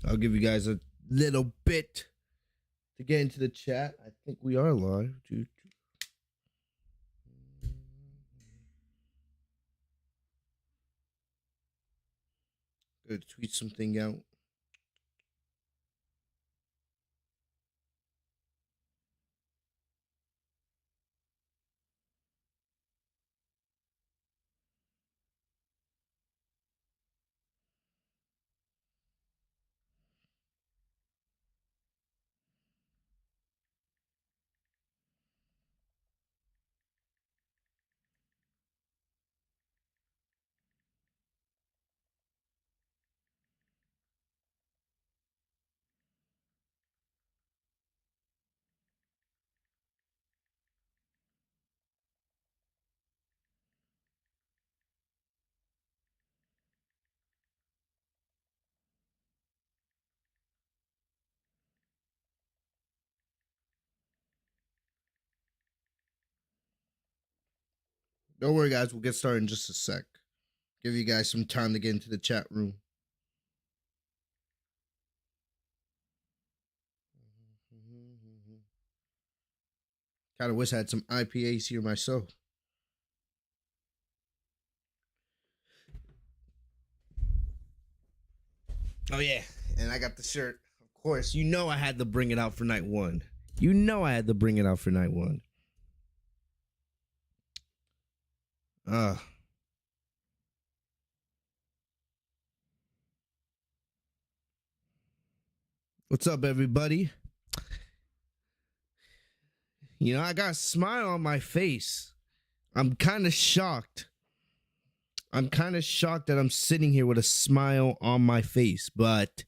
I'll give you guys a little bit to get into the chat. I think we are live. Gonna tweet something out. Don't worry, guys. We'll get started in just a sec. Give you guys some time to get into the chat room. Kind of wish I had some IPAs here myself. Oh, yeah. And I got the shirt. Of course, you know I had to bring it out for night one. You know I had to bring it out for night one. What's up, everybody? You know, I got a smile on my face. I'm kind of shocked. I'm kind of shocked that I'm sitting here with a smile on my face, but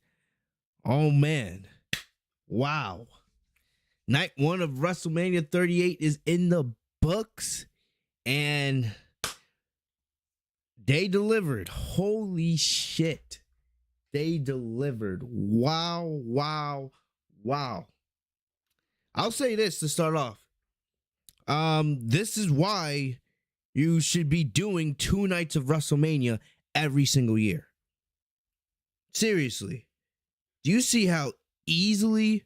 oh man, wow. Night one of WrestleMania 38 is in the books, and they delivered. Holy shit. They delivered. Wow, wow, wow. I'll say this to start off. This is why you should be doing 2 nights of WrestleMania every single year. Seriously. Do you see how easily,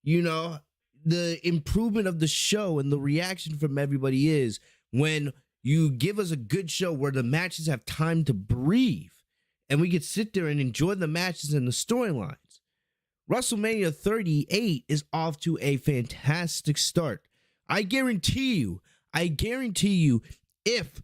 you know, the improvement of the show and the reaction from everybody is when you give us a good show where the matches have time to breathe and we could sit there and enjoy the matches and the storylines. WrestleMania 38 is off to a fantastic start. I guarantee you, if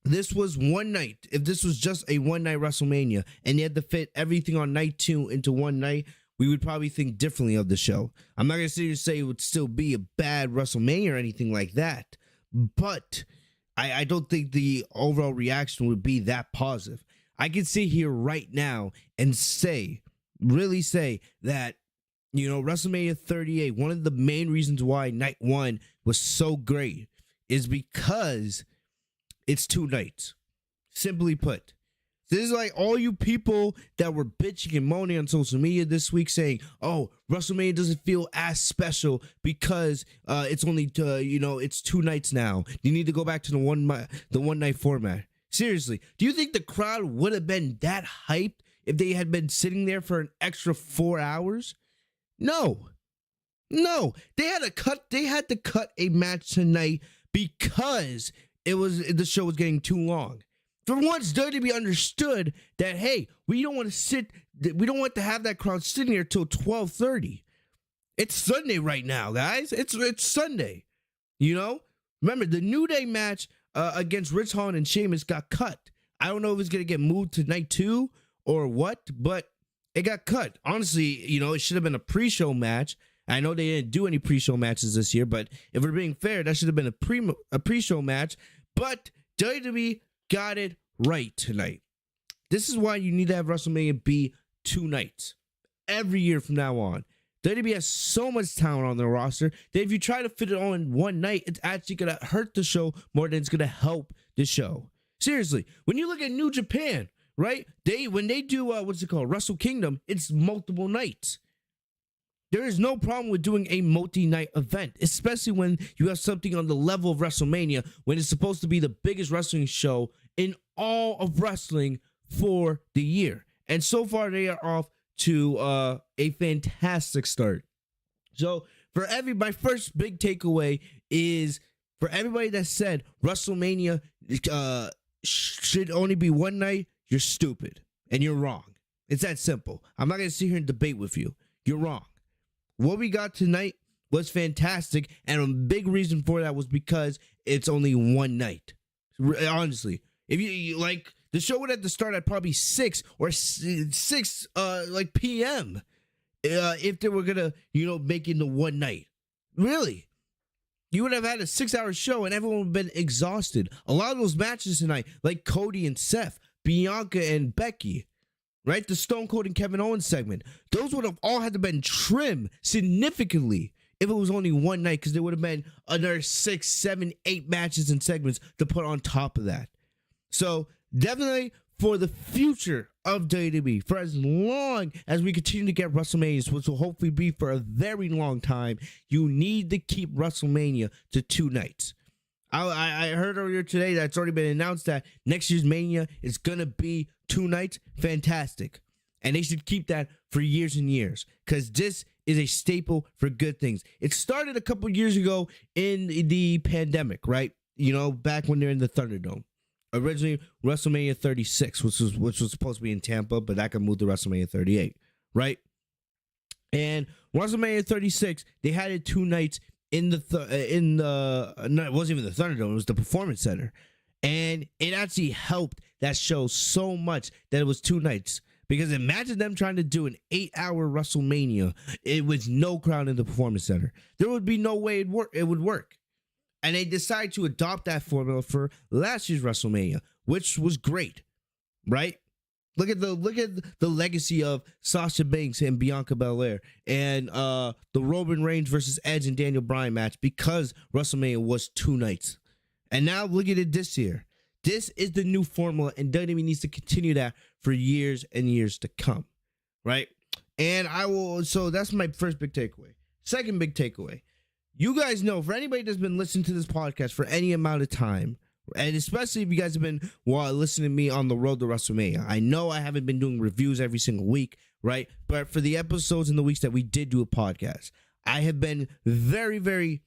this was one night, if this was just a one-night WrestleMania and you had to fit everything on night 2 into one night, we would probably think differently of the show. I'm not going to sit here and say it would still be a bad WrestleMania or anything like that, but I don't think the overall reaction would be that positive. I can sit here right now and really say that, you know, WrestleMania 38, one of the main reasons why night 1 was so great is because it's 2 nights. Simply put. This is like all you people that were bitching and moaning on social media this week saying, oh, WrestleMania doesn't feel as special because it's only, it's 2 nights now. You need to go back to the one night format. Seriously, do you think the crowd would have been that hyped if they had been sitting there for an extra 4 hours? No. They had to cut a match tonight because the show was getting too long. For once, WWE understood that, hey, we don't want to have that crowd sitting here till 12:30. It's Sunday right now, guys. It's Sunday. You know? Remember, the New Day match against Rich Holland and Sheamus got cut. I don't know if it's going to get moved to night 2 or what, but it got cut. Honestly, you know, it should have been a pre-show match. I know they didn't do any pre-show matches this year, but if we're being fair, that should have been a pre-show match. But WWE got it right tonight. This is why you need to have WrestleMania be 2 nights every year from now on. WWE has so much talent on their roster that if you try to fit it all in one night, it's actually going to hurt the show more than it's going to help the show. Seriously, when you look at New Japan, right? When they do, Wrestle Kingdom, it's multiple nights. There is no problem with doing a multi-night event, especially when you have something on the level of WrestleMania, when it's supposed to be the biggest wrestling show in all of wrestling for the year. And so far, they are off to a fantastic start. So for my first big takeaway is for everybody that said WrestleMania should only be one night, you're stupid and you're wrong. It's that simple. I'm not going to sit here and debate with you. You're wrong. What we got tonight was fantastic, and a big reason for that was because it's only one night. Honestly, if you like, the show would have to start at probably 6 p.m. If they were gonna make it the one night. Really, you would have had a 6-hour show and everyone would have been exhausted. A lot of those matches tonight, like Cody and Seth, Bianca and Becky, right? The Stone Cold and Kevin Owens segment, those would have all had to been trimmed significantly if it was only one night, because there would have been another 6, 7, 8 matches and segments to put on top of that. So definitely for the future of WWE, for as long as we continue to get WrestleManias, which will hopefully be for a very long time, you need to keep WrestleMania to 2 nights. I heard earlier today that it's already been announced that next year's Mania is going to be 2 nights. Fantastic. And they should keep that for years and years, because this is a staple for good things. It started a couple years ago in the pandemic, right? Back when they're in the Thunderdome. Originally, WrestleMania 36, which was supposed to be in Tampa, but that got moved to WrestleMania 38, right? And WrestleMania 36, they had it 2 nights in it wasn't even the Thunderdome, it was the Performance Center. And it actually helped that show so much that it was 2 nights. Because imagine them trying to do an 8-hour WrestleMania with no crowd in the Performance Center. There would be no way it would work. And they decided to adopt that formula for last year's WrestleMania, which was great, right? Look at the legacy of Sasha Banks and Bianca Belaire, and the Roman Reigns versus Edge and Daniel Bryan match, because WrestleMania was 2 nights. And now look at it this year. This is the new formula, and WWE needs to continue that for years and years to come, right? And so that's my first big takeaway. Second big takeaway. You guys know, for anybody that's been listening to this podcast for any amount of time, and especially if you guys have been listening to me on the road to WrestleMania, I know I haven't been doing reviews every single week, right? But for the episodes and the weeks that we did do a podcast, I have been very, very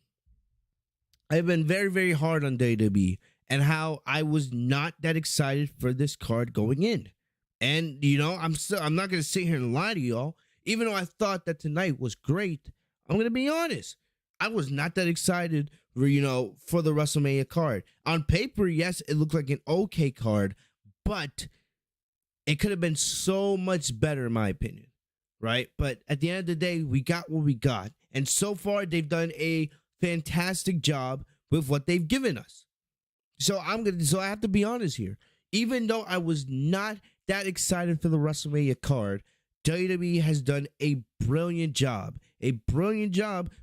hard on WWE and how I was not that excited for this card going in. And, I'm not going to sit here and lie to y'all. Even though I thought that tonight was great, I'm going to be honest. I was not that excited for the WrestleMania card. On paper, yes, it looked like an okay card, but it could have been so much better, in my opinion, right? But at the end of the day, we got what we got. And so far, they've done a fantastic job with what they've given us. So I have to be honest here. Even though I was not that excited for the WrestleMania card, WWE has done a brilliant job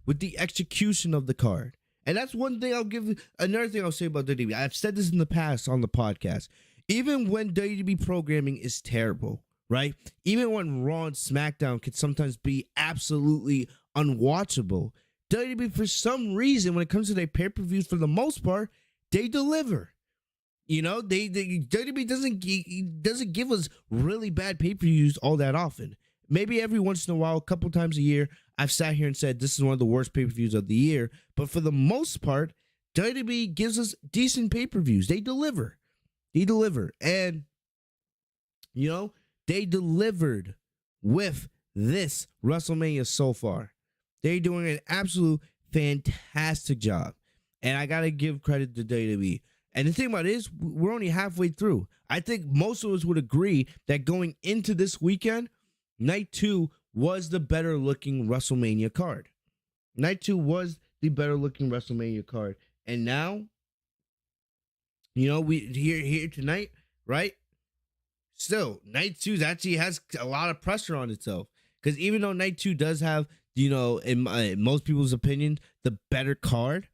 with the execution of the card. And that's one thing another thing I'll say about WWE. I've said this in the past on the podcast. Even when WWE programming is terrible, right? Even when Raw and SmackDown can sometimes be absolutely unwatchable, WWE, for some reason, when it comes to their pay-per-views, for the most part, they deliver. WWE doesn't give us really bad pay-per-views all that often. Maybe every once in a while, a couple times a year, I've sat here and said this is one of the worst pay-per-views of the year. But for the most part, WWE gives us decent pay-per-views. They deliver. And, they delivered with this WrestleMania so far. They're doing an absolute fantastic job. And I got to give credit to WWE. And the thing about it is, we're only halfway through. I think most of us would agree that going into this weekend, Night 2 was the better looking WrestleMania card. Night 2 was the better looking WrestleMania card. And now, we here tonight, right? Still, Night 2 actually has a lot of pressure on itself. Because even though Night 2 does have, in most people's opinion, the better card,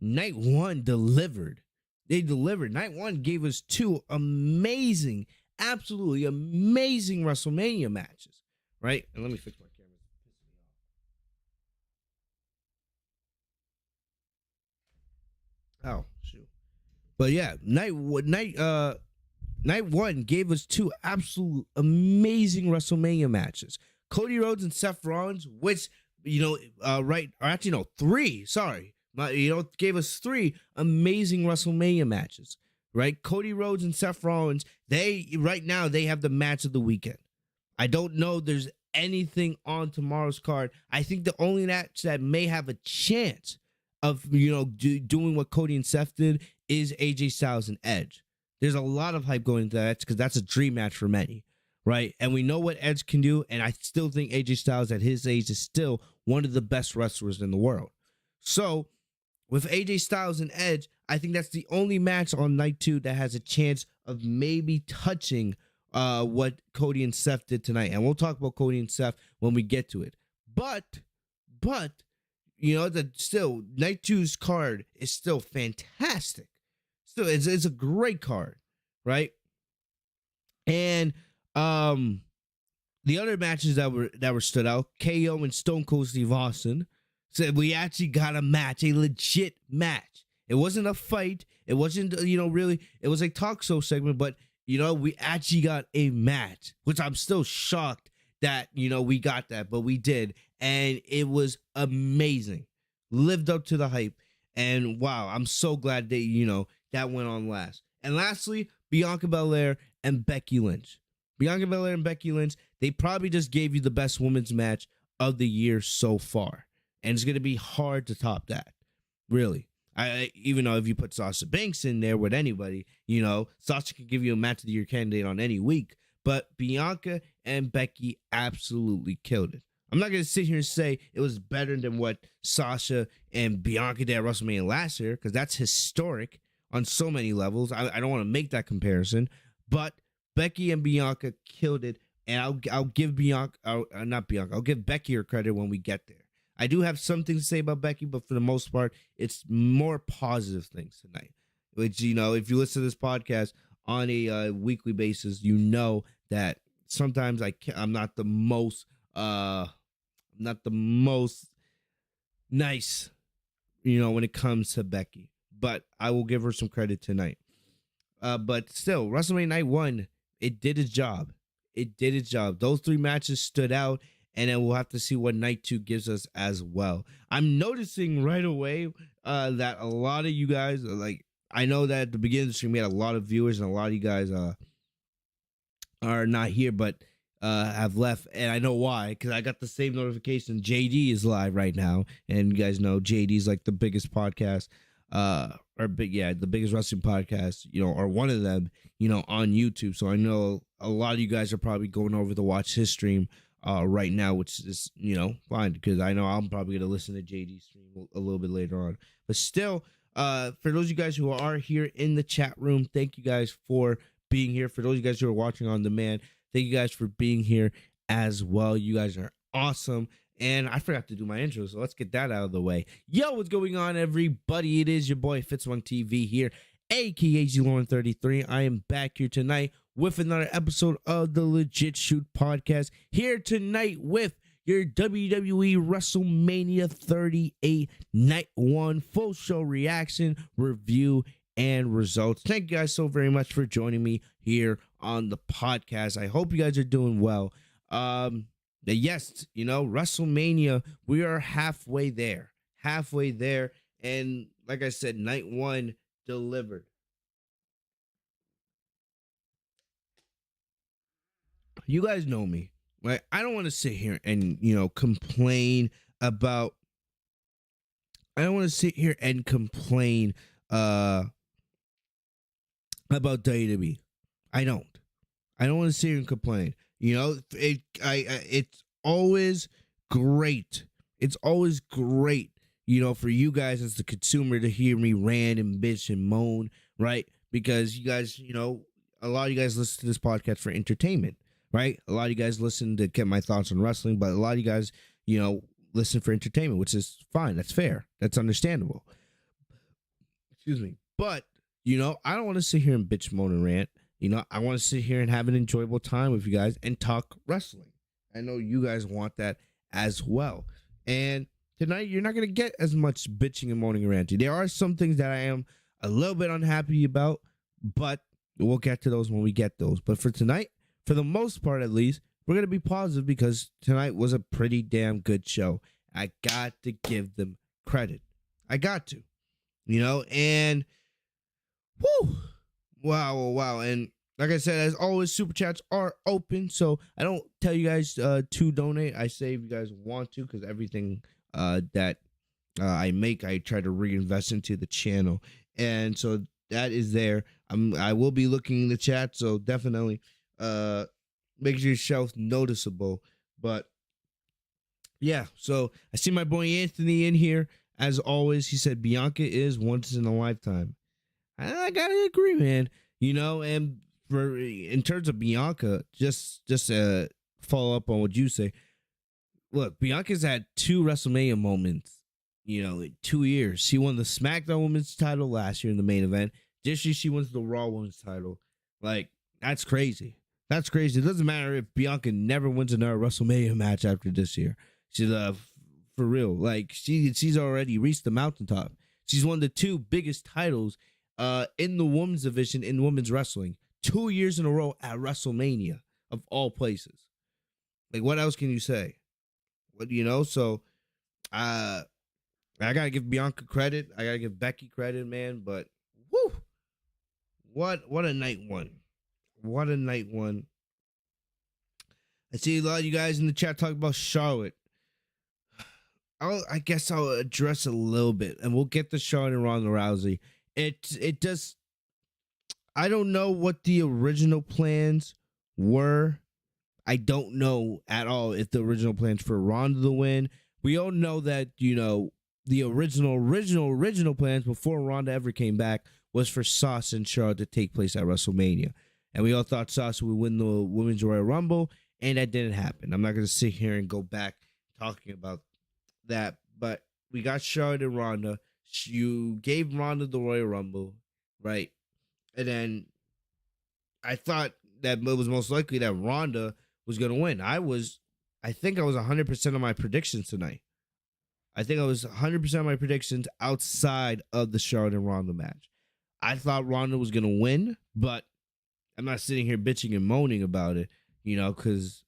Night 1 delivered. They delivered. Night 1 gave us 2 amazing, absolutely amazing WrestleMania matches, right? And let me fix my camera. Oh, shoot. But yeah, night night one gave us two absolute amazing WrestleMania matches. Cody Rhodes and Seth Rollins, which, three, sorry. Gave us three amazing WrestleMania matches, right? Cody Rhodes and Seth Rollins, right now they have the match of the weekend. I don't know there's anything on tomorrow's card. I think the only match that may have a chance of, doing what Cody and Seth did is AJ Styles and Edge. There's a lot of hype going into that because that's a dream match for many, right? And we know what Edge can do, and I still think AJ Styles at his age is still one of the best wrestlers in the world. So with AJ Styles and Edge, I think that's the only match on night two that has a chance of maybe touching what Cody and Seth did tonight. And we'll talk about Cody and Seth when we get to it. But still, night two's card is still fantastic. Still, it's a great card, right? And the other matches that were stood out, KO and Stone Cold Steve Austin, said we actually got a match, a legit match. It wasn't a fight. It wasn't, really, it was a talk show segment, but, we actually got a match, which I'm still shocked that, we got that, but we did. And it was amazing. Lived up to the hype. And wow, I'm so glad that, that went on last. And lastly, Bianca Belaire and Becky Lynch. Bianca Belaire and Becky Lynch, they probably just gave you the best women's match of the year so far. And it's going to be hard to top that, really. Even though if you put Sasha Banks in there with anybody, Sasha could give you a match of the year candidate on any week. But Bianca and Becky absolutely killed it. I'm not going to sit here and say it was better than what Sasha and Bianca did at WrestleMania last year, because that's historic on so many levels. I don't want to make that comparison. But Becky and Bianca killed it. And I'll give I'll give Becky her credit when we get there. I do have something to say about Becky, but for the most part, it's more positive things tonight. Which, if you listen to this podcast on a weekly basis, you know that sometimes I'm not the most nice, when it comes to Becky. But I will give her some credit tonight. But still, WrestleMania Night 1, it did its job. It did its job. Those three matches stood out. And then we'll have to see what night two gives us as well. I'm noticing right away that a lot of you guys, I know that at the beginning of the stream, we had a lot of viewers, and a lot of you guys are not here, but have left. And I know why, because I got the same notification. JD is live right now. And you guys know JD is like the biggest podcast, the biggest wrestling podcast, or one of them, on YouTube. So I know a lot of you guys are probably going over to watch his stream right now, which is, fine, because I know I'm probably going to listen to JD's stream a little bit later on. But still, for those of you guys who are here in the chat room, thank you guys for being here. For those of you guys who are watching on demand, thank you guys for being here as well. You guys are awesome. And I forgot to do my intro, so let's get that out of the way. Yo, what's going on, everybody? It is your boy Fitz1TV here, aka G-Lauren33. I am back here tonight with another episode of the Legit Shoot podcast. Here tonight with your WWE WrestleMania 38 Night 1 full show reaction, review, and results. Thank you guys so very much for joining me here on the podcast. I hope you guys are doing well. Yes, WrestleMania, we are halfway there. And like I said, Night 1 delivered. You guys know me, right? I don't want to sit here and, complain about. I don't want to sit here and complain about WWE. I don't want to sit here and complain. It's always great. It's always great, for you guys as the consumer to hear me rant and bitch and moan, right? Because you guys, a lot of you guys listen to this podcast for entertainment. Right? A lot of you guys listen to get my thoughts on wrestling, but a lot of you guys, listen for entertainment, which is fine. That's fair. That's understandable. Excuse me. But, I don't want to sit here and bitch, moan, and rant. I want to sit here and have an enjoyable time with you guys and talk wrestling. I know you guys want that as well. And tonight, you're not going to get as much bitching and moaning and ranting. There are some things that I am a little bit unhappy about, but We'll get to those when we get those. But for tonight, for the most part at least, we're going to be positive because tonight was a pretty damn good show. I got to give them credit. I got to. And whoo, wow. And like I said, as always, super chats are open. So I don't tell you guys to donate. I say if you guys want to, because everything that I make, I try to reinvest into the channel. And so that is there. I will be looking in the chat, so definitely make yourself noticeable. But yeah, so I see my boy Anthony in here. As always, he said Bianca is once in a lifetime. I gotta agree, man. And in terms of Bianca, just follow up on what you say. Look, Bianca's had 2 WrestleMania moments. In 2 years. She won the SmackDown Women's title last year in the main event. This year she wins the Raw Women's title. Like, that's crazy. That's crazy. It doesn't matter if Bianca never wins another WrestleMania match after this year. She's for real. Like, she's already reached the mountaintop. She's won the 2 biggest titles in the women's division in women's wrestling. 2 years in a row at WrestleMania, of all places. Like, what else can you say? So I gotta give Bianca credit. I gotta give Becky credit, man. But whoo, what a night one. What a night one. I see a lot of you guys in the chat talk about Charlotte. I guess I'll address a little bit, and we'll get to Charlotte and Ronda Rousey. It does. I don't know what the original plans were. I don't know at all if the original plans for Ronda to win. We all know that the original plans before Ronda ever came back was for Sasha and Charlotte to take place at WrestleMania. And we all thought Sasha would win the Women's Royal Rumble, and that didn't happen. I'm not going to sit here and go back talking about that, but we got Charlotte and Ronda. You gave Ronda the Royal Rumble, right? And then I thought that it was most likely that Ronda was going to win. I think I was 100% of my predictions tonight. I think I was 100% of my predictions outside of the Charlotte and Ronda match. I thought Ronda was going to win, but I'm not sitting here bitching and moaning about it, because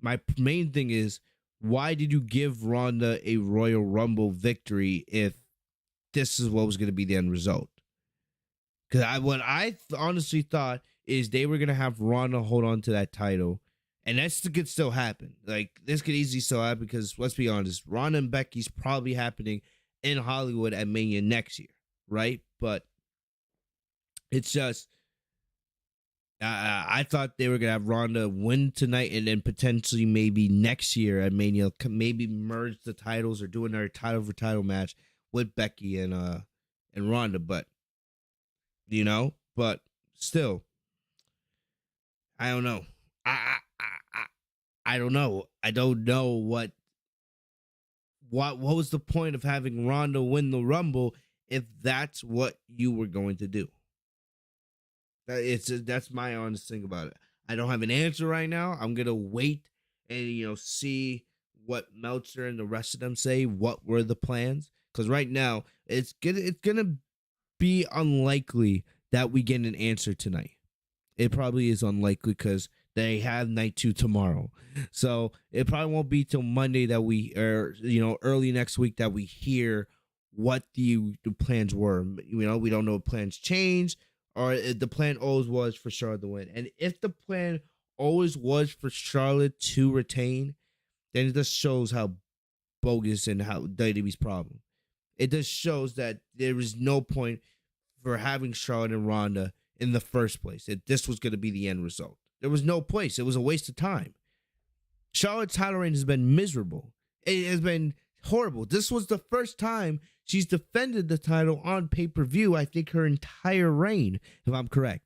my main thing is, why did you give Ronda a Royal Rumble victory if this is what was going to be the end result? Because what I honestly thought is they were going to have Ronda hold on to that title. And that could still happen. Like, this could easily still happen because, let's be honest, Ronda and Becky's probably happening in Hollywood at Mania next year, right? But it's just, I thought they were going to have Ronda win tonight and then potentially maybe next year at Mania, maybe merge the titles or do another title for title match with Becky and Ronda. But, but still, I don't know. I don't know. I don't know what was the point of having Ronda win the Rumble if that's what you were going to do. That's my honest thing about it. I don't have an answer right now. I'm gonna wait and see what Meltzer and the rest of them say. What were the plans? Because right now it's gonna be unlikely that we get an answer tonight. It probably is unlikely because they have night 2 tomorrow. So it probably won't be till Monday that early next week that we hear what the plans were. We don't know if plans changed or if the plan always was for Charlotte to win. And if the plan always was for Charlotte to retain, then it just shows how bogus and how WWE's problem. It just shows that there is no point for having Charlotte and Ronda in the first place. This was going to be the end result. There was no place. It was a waste of time. Charlotte's title reign has been miserable. It has been horrible. This was the first time she's defended the title on pay-per-view, I think, her entire reign, if I'm correct.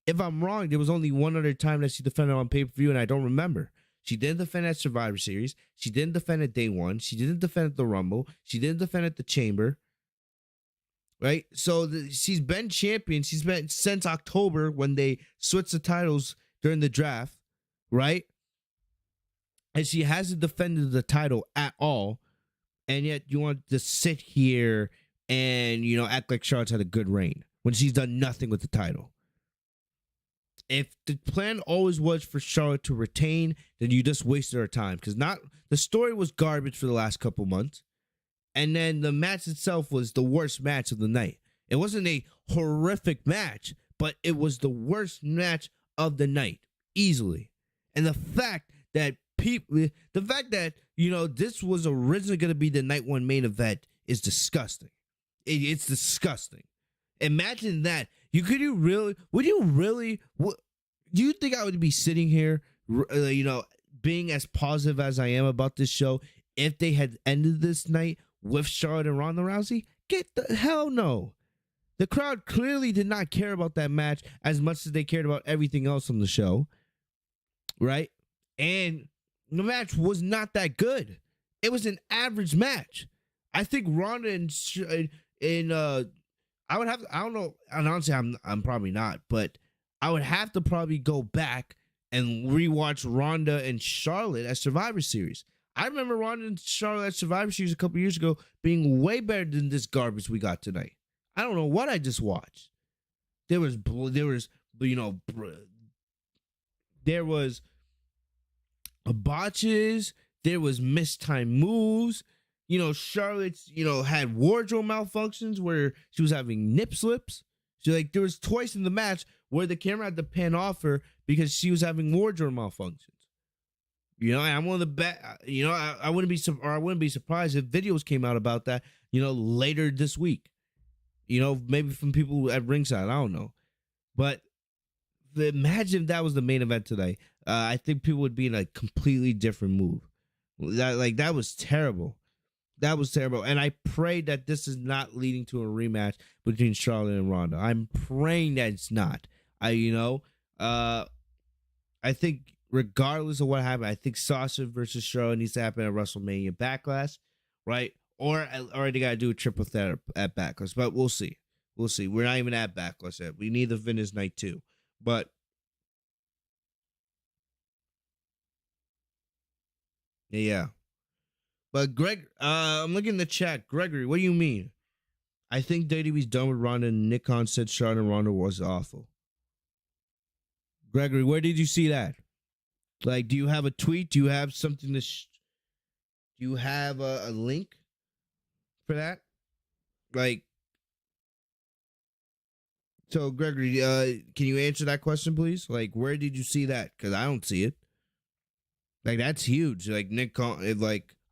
If I'm wrong, there was only one other time that she defended on pay-per-view, and I don't remember. She didn't defend at Survivor Series. She didn't defend at Day 1. She didn't defend at the Rumble. She didn't defend at the Chamber. Right? So she's been champion. She's been since October when they switched the titles during the draft, right? And she hasn't defended the title at all. And yet you want to sit here and, act like Charlotte's had a good reign when she's done nothing with the title. if the plan always was for Charlotte to retain, then you just wasted our time because not the story was garbage for the last couple months, and then the match itself was the worst match of the night. It wasn't a horrific match, but it was the worst match of the night easily. And the fact that this was originally going to be the night one main event is disgusting. It's disgusting. Imagine that. Do you think I would be sitting here, being as positive as I am about this show if they had ended this night with Charlotte and Ronda Rousey? Get the hell no. The crowd clearly did not care about that match as much as they cared about everything else on the show, right? And the match was not that good. It was an average match. I think Ronda I would have, I don't know, and honestly, I'm probably not, but I would have to probably go back and rewatch Ronda and Charlotte at Survivor Series. I remember Ronda and Charlotte at Survivor Series a couple years ago being way better than this garbage we got tonight. I don't know what I just watched. There was botches. There was mistimed moves. Charlotte's, had wardrobe malfunctions where she was having nip slips. There was twice in the match where the camera had to pan off her because she was having wardrobe malfunctions. I'm one of the best. I wouldn't be surprised if videos came out about that. Later this week. Maybe from people at ringside. I don't know, but imagine if that was the main event today. I think people would be in a completely different mood. That was terrible. That was terrible. And I pray that this is not leading to a rematch between Charlotte and Ronda. I'm praying that it's not. I think regardless of what happened, I think Sasha versus Charlotte needs to happen at WrestleMania Backlash, right? Or they got to do a triple threat at Backlash. But we'll see. We'll see. We're not even at Backlash yet. We need the finish night too. But yeah. But Greg, I'm looking in the chat. Gregory, what do you mean? I think WWE's done with Ronda, and Nick Khan said Charlotte and Ronda was awful. Gregory, where did you see that? Do you have a tweet? Do you have something to... do you have a link for that? So Gregory, can you answer that question, please? Where did you see that? Because I don't see it. That's huge. Nick Khan,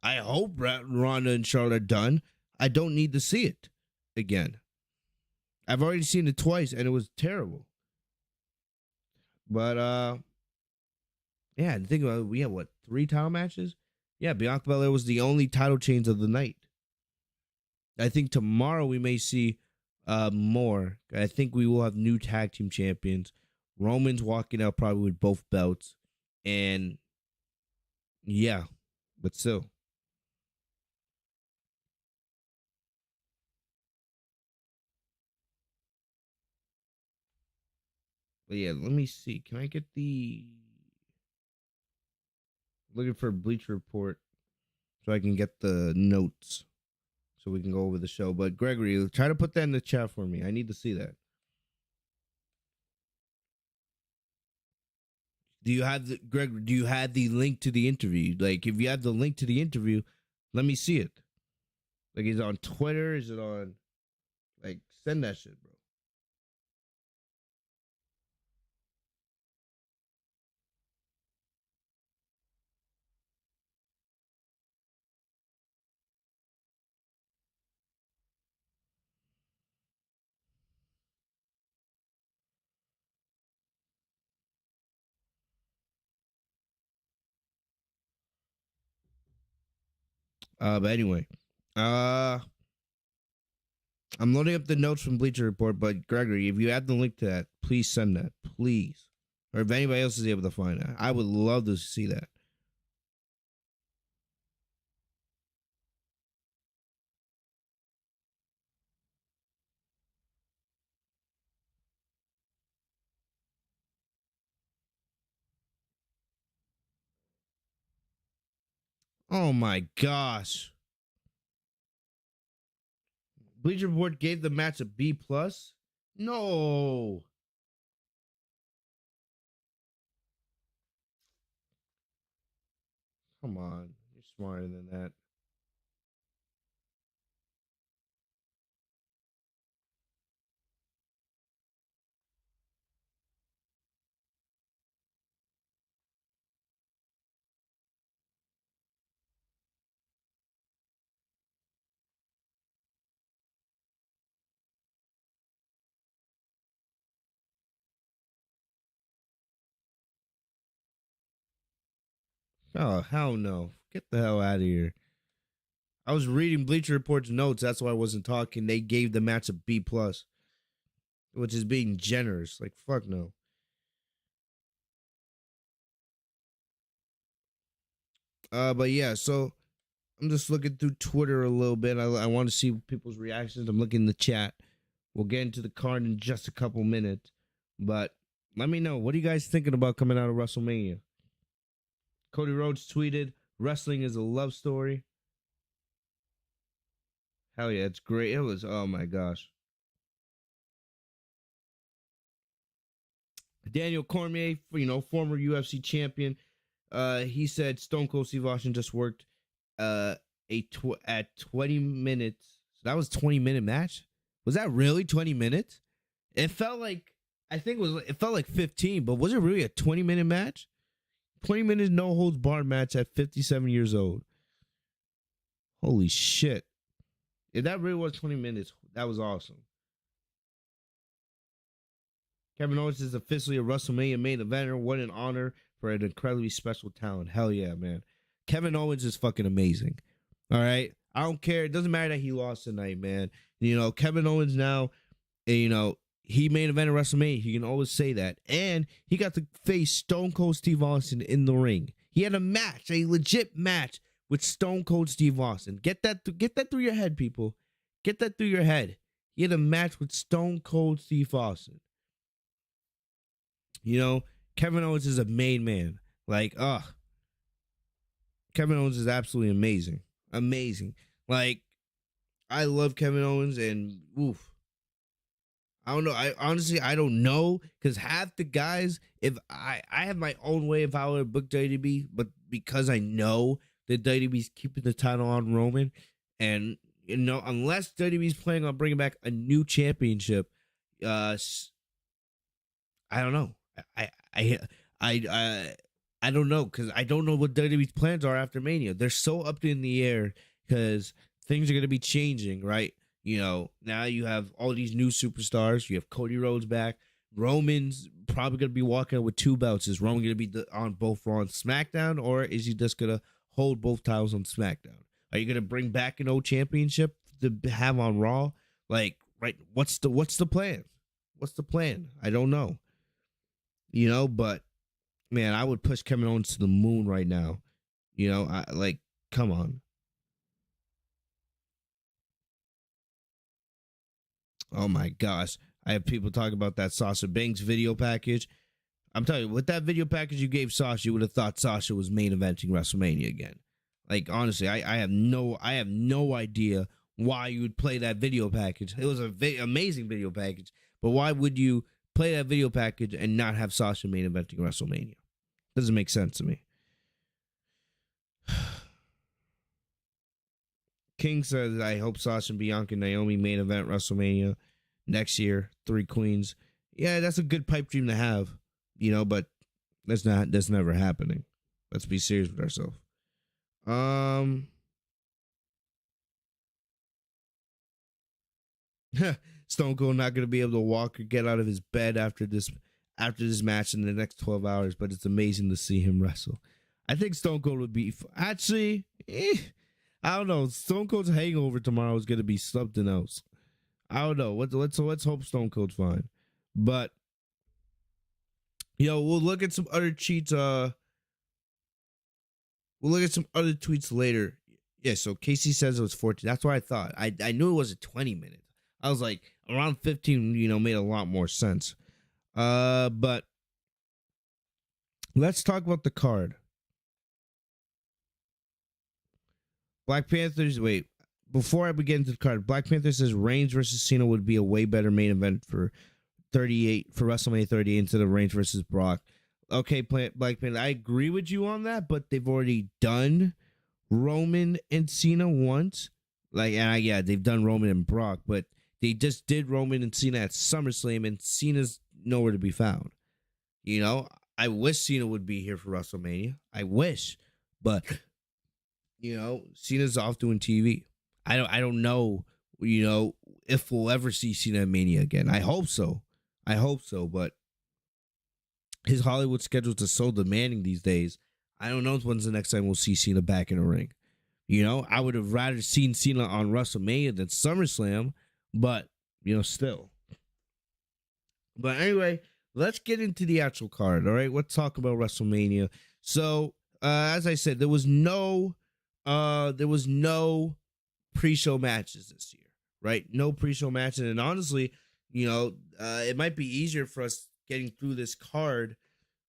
I hope Ronda and Charlotte are done. I don't need to see it again. I've already seen it twice, and it was terrible. But, yeah, think about it. We have, 3 title matches? Yeah, Bianca Belaire was the only title change of the night. I think tomorrow we may see more. I think we will have new tag team champions. Roman's walking out probably with both belts. And, yeah, but still. But yeah, let me see. Can I get looking for a Bleacher Report so I can get the notes so we can go over the show. But Gregory, try to put that in the chat for me. I need to see that. Do you have the link to the interview? If you have the link to the interview, let me see it. Is it on Twitter? Is it on send that shit, bro. But anyway, I'm loading up the notes from Bleacher Report. But Gregory, if you have the link to that, please send that, please. Or if anybody else is able to find that, I would love to see that. Oh my gosh. Bleacher Report gave the match a B+. No. Come on. You're smarter than that. Oh, hell no. Get the hell out of here. I was reading Bleacher Report's notes. That's why I wasn't talking. They gave the match a B plus, which is being generous. Like, fuck no. But yeah, so I'm just looking through Twitter a little bit. I want to see people's reactions. I'm looking in the chat. We'll get into the card in just a couple minutes. But let me know. What are you guys thinking about coming out of WrestleMania? Cody Rhodes tweeted, "Wrestling is a love story." Hell yeah, it's great. It was, oh my gosh. Daniel Cormier, former UFC champion, he said Stone Cold Steve Austin just worked at 20 minutes. So that was 20-minute match. Was that really 20 minutes? It felt like it felt like 15, but was it really a 20-minute match? 20 minutes no holds barred match at 57 years old. Holy shit. If that really was 20 minutes, that was awesome. Kevin Owens is officially a WrestleMania main eventer. What an honor for an incredibly special talent. Hell yeah, man. Kevin Owens is fucking amazing. All right? I don't care. It doesn't matter that he lost tonight, man. Kevin Owens now, he main evented WrestleMania. He can always say that. And he got to face Stone Cold Steve Austin in the ring. He had a match, a legit match with Stone Cold Steve Austin. Get that through your head, people. Get that through your head. He had a match with Stone Cold Steve Austin. Kevin Owens is a made man. Like, Kevin Owens is absolutely amazing. Amazing. Like, I love Kevin Owens, and oof. I don't know. I don't know, because half the guys, if I have my own way of how I book WWE, but because I know that WWE's keeping the title on Roman, and unless WWE's planning on bringing back a new championship, I don't know. I don't know, because I don't know what WWE's plans are after Mania. They're so up in the air because things are going to be changing, right? Now you have all these new superstars. You have Cody Rhodes back. Roman's probably going to be walking out with 2 belts. Is Roman going to be on both Raw and SmackDown, or is he just going to hold both titles on SmackDown? Are you going to bring back an old championship to have on Raw? Like, right? What's the plan? What's the plan? I don't know. But man, I would push Kevin Owens to the moon right now. Come on. Oh my gosh. I have people talking about that Sasha Banks video package. I'm telling you, with that video package you gave Sasha, you would have thought Sasha was main eventing WrestleMania again. Like, honestly, I have no idea why you would play that video package. It was an amazing video package, but why would you play that video package and not have Sasha main eventing WrestleMania? Doesn't make sense to me. King says, I hope Sasha and Bianca and Naomi main event WrestleMania next year. 3 queens. Yeah, that's a good pipe dream to have, but that's never happening. Let's be serious with ourselves. Stone Cold not going to be able to walk or get out of his bed after this match in the next 12 hours, but it's amazing to see him wrestle. I think Stone Cold would be actually, I don't know. Stone Cold's hangover tomorrow is going to be something else. I don't know. Let's hope Stone Cold's fine. But we'll look at some other cheats. We'll look at some other tweets later. Yeah, so Casey says it was 14. That's what I thought. I knew it was a 20 minutes. I was like, around 15, made a lot more sense. But let's talk about the card. Black Panthers, wait. Before I begin to the card, Black Panther says Reigns versus Cena would be a way better main event for WrestleMania 38 instead of Reigns versus Brock. okay, Black Panther, I agree with you on that, but they've already done Roman and Cena once. Like, and yeah, they've done Roman and Brock, but they just did Roman and Cena at SummerSlam, and Cena's nowhere to be found. You know, I wish Cena would be here for WrestleMania. I wish, but you know, Cena's off doing TV. I don't know. You know, if we'll ever see Cena at Mania again. I hope so. But his Hollywood schedules are so demanding these days. I don't know when's the next time we'll see Cena back in a ring. You know, I would have rather seen Cena on WrestleMania than SummerSlam, but, you know, still. But anyway, let's get into the actual card, all right? Let's talk about WrestleMania. So, as I said, there was no pre-show matches this year, right? No pre-show matches. And honestly, you know, it might be easier for us getting through this card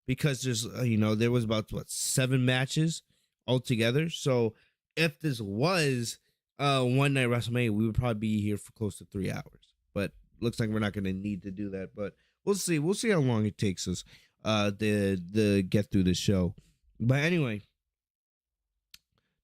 because there's, you know, there was about, 7 matches altogether. So if this was one night WrestleMania, we would probably be here for close to 3 hours. But looks like we're not going to need to do that. But we'll see. We'll see how long it takes us to get through the show. But anyway,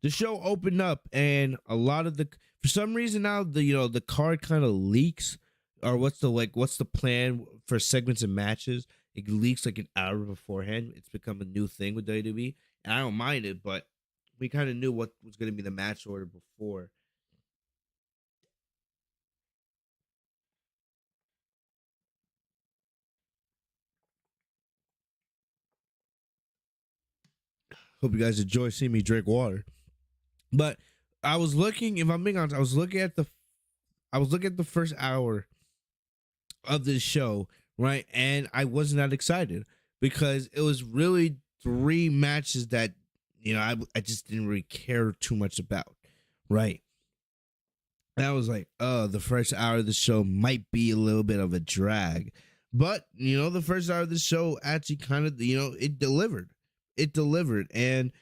the show opened up, and a lot of for some reason now, the card kind of leaks. Or what's the plan for segments and matches? It leaks like an hour beforehand. It's become a new thing with WWE, and I don't mind it, but we kind of knew what was going to be the match order before. Hope you guys enjoy seeing me drink water. But I was looking, if I'm being honest, I was looking at the first hour of this show, right? And I wasn't that excited because it was really 3 matches that, you know, I just didn't really care too much about, right? And I was like, oh, the first hour of the show might be a little bit of a drag. But, you know, the first hour of the show actually kind of, you know, it delivered. And,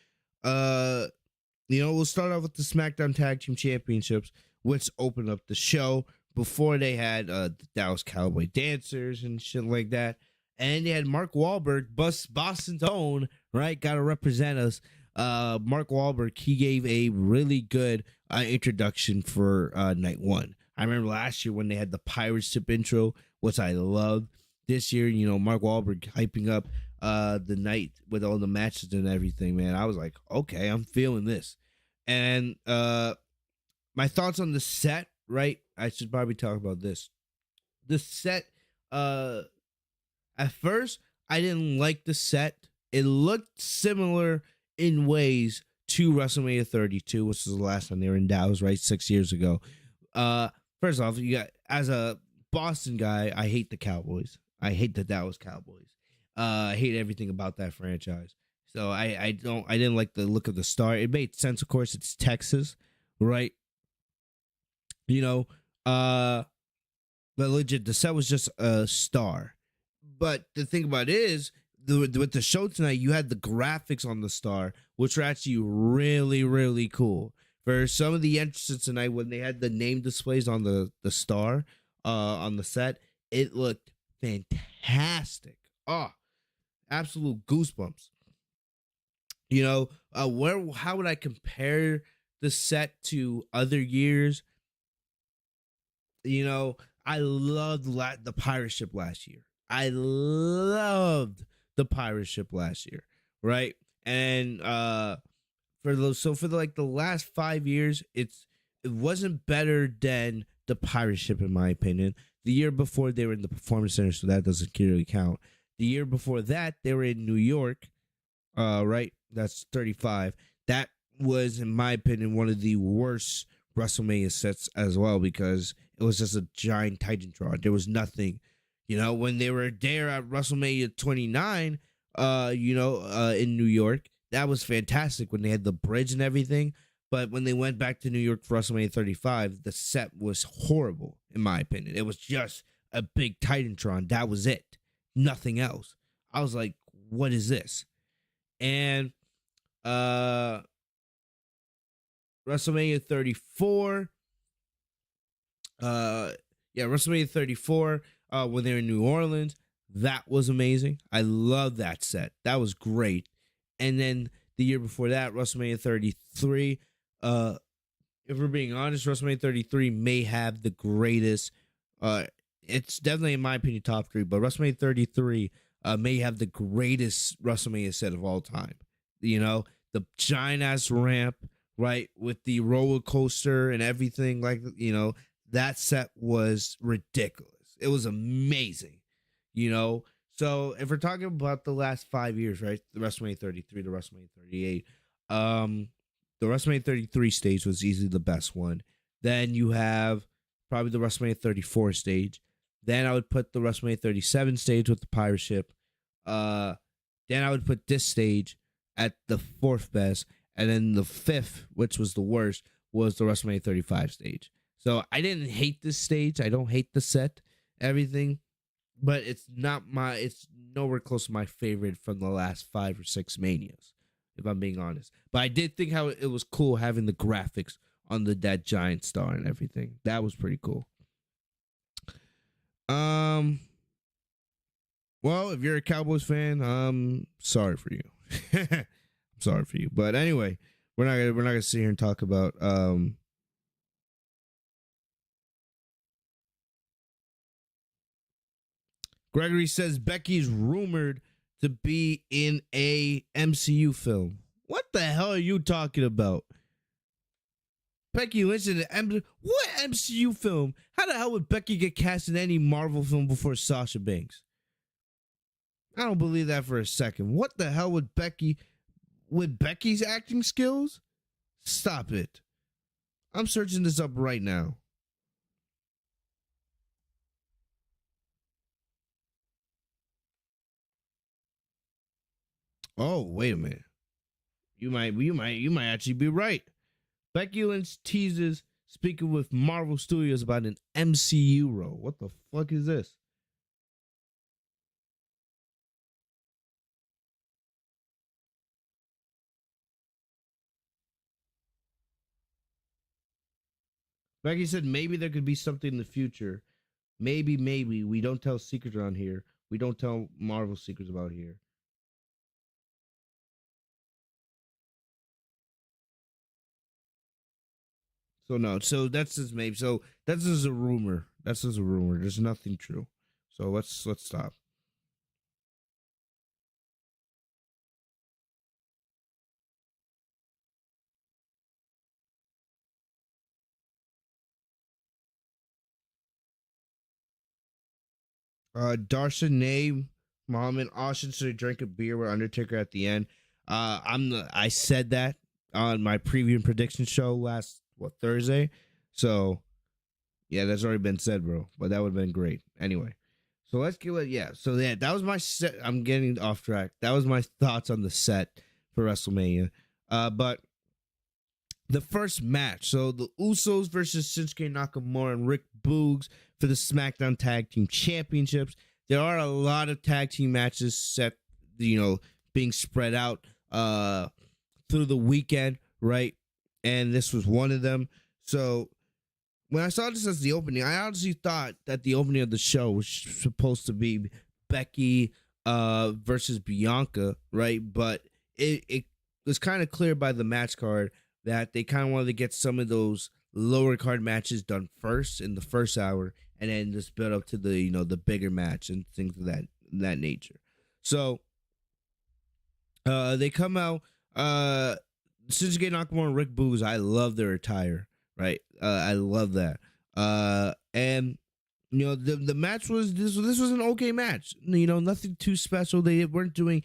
you know, we'll start off with the SmackDown Tag Team Championships, which opened up the show. Before they had the Dallas Cowboy dancers and shit like that. And they had Mark Wahlberg, Boston's own, right? Got to represent us. Mark Wahlberg, he gave a really good introduction for night 1. I remember last year when they had the pirate ship intro, which I loved. This year, you know, Mark Wahlberg hyping up the night with all the matches and everything, man. I was like, okay, I'm feeling this. And my thoughts on the set, right? I should probably talk about this. The set, at first, I didn't like the set. It looked similar in ways to WrestleMania 32, which was the last time they were in Dallas, right? 6 years ago. First off, as a Boston guy, I hate the Cowboys. I hate the Dallas Cowboys. I hate everything about that franchise. So I didn't like the look of the star. It made sense, of course, it's Texas, right? You know, but legit, the set was just a star. But the thing about it is, with the show tonight, you had the graphics on the star, which were actually really, really cool. For some of the entrances tonight, when they had the name displays on the star on the set, it looked fantastic. Oh, absolute goosebumps. You know, how would I compare the set to other years? You know, I loved the pirate ship last year. I loved the pirate ship last year, right? And for the last 5 years, it wasn't better than the pirate ship in my opinion. The year before they were in the Performance Center, so that doesn't clearly count. The year before that, they were in New York, right? That's 35. That was, in my opinion, one of the worst WrestleMania sets as well because it was just a giant Titantron. There was nothing, you know, when they were there at WrestleMania 29, in New York, that was fantastic when they had the bridge and everything. But when they went back to New York for WrestleMania 35, the set was horrible, in my opinion. It was just a big Titantron. That was it. Nothing else. I was like, what is this? And WrestleMania 34. WrestleMania 34, when they were in New Orleans, That was amazing. I love that set. That was great. And then the year before that, WrestleMania 33. If we're being honest, WrestleMania 33 may have the greatest. It's definitely, in my opinion, top three. But WrestleMania 33 may have the greatest WrestleMania set of all time. You know, the giant ass ramp, right, with the roller coaster and everything. Like, you know, that set was ridiculous. It was amazing. You know, so if we're talking about the last 5 years, right, the WrestleMania 33 to WrestleMania 38, the WrestleMania 33 stage was easily the best one. Then you have probably the WrestleMania 34 stage. Then I would put the WrestleMania 37 stage with the pirate ship. Then I would put this stage at the fourth best. And then the fifth, which was the worst, was the WrestleMania 35 stage. So I didn't hate this stage. I don't hate the set, everything. But it's nowhere close to my favorite from the last 5 or 6 Manias, if I'm being honest. But I did think how it was cool having the graphics on that giant star and everything. That was pretty cool. Well, if you're a Cowboys fan, I'm sorry for you. I'm sorry for you. But anyway, we're not gonna sit here and talk about Gregory says Becky's rumored to be in a MCU film. What the hell are you talking about? Becky Lynch in an what MCU film? How the hell would Becky get cast in any Marvel film before Sasha Banks? I don't believe that for a second. What the hell would with Becky's acting skills? Stop it. I'm searching this up right now. Oh, wait a minute. You might actually be right. Becky Lynch teases speaking with Marvel Studios about an MCU role. What the fuck is this? Becky said maybe there could be something in the future. Maybe. We don't tell secrets around here. We don't tell Marvel secrets about here. So no, so that's just maybe. So that's just a rumor. That's just a rumor. There's nothing true. So let's stop. Darshanay Muhammad Austin should drink a beer with Undertaker at the end. I said that on my preview and prediction show last Thursday. So yeah, that's already been said, bro. But that would have been great. Anyway. So let's get it. Yeah. So yeah, that was my set. I'm getting off track. That was my thoughts on the set for WrestleMania. But the first match. So the Usos versus Shinsuke Nakamura and Rick Boogs for the SmackDown Tag Team Championships. There are a lot of tag team matches set, being spread out through the weekend, right? And this was one of them. So when I saw this as the opening, I honestly thought that the opening of the show was supposed to be Becky versus Bianca, right? But it was kind of clear by the match card that they kind of wanted to get some of those lower card matches done first in the first hour, and then just build up to the the bigger match and things of that nature. So they come out. Shinsuke Nakamura and Rick Boogs, I love their attire, right? I love that. And the match was this was an okay match. Nothing too special. They weren't doing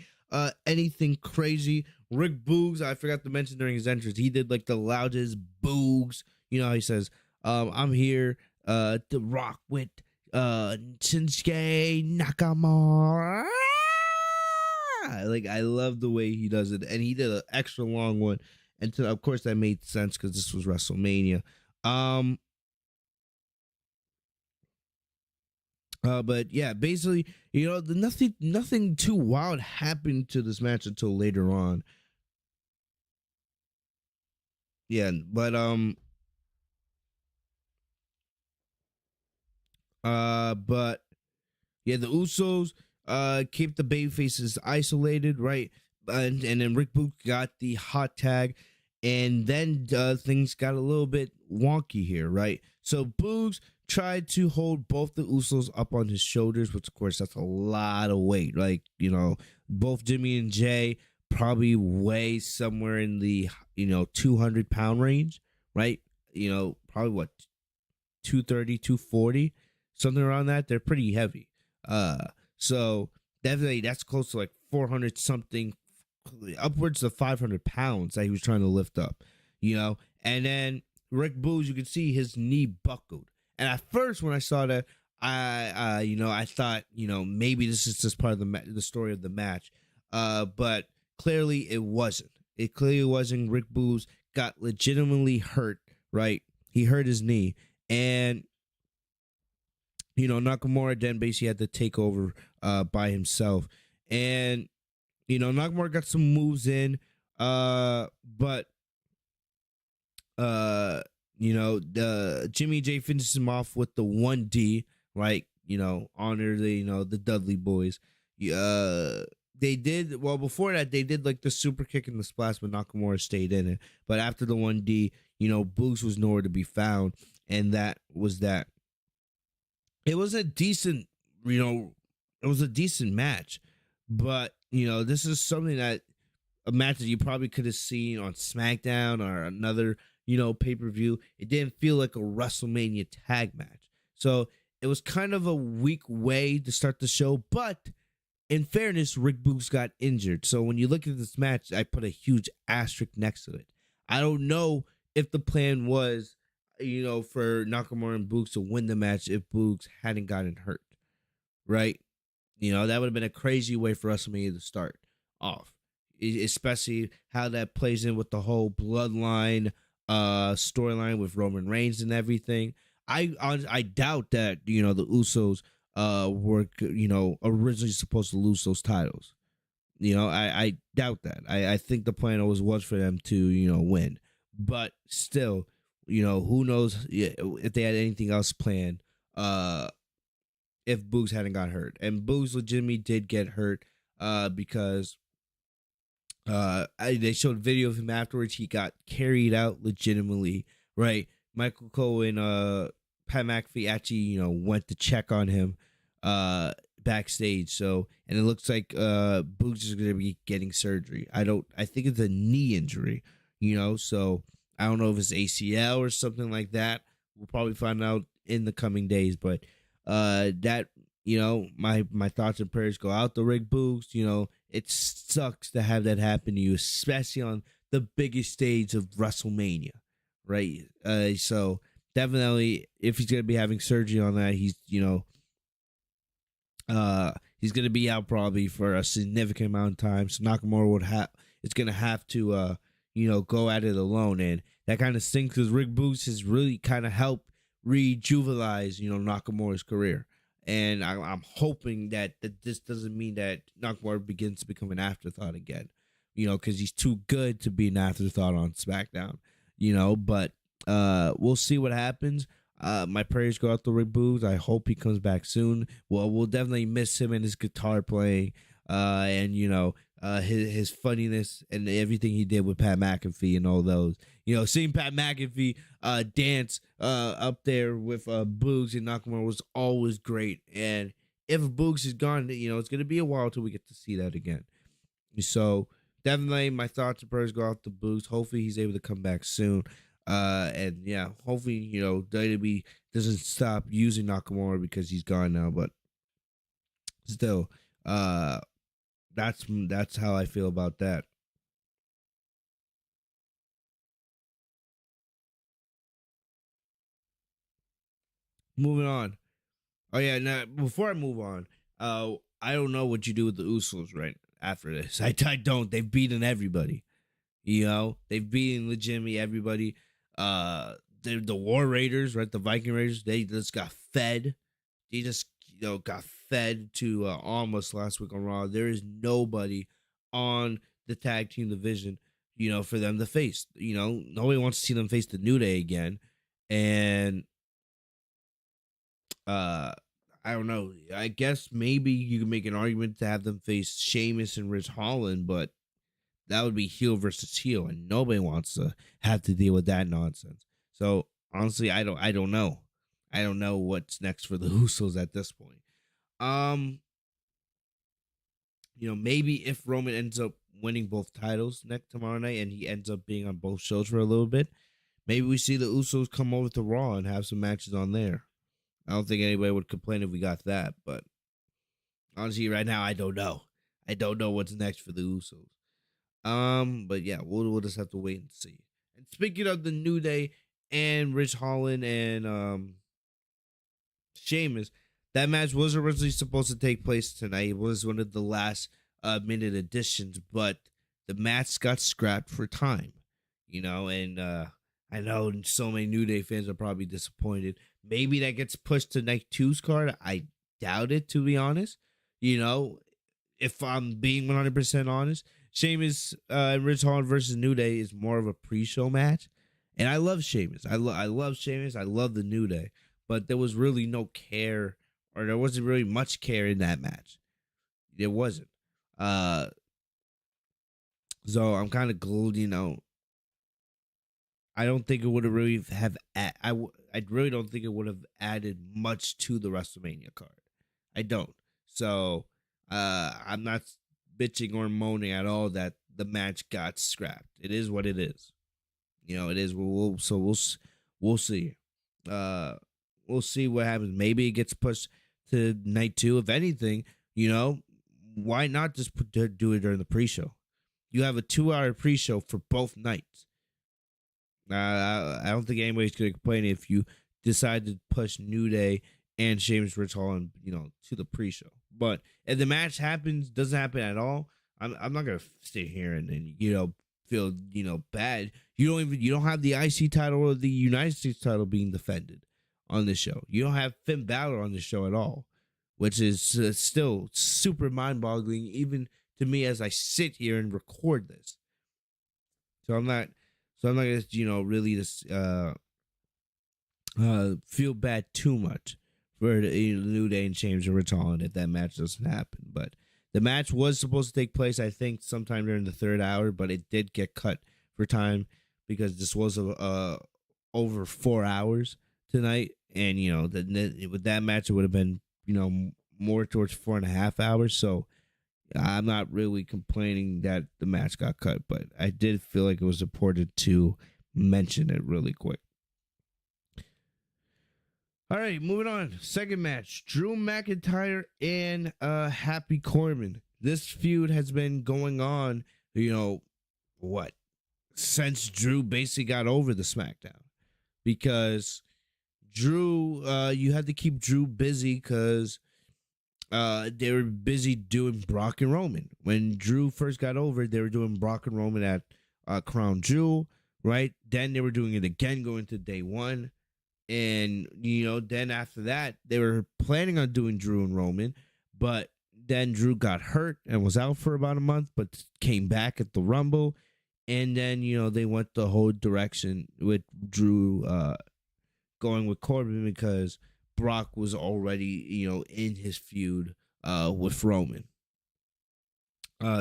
anything crazy. Rick Boogs, I forgot to mention during his entrance, he did like the loudest boogs. He says, I'm here to rock with Shinsuke Nakamura. Like, I love the way he does it. And he did an extra long one. And of course that made sense because this was WrestleMania. But yeah, basically, nothing too wild happened to this match until later on. Yeah, but but yeah, the Usos keep the baby faces isolated, right? And then Rick Books got the hot tag, and then things got a little bit wonky here, right? So Boogs tried to hold both the Usos up on his shoulders, which of course that's a lot of weight. Like, both Jimmy and Jay probably weigh somewhere in the 200-pound range, right? Probably what, 230, 240, something around that. They're pretty heavy. So definitely that's close to like 400 something, upwards of 500 pounds that he was trying to lift up, and then Rick Boogs, you could see his knee buckled. And at first when I saw that, I thought, maybe this is just part of the story of the match. But clearly it wasn't. It clearly wasn't. Rick Boogs got legitimately hurt, right? He hurt his knee. And, Nakamura then basically had to take over by himself. And, Nakamura got some moves in, but the Jimmy J finishes him off with the 1D, right? Honor the Dudley boys. They did, well, before that, they did like the super kick and the splash, but Nakamura stayed in it. But after the 1D, Boogs was nowhere to be found, and that was that. It was a decent, match, but, this is something that, a match that you probably could have seen on SmackDown or another, pay-per-view. It didn't feel like a WrestleMania tag match. So it was kind of a weak way to start the show, but in fairness, Rick Boogs got injured. So when you look at this match, I put a huge asterisk next to it. I don't know if the plan was, for Nakamura and Boogs to win the match if Boogs hadn't gotten hurt, right? That would have been a crazy way for WrestleMania to start off, especially how that plays in with the whole bloodline storyline with Roman Reigns and everything. I doubt that the Usos were originally supposed to lose those titles. I doubt that. I think the plan always was for them to win, but still, who knows if they had anything else planned if Boogs hadn't got hurt. And Boogs legitimately did get hurt because they showed video of him afterwards. He got carried out legitimately, right? Michael Cole and Pat McAfee actually went to check on him backstage. So, and it looks like Boogs is going to be getting surgery. I think it's a knee injury, so I don't know if it's ACL or something like that. We'll probably find out in the coming days, but that, my thoughts and prayers go out to Rick Boogs. It sucks to have that happen to you, especially on the biggest stage of WrestleMania, right? So definitely, if he's going to be having surgery on that, he's going to be out probably for a significant amount of time. So Nakamura is going to have to, go at it alone. And that kind of stinks because Rick Boogs has really kind of helped rejuvenize, Nakamura's career. And I'm hoping that this doesn't mean that Nakamura begins to become an afterthought again, because he's too good to be an afterthought on SmackDown, but we'll see what happens. My prayers go out to Rick Boogs. I hope he comes back soon. Well, we'll definitely miss him and his guitar playing, and his funniness and everything he did with Pat McAfee and all those. Seeing Pat McAfee dance up there with Boogs and Nakamura was always great. And if Boogs is gone, it's gonna be a while till we get to see that again. So definitely, my thoughts and prayers go out to Boogs. Hopefully, he's able to come back soon. And yeah, hopefully, WWE doesn't stop using Nakamura because he's gone now, but still, that's how I feel about that. Moving on. Oh yeah, now before I move on, I don't know what you do with the Usos right after this. I don't. They've beaten everybody. They've beaten legitimately everybody. They're the War Raiders, right? The Viking Raiders. They just got fed. They just got fed to almost last week on Raw. There is nobody on the tag team division, for them to face. Nobody wants to see them face the New Day again. And I don't know. I guess maybe you can make an argument to have them face Sheamus and Rich Holland, but that would be heel versus heel, and nobody wants to have to deal with that nonsense. So honestly, I don't know. I don't know what's next for the Usos at this point. Maybe if Roman ends up winning both titles next tomorrow night and he ends up being on both shows for a little bit, maybe we see the Usos come over to Raw and have some matches on there. I don't think anybody would complain if we got that, but honestly, right now, I don't know. I don't know what's next for the Usos. But yeah, we'll just have to wait and see. And speaking of the New Day and Rich Holland and Sheamus, that match was originally supposed to take place tonight. It was one of the last minute additions, but the match got scrapped for time. And I know so many New Day fans are probably disappointed. Maybe that gets pushed to night 2's card. I doubt it, to be honest. If I'm being 100% honest, Sheamus and Rich Holland versus New Day is more of a pre-show match. And I love Sheamus. I love Sheamus. I love the New Day. But there was really no care, or there wasn't really much care in that match. There wasn't. So I'm kind of glued, I don't think it would have really have. I really don't think it would have added much to the WrestleMania card. I don't. So I'm not bitching or moaning at all that the match got scrapped. It is what it is. It is. We'll see. We'll see what happens. Maybe it gets pushed to night 2. If anything, why not just do it during the pre-show? You have a 2-hour pre-show for both nights. I don't think anybody's going to complain if you decide to push New Day and Sheamus, Rich Holland, to the pre-show. But if the match doesn't happen at all, I'm not going to sit here and feel bad. You don't have the IC title or the United States title being defended on this show. You don't have Finn Balor on this show at all, which is still super mind-boggling, even to me as I sit here and record this. So I'm not gonna really just feel bad too much for the New Day and Sheamus and Rich Holland if that match doesn't happen. But the match was supposed to take place, I think, sometime during the 3rd hour, but it did get cut for time because this was over 4 hours tonight, and with that match it would have been more towards 4.5 hours. So I'm not really complaining that the match got cut, but I did feel like it was important to mention it really quick. All right, moving on. Second match, Drew McIntyre and Happy Corbin. This feud has been going on, since Drew basically got over the SmackDown. Because Drew, you had to keep Drew busy because they were busy doing Brock and Roman. When Drew first got over, they were doing Brock and Roman at Crown Jewel, right? Then they were doing it again going to day 1. And, then after that, they were planning on doing Drew and Roman. But then Drew got hurt and was out for about a month, but came back at the Rumble. And then, they went the whole direction with Drew going with Corbin because Brock was already, in his feud with Roman.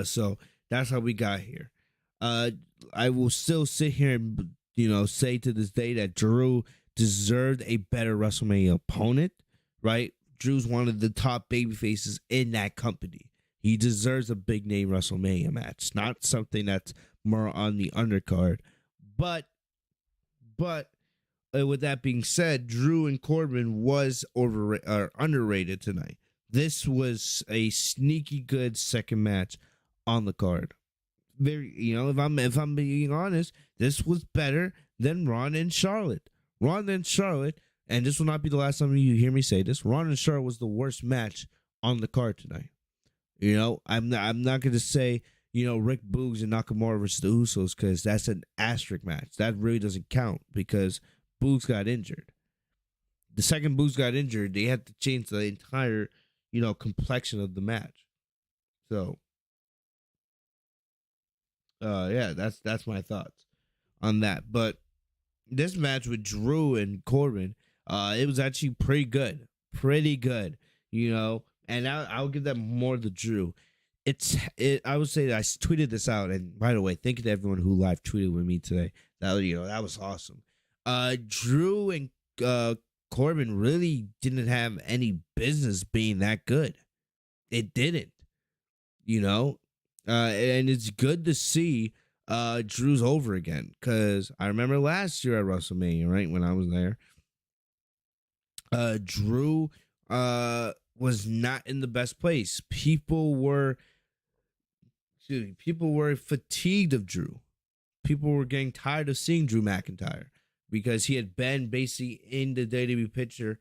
So that's how we got here. I will still sit here and, say to this day that Drew deserved a better WrestleMania opponent, right? Drew's one of the top baby faces in that company. He deserves a big name WrestleMania match, not something that's more on the undercard. But with that being said, Drew and Corbin was underrated tonight. This was a sneaky good second match on the card. Very, if I'm being honest, this was better than Ronda and Charlotte. Ronda and Charlotte, and this will not be the last time you hear me say this, Ronda and Charlotte was the worst match on the card tonight. I'm not going to say, Rick Boogs and Nakamura versus the Usos because that's an asterisk match. That really doesn't count because Boogs got injured. The second Boogs got injured, they had to change the entire, complexion of the match. So, yeah, that's my thoughts on that. But this match with Drew and Corbin, it was actually pretty good. Pretty good. And I'll give that more to Drew. I would say that I tweeted this out, and by the way, thank you to everyone who live tweeted with me today. That was awesome. Drew and Corbin really didn't have any business being that good. It didn't, and it's good to see Drew's over again, because I remember last year at WrestleMania, right, when I was there, Drew was not in the best place. People were fatigued of Drew. People were getting tired of seeing Drew McIntyre, because he had been basically in the WWE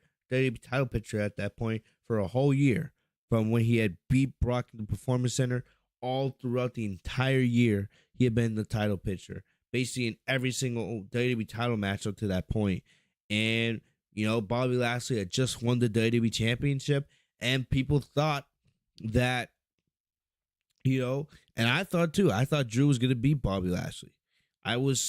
title picture at that point for a whole year, from when he had beat Brock in the Performance Center all throughout the entire year. He had been in the title picture, basically in every single WWE title match up to that point. And, Bobby Lashley had just won the WWE Championship, and people thought that, and I thought too, I thought Drew was going to beat Bobby Lashley. I was,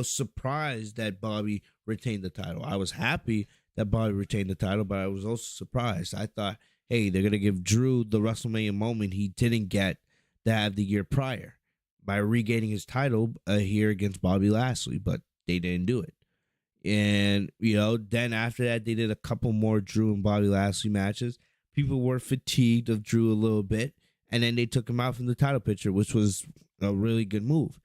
surprised that Bobby retained the title. I was happy that Bobby retained the title, but I was also surprised. I thought, hey, they're going to give Drew the WrestleMania moment he didn't get to have the year prior by regaining his title here against Bobby Lashley, but they didn't do it. And, then after that, they did a couple more Drew and Bobby Lashley matches. People were fatigued of Drew a little bit, and then they took him out from the title picture, which was a really good move.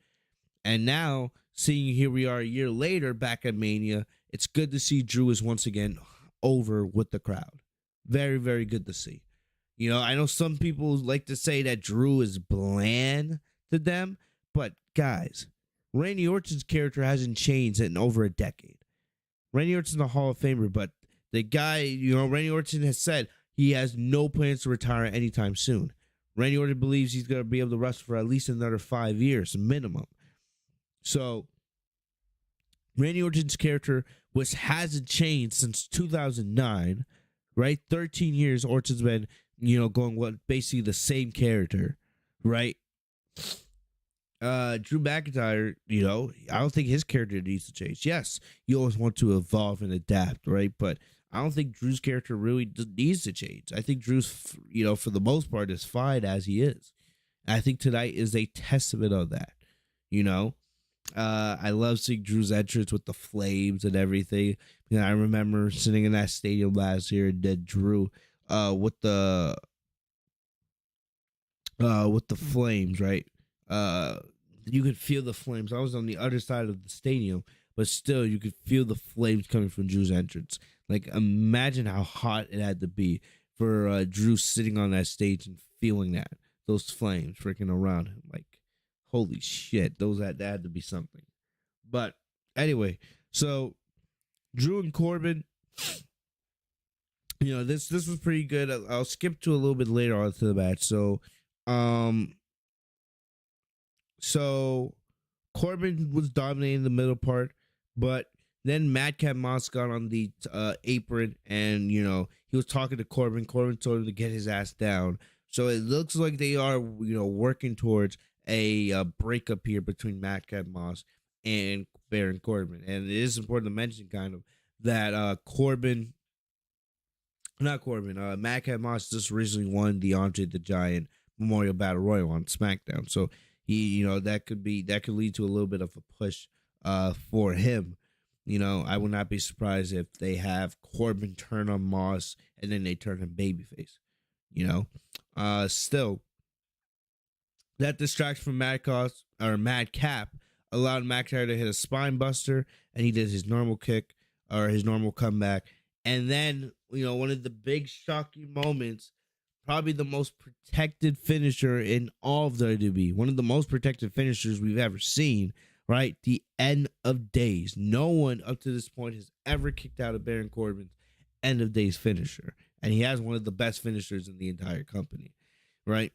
And now, seeing here we are a year later back at Mania, it's good to see Drew is once again over with the crowd. Very, very good to see. I know some people like to say that Drew is bland to them, but guys, Randy Orton's character hasn't changed in over a decade. Randy Orton's a Hall of Famer, but the guy, Randy Orton has said he has no plans to retire anytime soon. Randy Orton believes he's going to be able to wrestle for at least another 5 years minimum. So, Randy Orton's character hasn't changed since 2009, right? 13 years Orton's been, going basically the same character, right? Drew McIntyre, I don't think his character needs to change. Yes, you always want to evolve and adapt, right? But I don't think Drew's character really needs to change. I think Drew's, for the most part, is fine as he is. I think tonight is a testament of that, I love seeing Drew's entrance with the flames and everything. I remember sitting in that stadium last year, and then Drew with the flames, right? You could feel the flames. I was on the other side of the stadium, but still you could feel the flames coming from Drew's entrance. Like, imagine how hot it had to be for Drew sitting on that stage and feeling those flames freaking around him. Like, holy shit, that had to be something. But anyway, so Drew and Corbin, this was pretty good. I'll skip to a little bit later on to the match. So Corbin was dominating the middle part, but then Madcap Moss got on the apron, and he was talking to Corbin. Corbin told him to get his ass down. So it looks like they are working towards a breakup here between Madcap Moss and Baron Corbin. And it is important to mention kind of that Madcap Moss just recently won the Andre the Giant Memorial Battle Royal on SmackDown. So he, that could lead to a little bit of a push for him. I would not be surprised if they have Corbin turn on Moss and then they turn him babyface. Still, that distraction from Madcap allowed McIntyre to hit a spine buster, and he did his normal kick or his normal comeback. And then, one of the big shocking moments, probably the most protected finisher in all of WWE, one of the most protected finishers we've ever seen, right? The end of days. No one up to this point has ever kicked out of Baron Corbin's end of days finisher. And he has one of the best finishers in the entire company, right?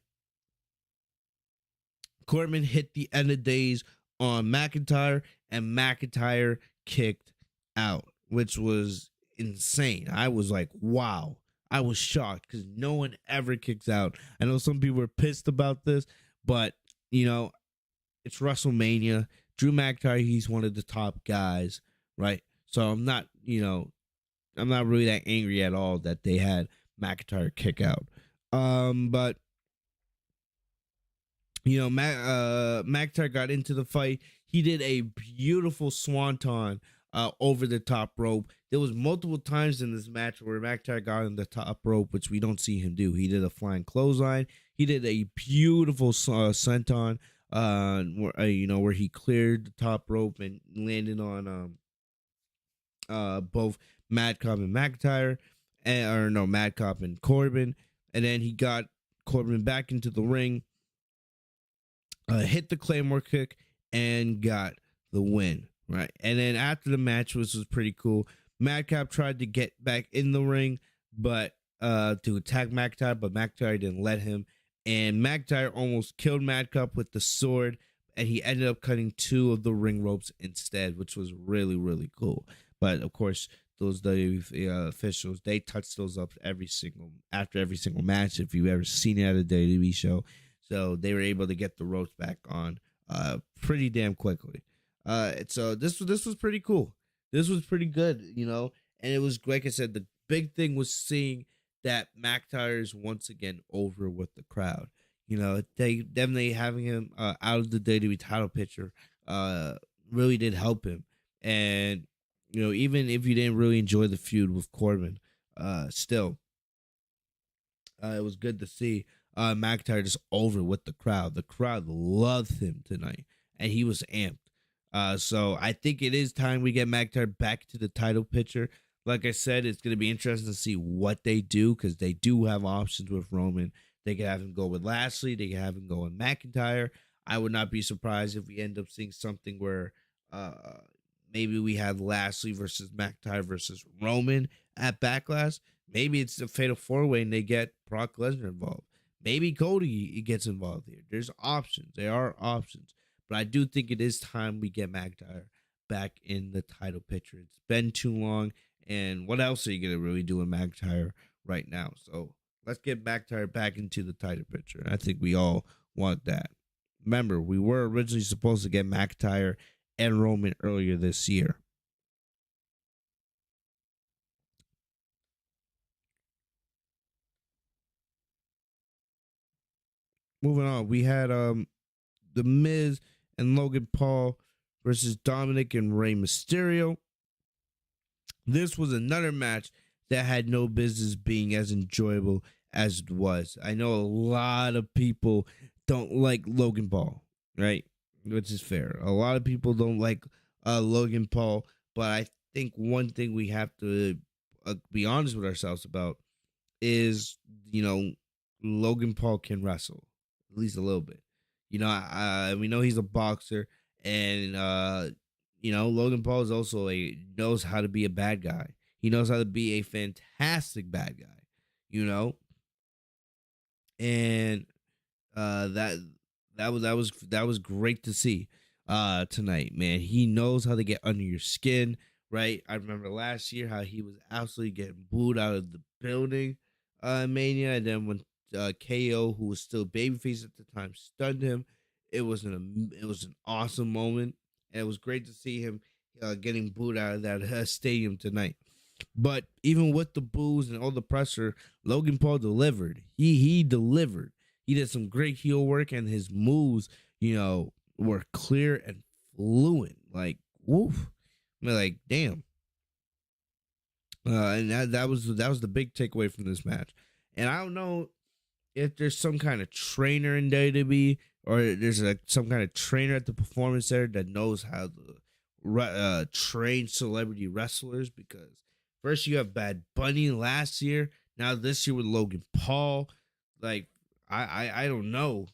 Corbin hit the end of days on McIntyre, and McIntyre kicked out, which was insane. I was like, wow. I was shocked because no one ever kicks out. I know some people are pissed about this, but, it's WrestleMania. Drew McIntyre, he's one of the top guys, right? So I'm not really that angry at all that they had McIntyre kick out. But McIntyre got into the fight. He did a beautiful swanton over the top rope. There was multiple times in this match where McIntyre got on the top rope, which we don't see him do. He did a flying clothesline. He did a beautiful senton, where he cleared the top rope and landed on both Madcap and McIntyre, Madcap and Corbin, and then he got Corbin back into the ring. Hit the Claymore kick and got the win, right? And then after the match, which was pretty cool, Madcap tried to get back in the ring, but to attack McIntyre, but McIntyre didn't let him. And McIntyre almost killed Madcap with the sword, and he ended up cutting 2 of the ring ropes instead, which was really, really cool. But of course, those WWE officials, they touch those up after every single match. If you've ever seen it at a WWE show. So they were able to get the ropes back on pretty damn quickly. So this was pretty cool. This was pretty good, and it was, like I said, the big thing was seeing that McIntyre is once again over with the crowd. They having him out of the WWE title picture really did help him. And even if you didn't really enjoy the feud with Corbin, still it was good to see McIntyre just over with the crowd. The crowd loved him tonight, and he was amped. So I think it is time we get McIntyre back to the title picture. Like I said, it's going to be interesting to see what they do, because they do have options with Roman. They can have him go with Lashley. They can have him go with McIntyre. I would not be surprised if we end up seeing something where maybe we have Lashley versus McIntyre versus Roman at Backlash. Maybe it's a fatal 4-way and they get Brock Lesnar involved. Maybe Cody gets involved here. There's options. There are options. But I do think it is time we get McIntyre back in the title picture. It's been too long. And what else are you going to really do with McIntyre right now? So let's get McIntyre back into the title picture. I think we all want that. Remember, we were originally supposed to get McIntyre and Roman earlier this year. Moving on, we had The Miz and Logan Paul versus Dominic and Rey Mysterio. This was another match that had no business being as enjoyable as it was. I know a lot of people don't like Logan Paul, right? Which is fair. A lot of people don't like Logan Paul, but I think one thing we have to be honest with ourselves about is, Logan Paul can wrestle, at least a little bit. We know he's a boxer, and Logan Paul is also knows how to be a bad guy. He knows how to be a fantastic bad guy, and that was great to see tonight, man. He knows how to get under your skin, right? I remember last year how he was absolutely getting booed out of the building, Mania, and then when KO, who was still babyface at the time, stunned him. It was an awesome moment, and it was great to see him getting booed out of that stadium tonight. But even with the boos and all the pressure, Logan Paul delivered. He delivered. He did some great heel work, and his moves, were clear and fluent. Like, woof. Like, damn. And that was the big takeaway from this match. And I don't know if there's some kind of trainer in WWE, or there's some kind of trainer at the Performance Center that knows how to train celebrity wrestlers, because first you have Bad Bunny last year, now this year with Logan Paul. Like, I don't know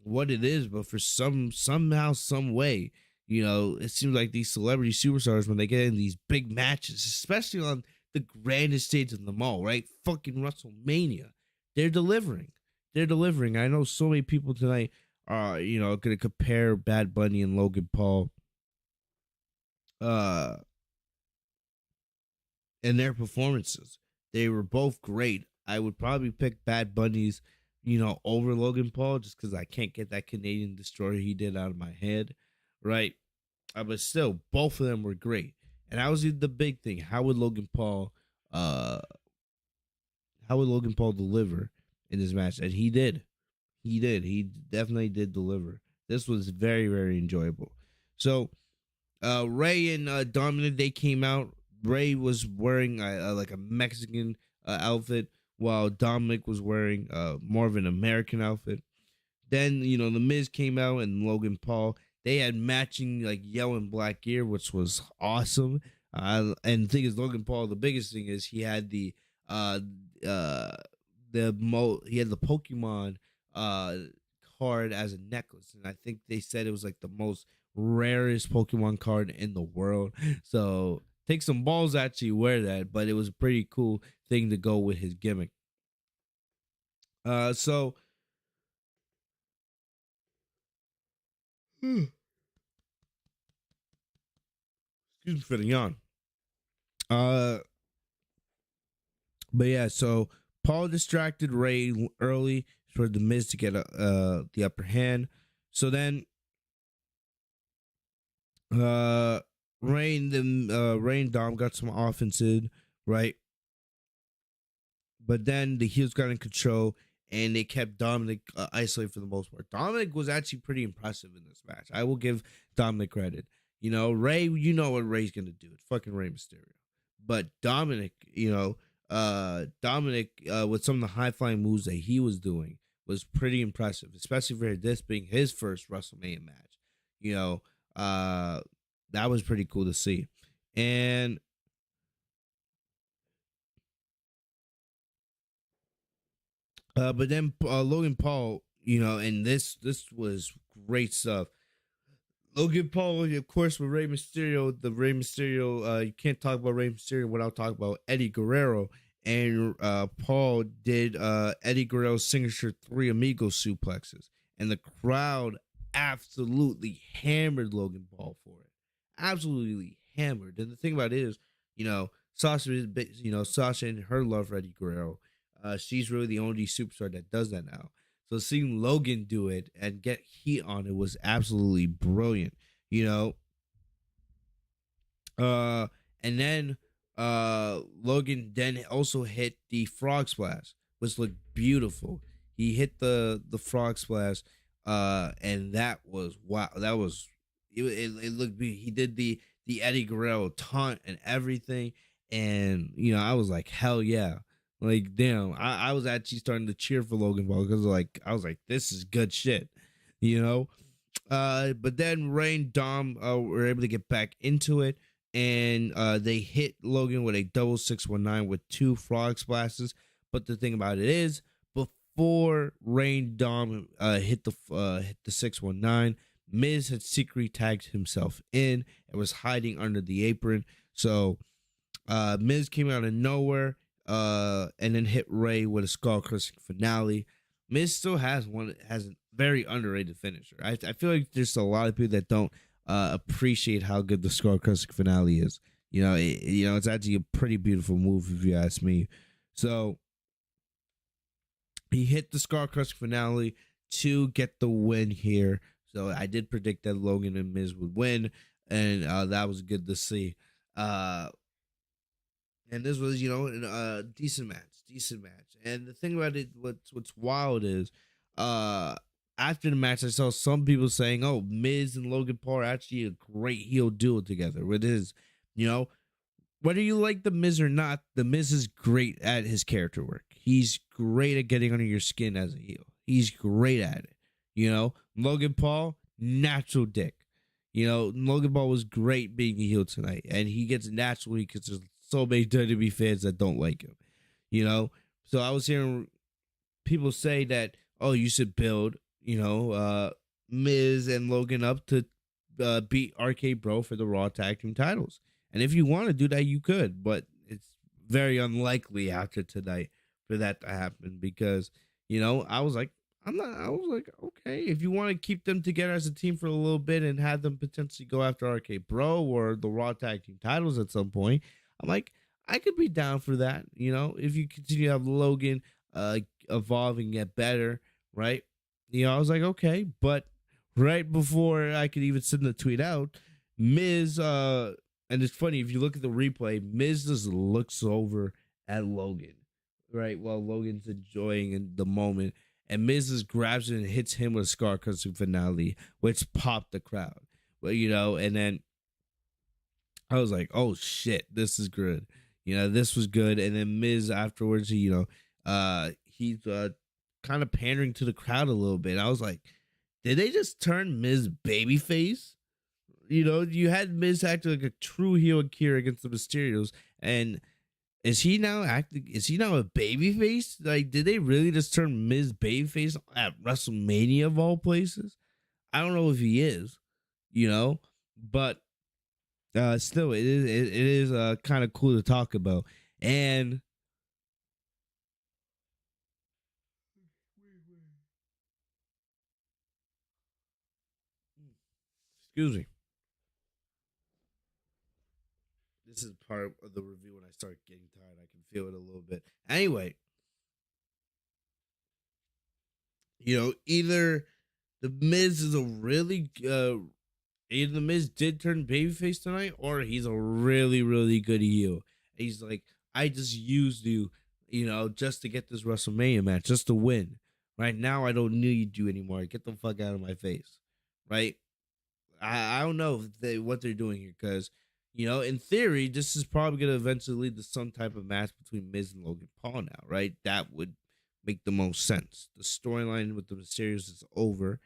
what it is, but for somehow, some way, it seems like these celebrity superstars, when they get in these big matches, especially on the grandest stage in the mall, right? Fucking Wrestlemania. They're delivering. I know so many people tonight are, going to compare Bad Bunny and Logan Paul in their performances. They were both great. I would probably pick Bad Bunny's, over Logan Paul, just because I can't get that Canadian Destroyer he did out of my head, right? But still, both of them were great. And that was the big thing. How would Logan Paul how would Logan Paul deliver in this match? And he did. He did. He definitely did deliver. This was very, very enjoyable. So, Ray and Dominic, they came out. Ray was wearing like a Mexican outfit, while Dominic was wearing more of an American outfit. Then, the Miz came out and Logan Paul. They had matching like yellow and black gear, which was awesome. And the thing is, Logan Paul, the biggest thing is he had he had the Pokemon card as a necklace, and I think they said it was like the most rarest Pokemon card in the world. So take some balls to actually wear that, but it was a pretty cool thing to go with his gimmick. So excuse me for the yawn. But yeah, so Paul distracted Ray early for the Miz to get the upper hand. So then, Ray and Dom got some offense in, right? But then the heels got in control, and they kept Dominic isolated for the most part. Dominic was actually pretty impressive in this match. I will give Dominic credit. Ray, you know what Ray's gonna do. It's fucking Rey Mysterio. But Dominic, Dominic with some of the high flying moves that he was doing was pretty impressive, especially for this being his first WrestleMania match. That was pretty cool to see. And but then Logan Paul, and this was great stuff. Logan Paul, of course, with Rey Mysterio, you can't talk about Rey Mysterio without talking about Eddie Guerrero. And Paul did Eddie Guerrero's signature 3 Amigos suplexes. And the crowd absolutely hammered Logan Paul for it. Absolutely hammered. And the thing about it is, Sasha and her love for Eddie Guerrero, she's really the only superstar that does that now. So seeing Logan do it and get heat on it was absolutely brilliant, And then Logan then also hit the frog splash, which looked beautiful. He hit the frog splash, and that was wow. That was it looked beautiful. He did the Eddie Guerrero taunt and everything, and I was like, hell yeah. Like, damn, I was actually starting to cheer for Logan Paul because I was like, this is good shit, But then Ray and Dom were able to get back into it, and they hit Logan with a double 619 with 2 frog splashes. But the thing about it is, before Ray and Dom hit the 619, Miz had secretly tagged himself in and was hiding under the apron. So Miz came out of nowhere. And then hit Ray with a skull crushing finale. Miz still has a very underrated finisher. I feel like there's a lot of people that don't appreciate how good the skull crushing finale is. It's actually a pretty beautiful move if you ask me. So he hit the skull crushing finale to get the win here. So I did predict that Logan and Miz would win, and that was good to see. And this was, a decent match. And the thing about it, what's wild is, after the match, I saw some people saying, "Oh, Miz and Logan Paul are actually a great heel duo together." With his, whether you like the Miz or not, the Miz is great at his character work. He's great at getting under your skin as a heel. He's great at it. Logan Paul, natural dick. Logan Paul was great being a heel tonight, and he gets naturally because there's so many WWE fans that don't like him, So I was hearing people say that, oh, you should build, Miz and Logan up to beat RK Bro for the Raw Tag Team titles. And if you want to do that, you could, but it's very unlikely after tonight for that to happen because, I was like, okay, if you want to keep them together as a team for a little bit and have them potentially go after RK Bro or the Raw Tag Team titles at some point, I'm like, I could be down for that, if you continue to have Logan evolve and get better, right? I was like, okay, but right before I could even send the tweet out, Miz, and it's funny, if you look at the replay, Miz just looks over at Logan. right? While Logan's enjoying in the moment, and Miz grabs it and hits him with a Scar Custom finale, which popped the crowd. Well, and then I was like, oh shit, this is good. This was good. And then Miz afterwards, he's kind of pandering to the crowd a little bit. I was like, did they just turn Miz babyface? You had Miz acting like a true heel here against the Mysterios, and is he now acting? Is he now a babyface? Like, did they really just turn Miz babyface at WrestleMania of all places? I don't know if he is, but still, it is kind of cool to talk about. And excuse me, this is part of the review. When I start getting tired, I can feel it a little bit. Anyway, either the Miz is a really either the Miz did turn babyface tonight, or he's a really, really good heel. He's like, I just used you, just to get this WrestleMania match, just to win. Right now, I don't need you anymore. Get the fuck out of my face. Right? I don't know what they're doing here, because, in theory, this is probably going to eventually lead to some type of match between Miz and Logan Paul now, right? That would make the most sense. The storyline with the Mysterios is over.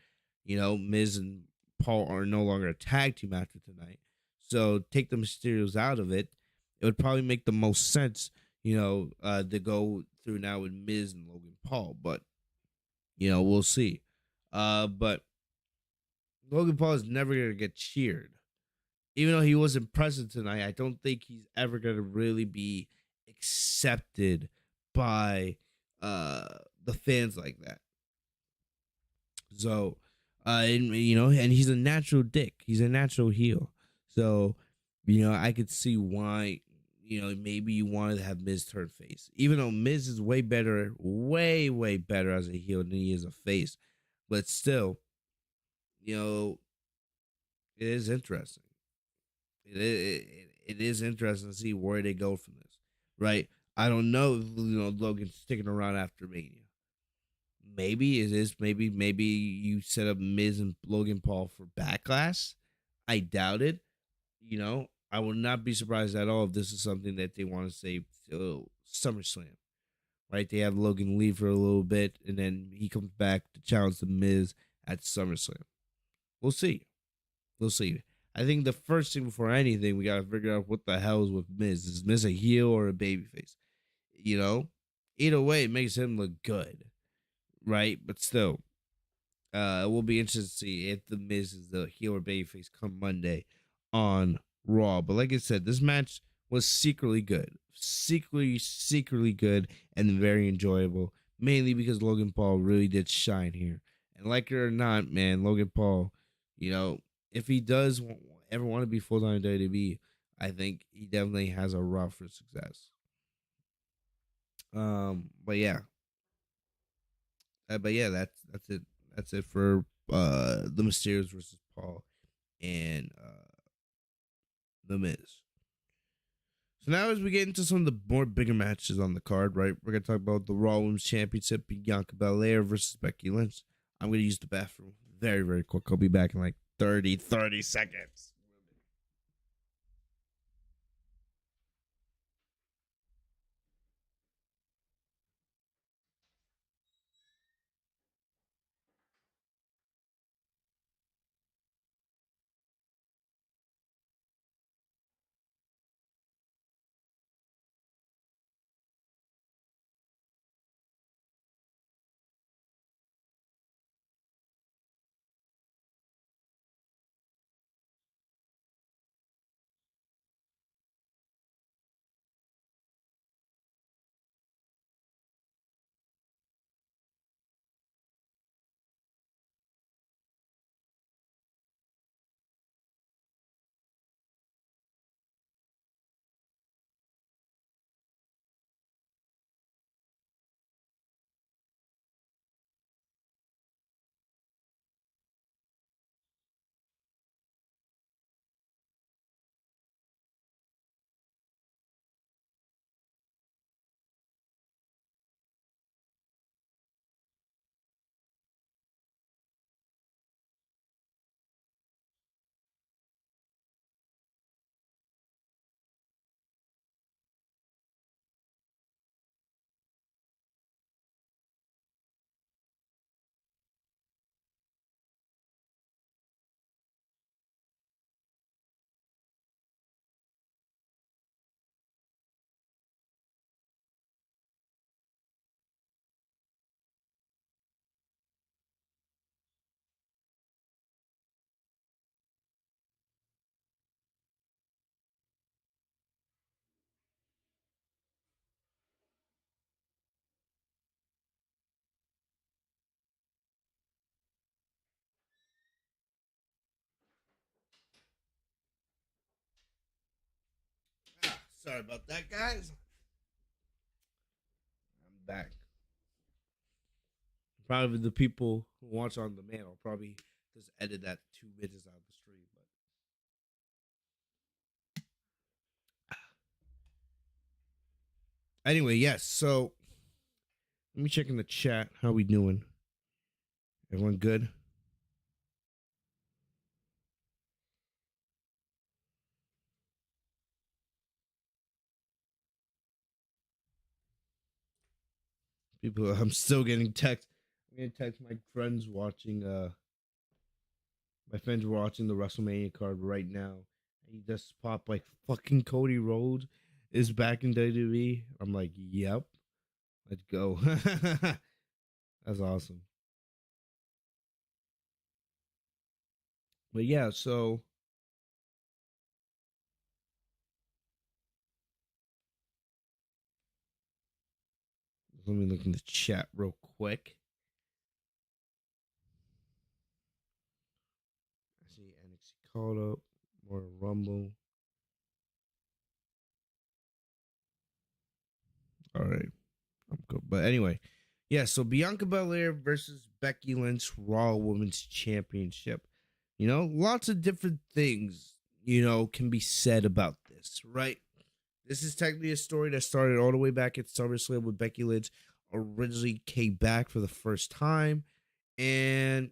Miz and Paul are no longer a tag team after tonight. So take the Mysterios out of it. It would probably make the most sense, to go through now with Miz and Logan Paul. But, we'll see. But Logan Paul is never going to get cheered. Even though he wasn't present tonight, I don't think he's ever going to really be accepted by the fans like that. So, and he's a natural dick. He's a natural heel. So, I could see why, maybe you wanted to have Miz turn face. Even though Miz is way better, way, way better as a heel than he is a face. But still, it is interesting. It is interesting to see where they go from this, right? I don't know if Logan's sticking around after Mania. Maybe it is. Maybe you set up Miz and Logan Paul for Backlash. I doubt it. I will not be surprised at all if this is something that they want to save till SummerSlam. Right? They have Logan leave for a little bit, and then he comes back to challenge the Miz at SummerSlam. We'll see. We'll see. I think the first thing before anything, we gotta figure out what the hell is with Miz. Is Miz a heel or a babyface? Either way, it makes him look good, right? But still, it will be interesting to see if the Miz is the heel or babyface come Monday on Raw. But like I said, this match was secretly good, secretly good, and very enjoyable. Mainly because Logan Paul really did shine here, and like it or not, man, Logan Paul, if he does ever want to be full time WWE, I think he definitely has a route for success. But yeah, that's it. That's it for the Mysterios versus Paul and the Miz. So now, as we get into some of the more bigger matches on the card, right, we're gonna talk about the Raw Women's Championship, Bianca Belaire versus Becky Lynch. I'm gonna use the bathroom very, very quick. I'll be back in like 30 seconds. Sorry about that, guys. I'm back. Probably the people who watch on demand will probably just edit that 2 minutes out of the stream. But anyway, yes. So let me check in the chat. How we doing? Everyone good? People, I'm still getting text. I'm gonna text my friends watching. My friends watching the WrestleMania card right now. He just popped like fucking Cody Rhodes is back in WWE. I'm like, yep, let's go. That's awesome. But yeah, so let me look in the chat real quick. I see NXT called up, more Rumble. All right, I'm good. But anyway, yeah. So Bianca Belaire versus Becky Lynch Raw Women's Championship. You know, lots of different things can be said about this, right? This is technically a story that started all the way back at SummerSlam when Becky Lynch originally came back for the first time. And,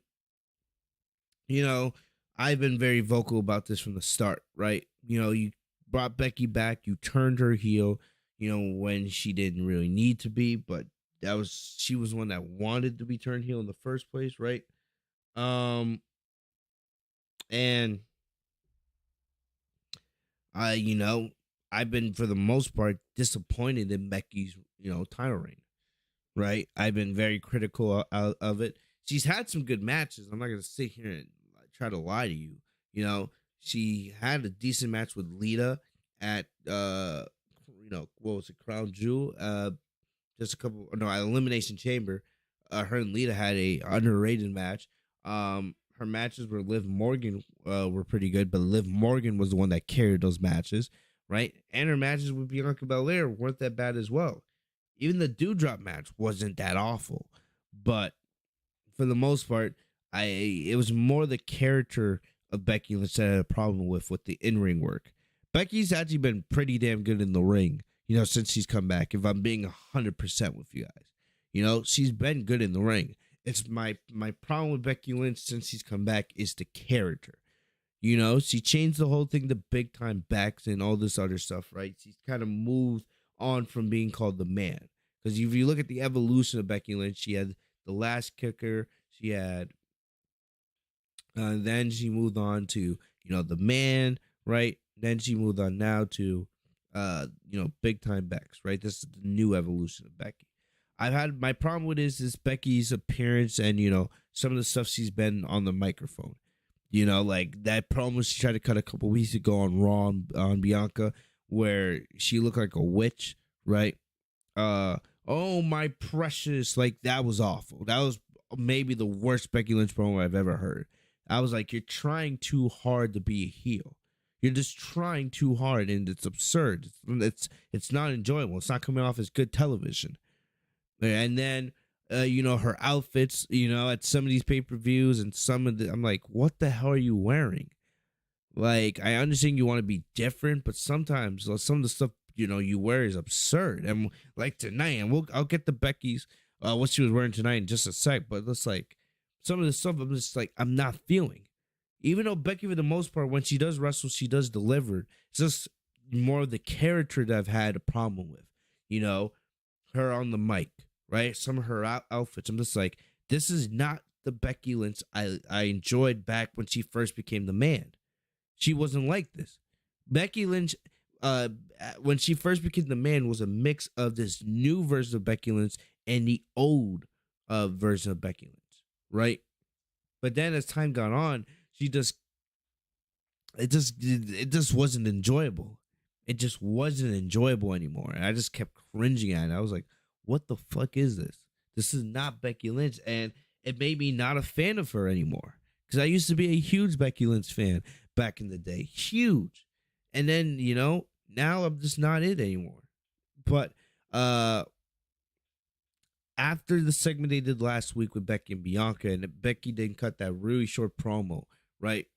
I've been very vocal about this from the start, right? You brought Becky back, you turned her heel, when she didn't really need to be, but she was one that wanted to be turned heel in the first place, right? And I've been for the most part disappointed in Becky's, title reign, right? I've been very critical of it. She's had some good matches. I'm not gonna sit here and try to lie to you. She had a decent match with Lita at what was it, Crown Jewel? Just a couple Elimination Chamber. Her and Lita had a underrated match. Her matches with Liv Morgan were pretty good, but Liv Morgan was the one that carried those matches, right? And her matches with Bianca Belair weren't that bad as well. Even the Doudrop match wasn't that awful, but for the most part, it was more the character of Becky that I had a problem with the in-ring work. Becky's actually been pretty damn good in the ring, since she's come back. If I'm being 100% with you guys, she's been good in the ring. It's my problem with Becky Lynch since she's come back is the character. She changed the whole thing to big time backs and all this other stuff, right? She's kind of moved on from being called the man. Because if you look at the evolution of Becky Lynch, she had the last kicker, she had then she moved on to, the man, right? Then she moved on now to big time backs, right? This is the new evolution of Becky. I've had my problem with is Becky's appearance and some of the stuff she's been on the microphone. Like that promo she tried to cut a couple weeks ago on Raw on Bianca, where she looked like a witch, right? Oh my precious, like that was awful. That was maybe the worst Becky Lynch promo I've ever heard. I was like, you're trying too hard to be a heel. You're just trying too hard, and it's absurd. It's not enjoyable. It's not coming off as good television. And then, her outfits, at some of these pay-per-views and some of I'm like, what the hell are you wearing? Like, I understand you want to be different, but sometimes some of the stuff, you wear is absurd. And like tonight, and I'll get the Becky's, what she was wearing tonight in just a sec, but it's like, some of the stuff I'm just like, I'm not feeling. Even though Becky, for the most part, when she does wrestle, she does deliver. It's just more of the character that I've had a problem with. Her on the mic, right? Some of her outfits. I'm just like, this is not the Becky Lynch I enjoyed back when she first became the man. She wasn't like this. Becky Lynch, when she first became the man, was a mix of this new version of Becky Lynch and the old version of Becky Lynch, right? But then as time gone on, it just wasn't enjoyable. It just wasn't enjoyable anymore. And I just kept cringing at it. I was like, what the fuck is this? This is not Becky Lynch. And it made me not a fan of her anymore. Because I used to be a huge Becky Lynch fan back in the day. Huge. And then, Now I'm just not it anymore. But after the segment they did last week with Becky and Bianca, and Becky didn't cut that really short promo, right?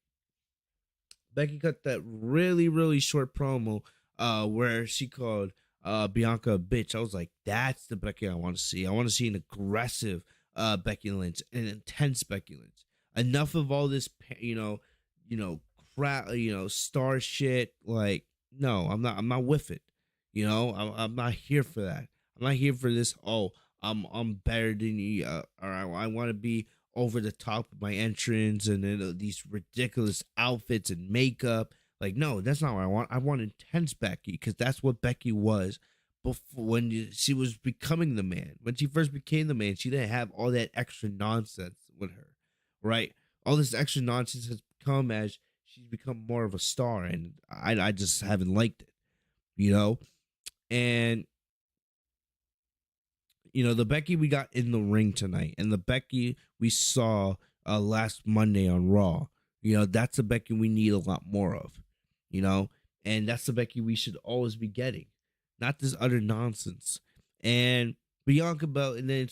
Becky cut that really, really short promo where she called Bianca a bitch. I was like, that's the Becky I want to see. I want to see an aggressive Becky Lynch, an intense Becky Lynch. Enough of all this, crap, star shit. Like, no, I'm not with it. I'm not here for that. I'm not here for this. Oh, I'm better than you, or I want to be over the top of my entrance and then these ridiculous outfits and makeup. Like, no, that's not what I want. I want intense Becky, because that's what Becky was before, when she was becoming the man. When she first became the man, she didn't have all that extra nonsense with her, right? All this extra nonsense has come as she's become more of a star, and I just haven't liked it, and the Becky we got in the ring tonight and the Becky we saw last Monday on Raw, that's the Becky we need a lot more of, and that's the Becky we should always be getting, not this utter nonsense. And Bianca Belaire, and then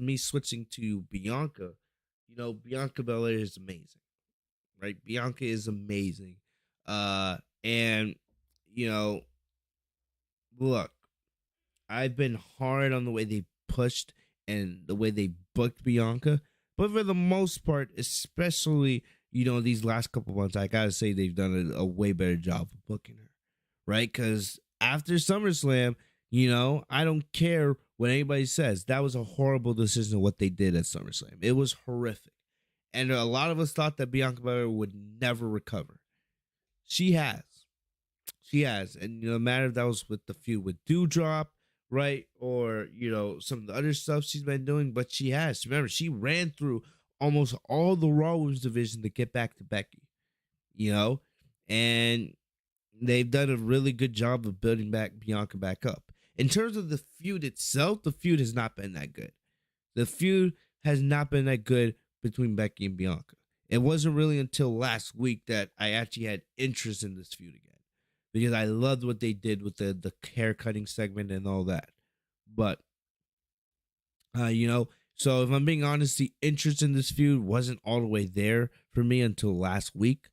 me switching to Bianca, Bianca Belaire is amazing, right? Bianca is amazing. And, look, I've been hard on the way they pushed and the way they booked Bianca, but for the most part, especially these last couple months, I gotta say they've done a way better job of booking her, right? Because after SummerSlam, I don't care what anybody says, that was a horrible decision what they did at SummerSlam. It was horrific, and a lot of us thought that Bianca Belair would never recover. She has, and no matter if that was with the feud with Dewdrop, right, or some of the other stuff she's been doing, but she has. Remember, she ran through almost all the Raw Women's division to get back to Becky, and they've done a really good job of building back Bianca back up. In terms of the feud itself, the feud has not been that good. The feud has not been that good between Becky and Bianca. It wasn't really until last week that I actually had interest in this feud again, because I loved what they did with the hair cutting segment and all that. But, so if I'm being honest, the interest in this feud wasn't all the way there for me until last week.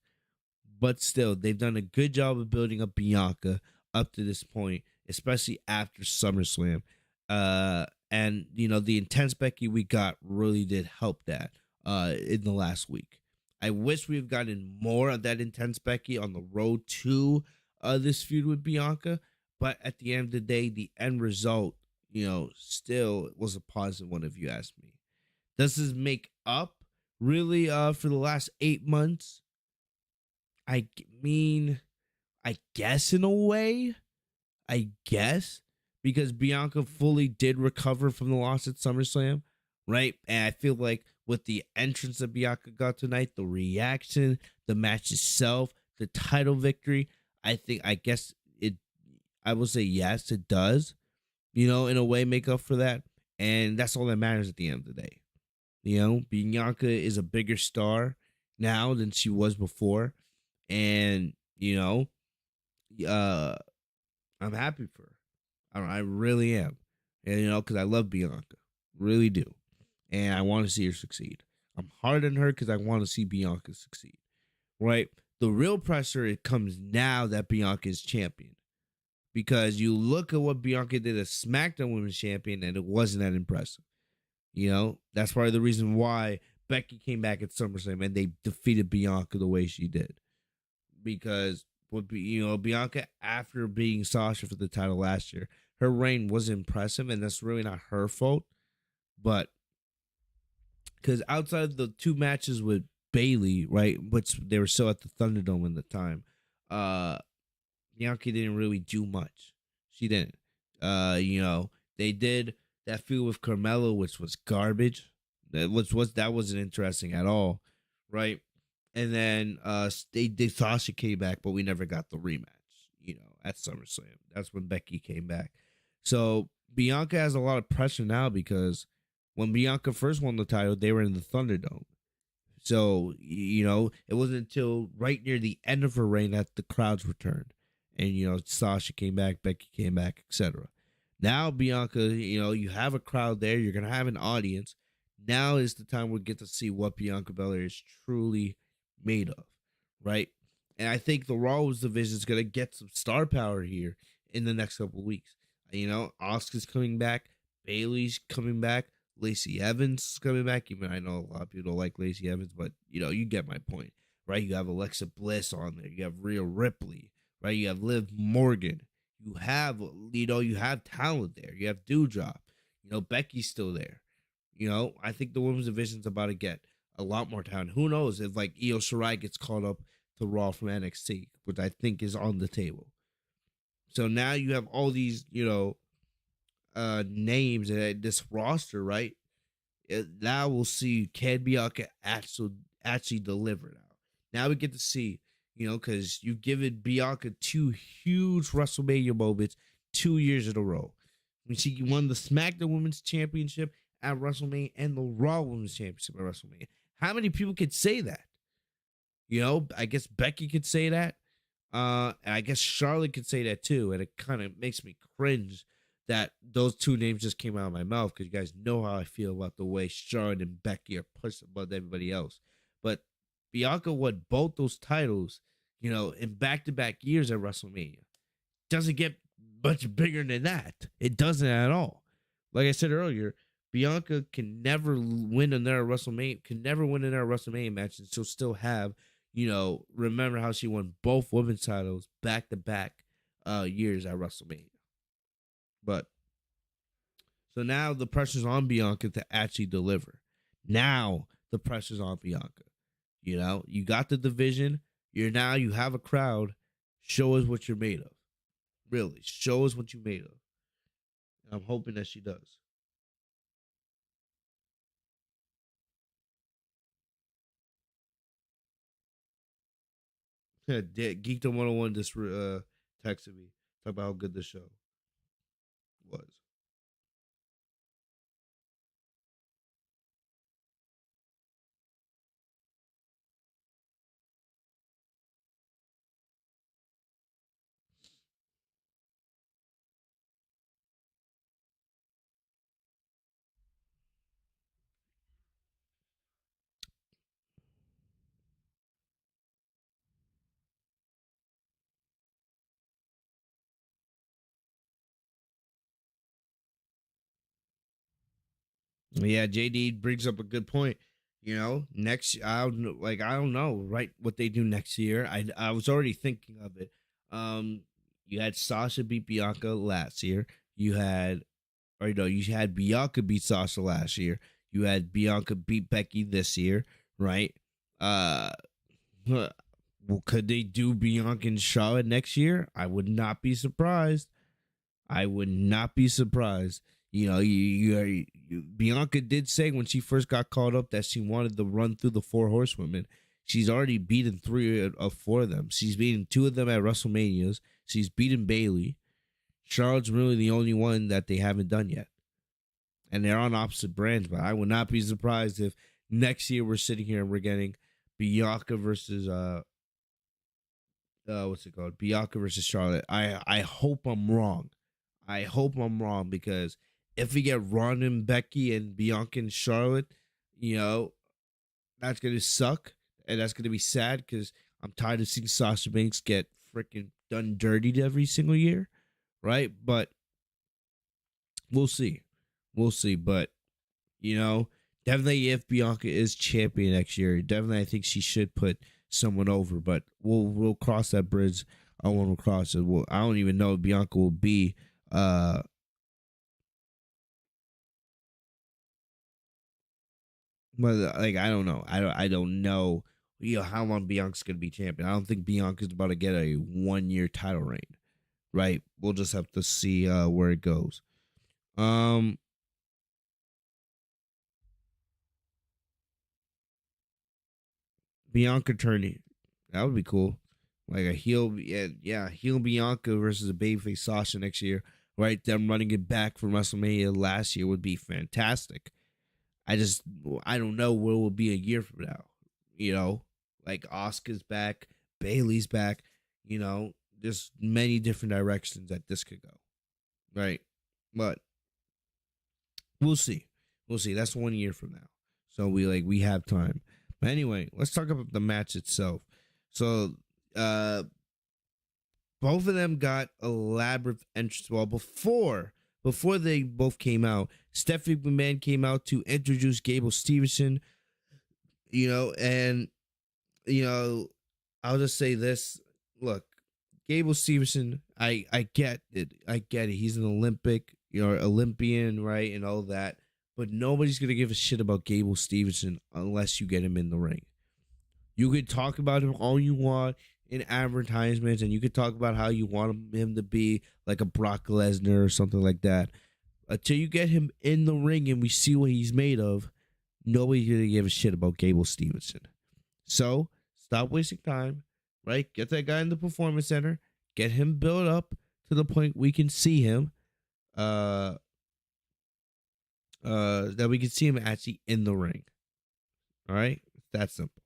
But still, they've done a good job of building up Bianca up to this point, especially after SummerSlam. And, the intense Becky we got really did help that in the last week. I wish we've gotten more of that intense Becky on the road to this feud with Bianca, but at the end of the day, the end result, still was a positive one, if you ask me. Does this make up really for the last 8 months? I mean, I guess in a way, because Bianca fully did recover from the loss at SummerSlam, right? And I feel like with the entrance that Bianca got tonight, the reaction, the match itself, the title victory, I will say yes, it does, in a way make up for that. And that's all that matters at the end of the day. Bianca is a bigger star now than she was before. And, I'm happy for her. I really am. And, because I love Bianca. Really do. And I want to see her succeed. I'm hard on her because I want to see Bianca succeed. Right? The real pressure, it comes now that Bianca is champion. Because you look at what Bianca did as SmackDown Women's Champion, and it wasn't that impressive. That's part of the reason why Becky came back at SummerSlam and they defeated Bianca the way she did. Because, Bianca, after beating Sasha for the title last year, her reign was impressive, and that's really not her fault. But, because outside of the 2 matches with Bayley, right, which they were still at the Thunderdome at the time, Bianca didn't really do much. She didn't. They did that feud with Carmella, which was garbage. That wasn't interesting at all, right? And then Sasha came back, but we never got the rematch, at SummerSlam. That's when Becky came back. So Bianca has a lot of pressure now, because when Bianca first won the title, they were in the Thunderdome. So, it wasn't until right near the end of her reign that the crowds returned. and Sasha came back, Becky came back, etc. Now Bianca, you have a crowd there, you're gonna have an audience. Now is the time we get to see what Bianca Belair is truly made of, right? And I think the Raw's division is gonna get some star power here in the next couple of weeks. Asuka's coming back, Bayley's coming back, Lacey Evans is coming back. Even I know a lot of people don't like Lacey Evans, but you get my point, right? You have Alexa Bliss on there, you have Rhea Ripley, right? You have Liv Morgan. You have talent there. You have Doudrop. Becky's still there. I think the women's division's about to get a lot more talent. Who knows if like Io Shirai gets called up to Raw from NXT, which I think is on the table. So now you have all these, names in this roster, right? Now we'll see, can Bianca actually deliver now. Now we get to see, because you've given Bianca 2 huge WrestleMania moments 2 years in a row. When she won the SmackDown Women's Championship at WrestleMania and the Raw Women's Championship at WrestleMania. How many people could say that? I guess Becky could say that. And I guess Charlotte could say that too. And it kind of makes me cringe that those 2 names just came out of my mouth, because you guys know how I feel about the way Charlotte and Becky are pushed above everybody else. But Bianca won both those titles, in back-to-back years at WrestleMania. Doesn't get much bigger than that. It doesn't at all. Like I said earlier, Bianca can never win another WrestleMania match, and she'll still have, remember how she won both women's titles back-to-back years at WrestleMania. But so now the pressure's on Bianca to actually deliver. Now the pressure's on Bianca. You got the division. You have a crowd. Show us what you're made of. Really, show us what you're made of. And I'm hoping that she does. Yeah, Geekdom 101 just texted me. Talk about how good the show was. Yeah, JD brings up a good point. Next, I don't know, right? What they do next year. I was already thinking of it. You had Sasha beat Bianca last year. You had Bianca beat Sasha last year. You had Bianca beat Becky this year, right? Well, could they do Bianca and Charlotte next year? I would not be surprised. I would not be surprised. Bianca did say when she first got called up that she wanted to run through the 4 horsewomen. She's already beaten 3 of 4 of them. She's beaten 2 of them at WrestleManias. She's beaten Bayley. Charlotte's really the only one that they haven't done yet. And they're on opposite brands, but I would not be surprised if next year we're sitting here and we're getting Bianca versus what's it called? Bianca versus Charlotte. I hope I'm wrong. I hope I'm wrong, because if we get Ronda and Becky and Bianca and Charlotte, that's gonna suck, and that's gonna be sad, because I'm tired of seeing Sasha Banks get freaking done dirtied every single year, right? But we'll see. But definitely if Bianca is champion next year, definitely I think she should put someone over. But we'll cross that bridge. I won't cross it. I don't even know if Bianca will be but I don't know. I don't know how long Bianca's gonna be champion. I don't think Bianca's about to get a 1-year title reign. Right? We'll just have to see where it goes. Bianca turning. That would be cool. Like a heel, heel Bianca versus a babyface Sasha next year. Right? Them running it back from WrestleMania last year would be fantastic. I don't know where we'll be a year from now. Like Asuka's back, Bayley's back. there's many different directions that this could go, right? But we'll see. We'll see. That's 1 year from now, so we have time. But anyway, let's talk about the match itself. So, both of them got elaborate entrance. Well, before they both came out, Stephanie McMahon came out to introduce Gable Stevenson. And I'll just say this: look, Gable Stevenson, I get it. He's an Olympian, right, and all that. But nobody's gonna give a shit about Gable Stevenson unless you get him in the ring. You could talk about him all you want in advertisements, and you could talk about how you want him to be like a Brock Lesnar or something like that. Until you get him in the ring and we see what he's made of, nobody's gonna give a shit about Gable Stevenson. So stop wasting time, right? Get that guy in the Performance Center, get him built up to the point we can see him, that we can see him actually in the ring. All right, it's that simple.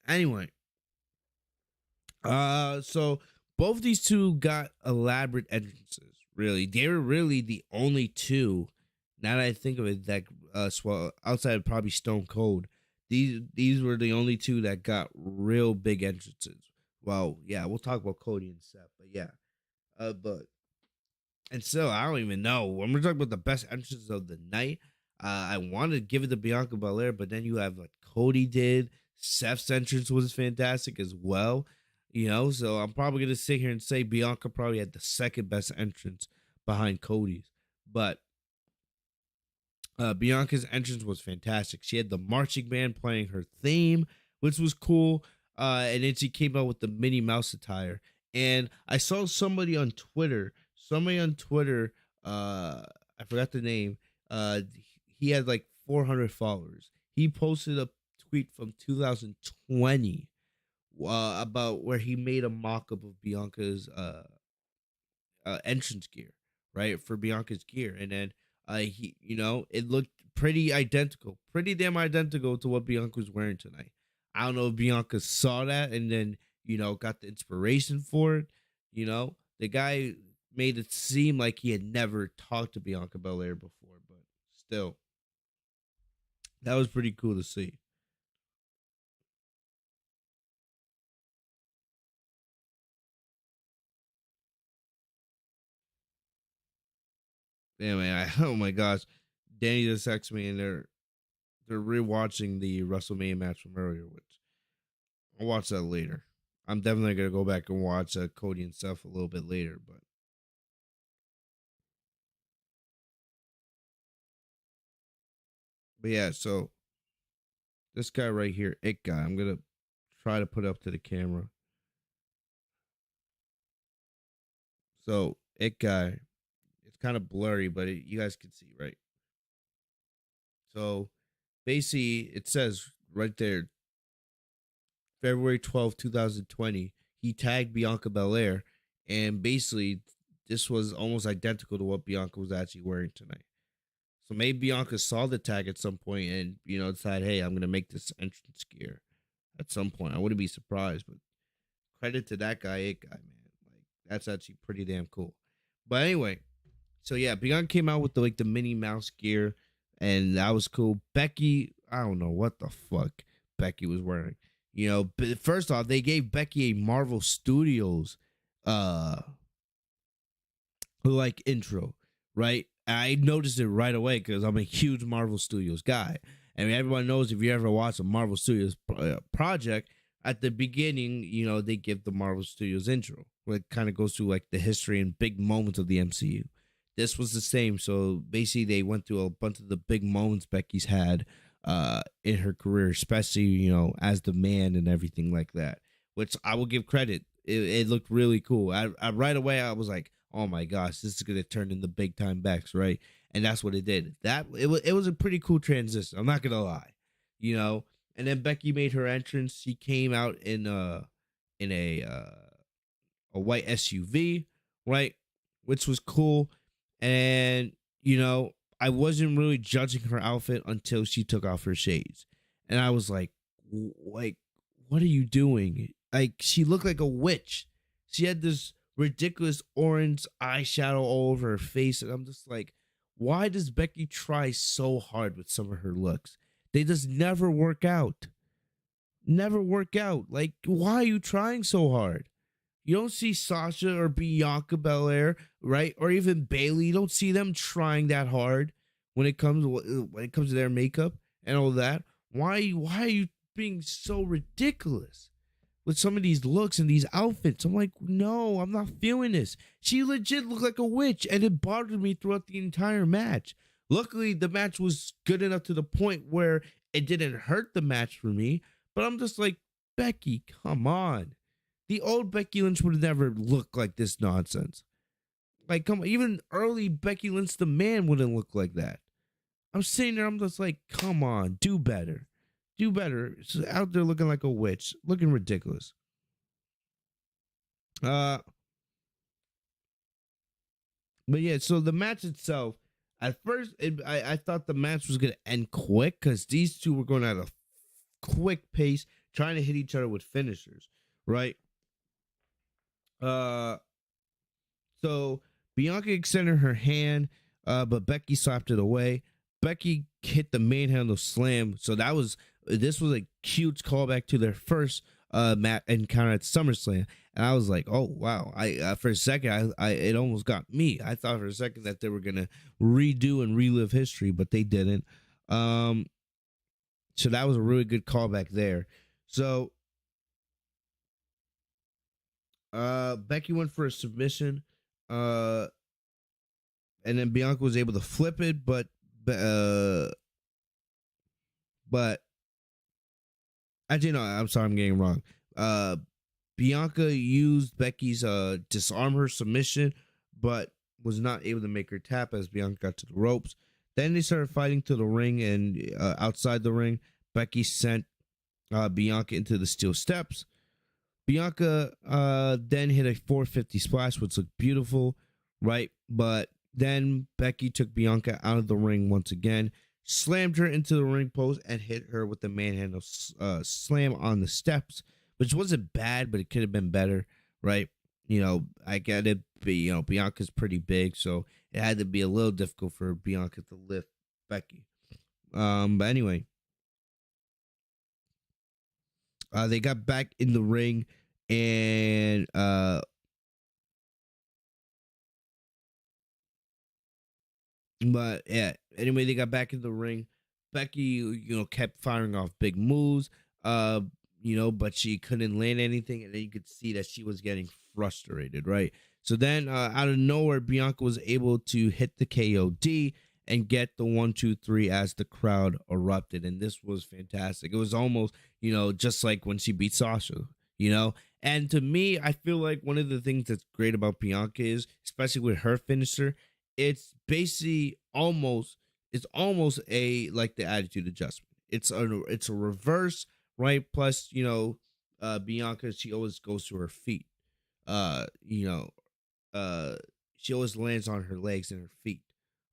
Anyway, so both these two got elaborate entrances. Really, they were really the only two. Now that I think of it, that outside of probably Stone Cold, these were the only two that got real big entrances. Well, yeah, we'll talk about Cody and Seth, but yeah, and so I don't even know when we're talking about the best entrances of the night. I wanted to give it to Bianca Belaire, but then you have like Cody did. Seth's entrance was fantastic as well. So I'm probably going to sit here and say Bianca probably had the second best entrance behind Cody's. But Bianca's entrance was fantastic. She had the marching band playing her theme, which was cool. And then she came out with the Minnie Mouse attire. And I saw somebody on Twitter, I forgot the name. He had like 400 followers. He posted a tweet from 2020 about where he made a mock-up of Bianca's entrance gear, right, for Bianca's gear, and then it looked pretty damn identical to what Bianca was wearing tonight. I don't know if Bianca saw that and then got the inspiration for it. The guy made it seem like he had never talked to Bianca Belaire before, but still, that was pretty cool to see. Yeah, man. Oh my gosh, Danny just texted me, and they're rewatching the WrestleMania match from earlier, which I'll watch that later. I'm definitely gonna go back and watch Cody and Seth a little bit later, but yeah. So this guy right here, It Guy, I'm gonna try to put up to the camera. So It Guy, it's kind of blurry, but you guys can see, right? So basically, it says right there, February 12th, 2020, he tagged Bianca Belaire, and basically, this was almost identical to what Bianca was actually wearing tonight. So maybe Bianca saw the tag at some point and, decided, hey, I'm going to make this entrance gear at some point. I wouldn't be surprised, but credit to that guy, It Guy, man. Like, that's actually pretty damn cool. But anyway, so yeah, Bianca came out with the Minnie Mouse gear, and that was cool. Becky, I don't know what the fuck Becky was wearing. But first off, they gave Becky a Marvel Studios intro, right? I noticed it right away because I'm a huge Marvel Studios guy. I mean, everyone knows if you ever watch a Marvel Studios project, at the beginning, they give the Marvel Studios intro, where it kind of goes through like the history and big moments of the MCU. This was the same. So basically, they went through a bunch of the big moments Becky's had in her career, especially, as the man and everything like that, which I will give credit. It looked really cool. I right away, I was like, oh my gosh, this is going to turn into big time Becks, right? And that's what it did. It was a pretty cool transition. I'm not going to lie, and then Becky made her entrance. She came out in a white SUV, right? Which was cool. And, I wasn't really judging her outfit until she took off her shades. And I was like, what are you doing? Like, she looked like a witch. She had this ridiculous orange eyeshadow all over her face, and I'm just like, why does Becky try so hard with some of her looks? They just never work out. Never work out. Like, why are you trying so hard? You don't see Sasha or Bianca Belaire, right? Or even Bailey. You don't see them trying that hard when it comes to their makeup and all that. Why are you being so ridiculous with some of these looks and these outfits? I'm like, no, I'm not feeling this. She legit looked like a witch, and it bothered me throughout the entire match. Luckily, the match was good enough to the point where it didn't hurt the match for me, but I'm just like, Becky, come on. The old Becky Lynch would have never looked like this nonsense. Like, come on, even early Becky Lynch, the man, wouldn't look like that. I'm sitting there, I'm just like, come on, do better. Do better. She's out there looking like a witch, looking ridiculous. But yeah, so the match itself, at first, I thought the match was going to end quick because these two were going at a quick pace, trying to hit each other with finishers, right? So Bianca extended her hand, but Becky slapped it away. Becky hit the manhandle slam, so this was a huge callback to their first match encounter at SummerSlam, and I was like, oh wow! I for a second, it almost got me. I thought for a second that they were gonna redo and relive history, but they didn't. So that was a really good callback there. So Becky went for a submission, and then Bianca was able to flip it, but actually no, I'm sorry, I'm getting it wrong. Bianca used Becky's disarm her submission, but was not able to make her tap as Bianca got to the ropes. Then they started fighting to the ring, and outside the ring, Becky sent Bianca into the steel steps. Bianca then hit a 450 splash, which looked beautiful, right? But then Becky took Bianca out of the ring once again, slammed her into the ring post, and hit her with the manhandle slam on the steps, which wasn't bad, but it could have been better, right? You know, I get it. Bianca's pretty big, so it had to be a little difficult for Bianca to lift Becky. But anyway, they got back in the ring, and but yeah, anyway, they got back in the ring. Becky, kept firing off big moves, but she couldn't land anything, and then you could see that she was getting frustrated, right? So then, out of nowhere, Bianca was able to hit the KOD and get the 1-2-3 as the crowd erupted, and this was fantastic. It was almost, just like when she beat Sasha, And to me, I feel like one of the things that's great about Bianca is, especially with her finisher, it's basically almost a like the attitude adjustment. It's a reverse, right? Plus, Bianca, she always goes to her feet. She always lands on her legs and her feet,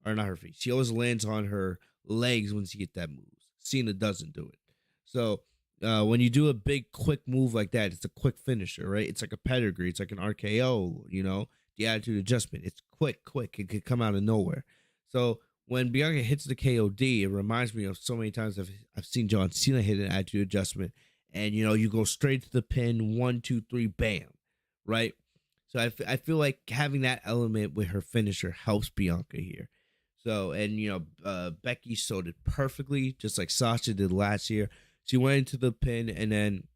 or not her feet. She always lands on her legs when she get that move. Cena doesn't do it. So when you do a big quick move like that, it's a quick finisher, right? It's like a pedigree. It's like an RKO. The attitude adjustment. It's quick. It could come out of nowhere. So when Bianca hits the KOD, it reminds me of so many times I've seen John Cena hit an attitude adjustment, and you go straight to the pin, 1, 2, 3, bam, right? So I feel like having that element with her finisher helps Bianca here. So and Becky sold it perfectly, just like Sasha did last year. She went into the pin and then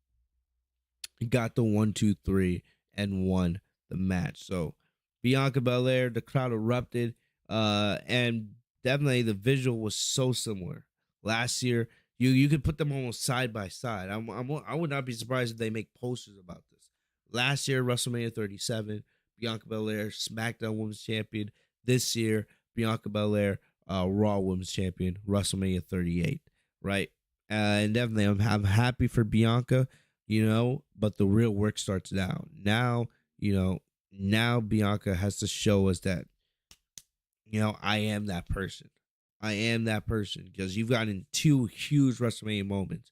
got the 1, 2, 3 and won the match. So Bianca Belaire, the crowd erupted, and definitely the visual was so similar. Last year, you could put them almost side by side. I would not be surprised if they make posters about this. Last year, WrestleMania 37, Bianca Belaire, SmackDown Women's Champion. This year, Bianca Belaire, Raw Women's Champion, WrestleMania 38, right? And definitely, I'm happy for Bianca, but the real work starts now. Now Bianca has to show us that, I am that person. I am that person, because you've gotten 2 huge WrestleMania moments.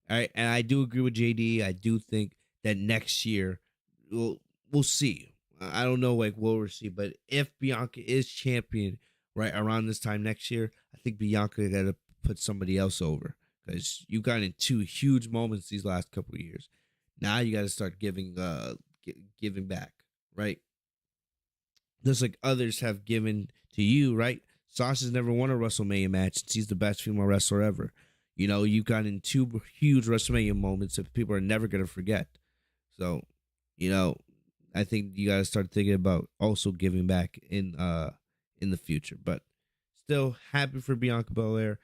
All right, and I do agree with JD. I do think that next year, we'll see. I don't know like what we'll see, but if Bianca is champion right around this time next year, I think Bianca got to put somebody else over because you got in two huge moments these last couple of years. Now you got to start giving back, right? Just like others have given to you, right? Sasha's never won a WrestleMania match. She's the best female wrestler ever. You know, you got in two huge WrestleMania moments that people are never going to forget. So, you know, I think you got to start thinking about also giving back in the future. But still happy for Bianca Belair.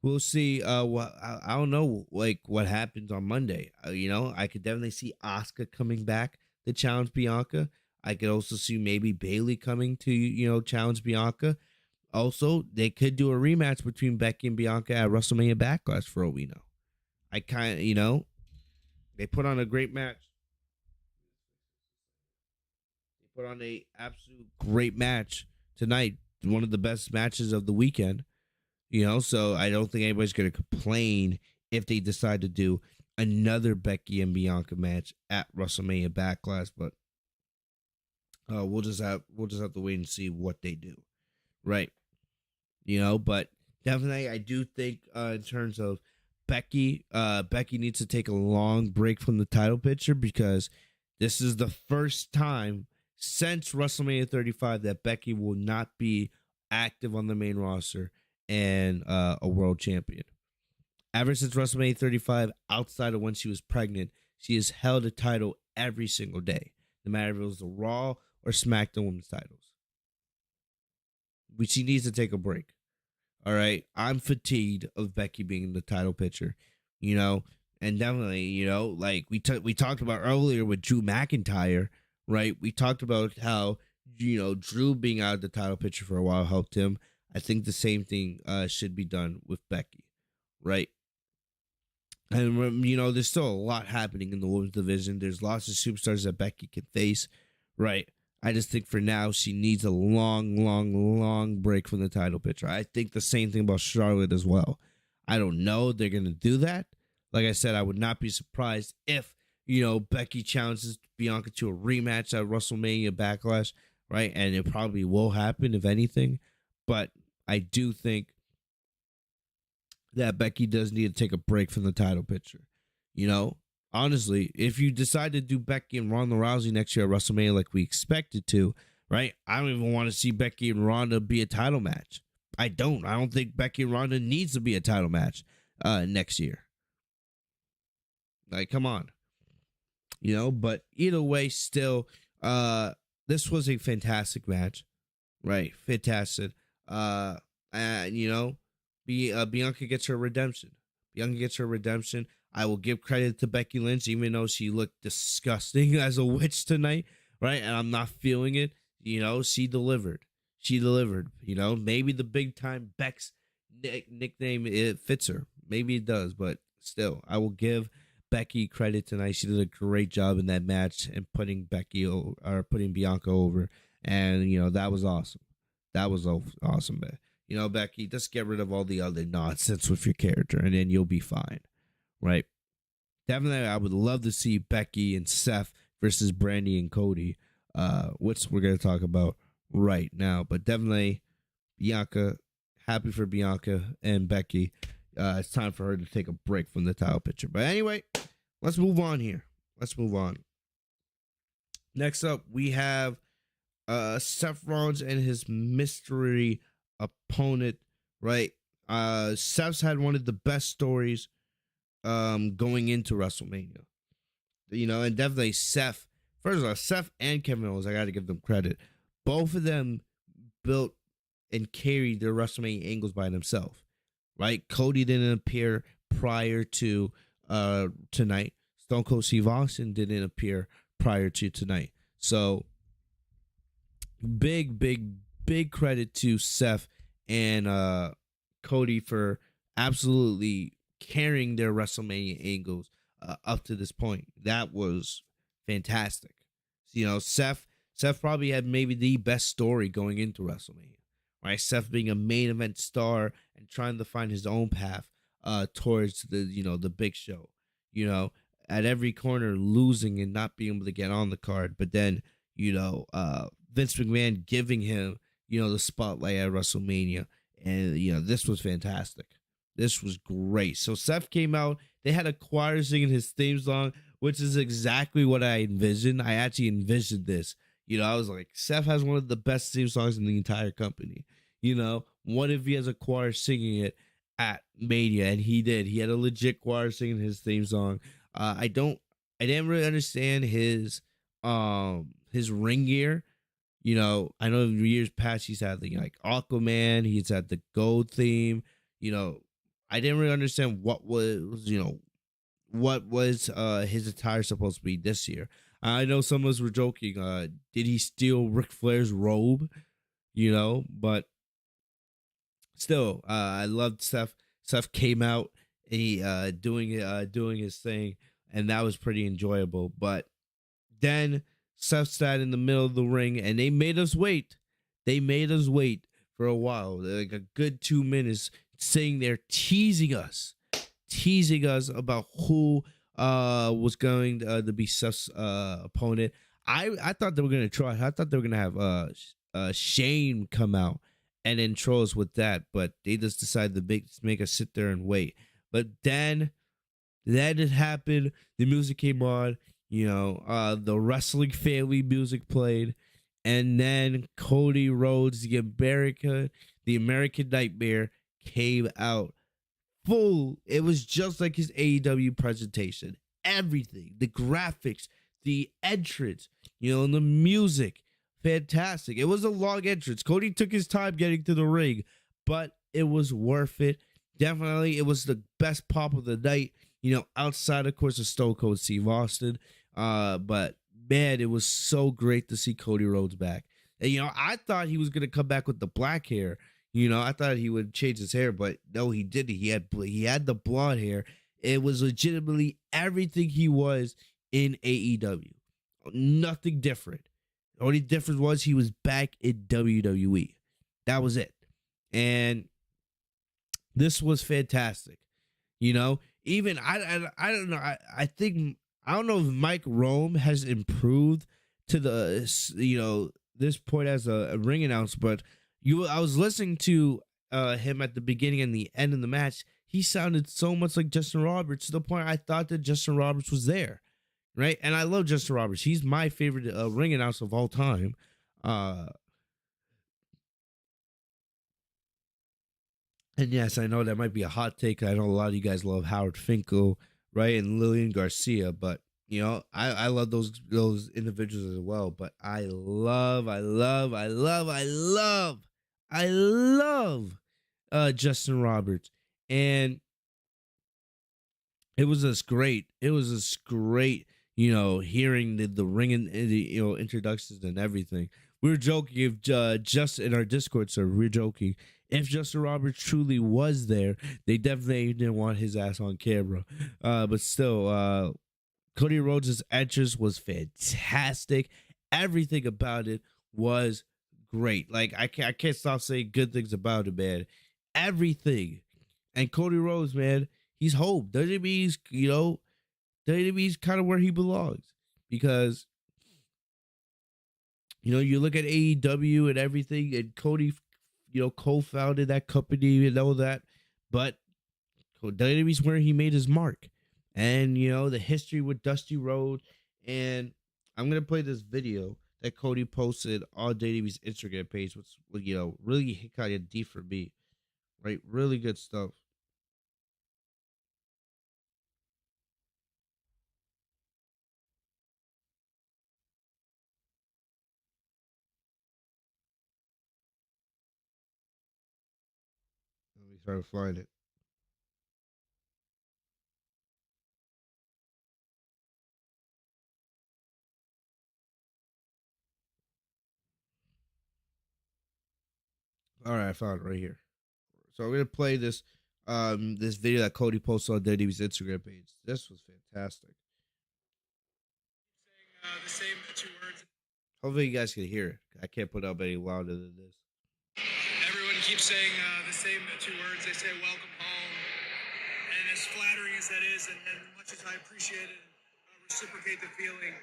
We'll see. What I don't know, like what happens on Monday. You know, I could definitely see Asuka coming back to challenge Bianca. I could also see maybe Bayley coming to challenge Bianca. Also, they could do a rematch between Becky and Bianca at WrestleMania Backlash for all we know. I kind of, they put on a great match. They put on a absolute great match tonight. One of the best matches of the weekend. So I don't think anybody's going to complain if they decide to do another Becky and Bianca match at WrestleMania Backlash, but we'll just have to wait and see what they do, right? But definitely I do think in terms of Becky needs to take a long break from the title picture because this is the first time since WrestleMania 35 that Becky will not be active on the main roster and a world champion. Ever since WrestleMania 35, outside of when she was pregnant, she has held a title every single day, no matter if it was the Raw or SmackDown Women's titles. But she needs to take a break. All right, I'm fatigued of Becky being in the title picture, and definitely, like we talked about earlier with Drew McIntyre, right? We talked about how Drew being out of the title picture for a while helped him. I think the same thing should be done with Becky, right? And, there's still a lot happening in the women's division. There's lots of superstars that Becky can face, right? I just think for now, she needs a long break from the title picture. I think the same thing about Charlotte as well. I don't know they're going to do that. Like I said, I would not be surprised if, Becky challenges Bianca to a rematch at WrestleMania Backlash, right? And it probably will happen, if anything. But I do think that Becky does need to take a break from the title picture. Honestly, if you decide to do Becky and Ronda Rousey next year at WrestleMania like we expected to, right? I don't even want to see Becky and Ronda be a title match. I don't think Becky and Ronda needs to be a title match next year. Like, come on. But either way, still, this was a fantastic match. Right, fantastic. Bianca gets her redemption. I will give credit to Becky Lynch, even though she looked disgusting as a witch tonight, right? And I'm not feeling it. She delivered. Maybe the big time Beck's nickname it fits her. Maybe it does, but still, I will give Becky credit tonight. She did a great job in that match and putting Bianca over. And that was awesome. That was awesome, man. Becky, just get rid of all the other nonsense with your character, and then you'll be fine, right? Definitely, I would love to see Becky and Seth versus Brandy and Cody, which we're going to talk about right now. But definitely, Bianca, happy for Bianca and Becky. It's time for her to take a break from the title picture. But anyway, let's move on here. Next up, we have Seth Rollins and his mystery opponent, right? Seth's had one of the best stories going into WrestleMania. And definitely Seth. First of all, Seth and Kevin Owens, I got to give them credit. Both of them built and carried their WrestleMania angles by themselves, right? Cody didn't appear prior to tonight. Stone Cold Steve Austin didn't appear prior to tonight. So big credit to Seth and Cody for absolutely carrying their WrestleMania angles up to this point. That was fantastic. Seth probably had maybe the best story going into WrestleMania, right? Seth being a main event star and trying to find his own path towards the big show, at every corner losing and not being able to get on the card, but then Vince McMahon giving him the spotlight at WrestleMania, and this was fantastic. This was great. So Seth came out. They had a choir singing his theme song, which is exactly what I envisioned. I actually envisioned this. I was like, Seth has one of the best theme songs in the entire company. What if he has a choir singing it at Mania? And he did. He had a legit choir singing his theme song. I didn't really understand his ring gear. I know in years past he's had like Aquaman. He's had the gold theme. I didn't really understand what was his attire supposed to be this year. I know some of us were joking. Did he steal Ric Flair's robe? But still, I loved Seth. Seth came out and he doing his thing, and that was pretty enjoyable. But then Seth sat in the middle of the ring, and they made us wait. They made us wait for a while, like a good 2 minutes, saying they're teasing us about who was going to be Seth's opponent. I thought they were gonna try. I thought they were gonna have Shane come out and then troll us with that, but they just decided to make us sit there and wait. But then it happened. The music came on. The wrestling family music played, and then Cody Rhodes, the American Nightmare, came out full. It was just like his AEW presentation. Everything, the graphics, the entrance, and the music, fantastic. It was a long entrance. Cody took his time getting to the ring, but it was worth it. Definitely, it was the best pop of the night. Outside, of course, of Stone Cold Steve Austin. But man, it was so great to see Cody Rhodes back. And I thought he was gonna come back with the black hair. I thought he would change his hair, but no, he didn't. He had the blonde hair. It was legitimately everything he was in AEW. Nothing different. The only difference was he was back in WWE. That was it. And this was fantastic. Even I don't know. I think I don't know if Mike Rome has improved to the this point as a ring announcer, but I was listening to him at the beginning and the end of the match. He sounded so much like Justin Roberts to the point I thought that Justin Roberts was there, right? And I love Justin Roberts. He's my favorite ring announcer of all time. And yes, I know that might be a hot take. I know a lot of you guys love Howard Finkel, right, and Lillian Garcia, but I love those individuals as well. But I love Justin Roberts, and it was just great. Hearing the ring and the introductions and everything. We were joking if just in our Discord server, we were joking if Justin Roberts truly was there, they definitely didn't want his ass on camera. But still, Cody Rhodes' entrance was fantastic. Everything about it was great. Like I can't stop saying good things about it, man. Everything. And Cody Rhodes, man, he's home. WWE's kind of where he belongs, because you look at AEW and everything, and Cody, co-founded that company and all that, but WWE's where he made his mark. And the history with Dusty Rhodes. And I'm gonna play this video that Cody posted on WWE's Instagram page, which really hit kind of deep for me, right? Really good stuff. Let me try to find it. All right, I found it right here. So I'm gonna play this this video that Cody posted on WWE's Instagram page. This was fantastic. The same two words. Hopefully you guys can hear it. I can't put up any louder than this. Everyone keeps saying the same two words. They say welcome home. And as flattering as that is, and much as I appreciate it, reciprocate the feeling.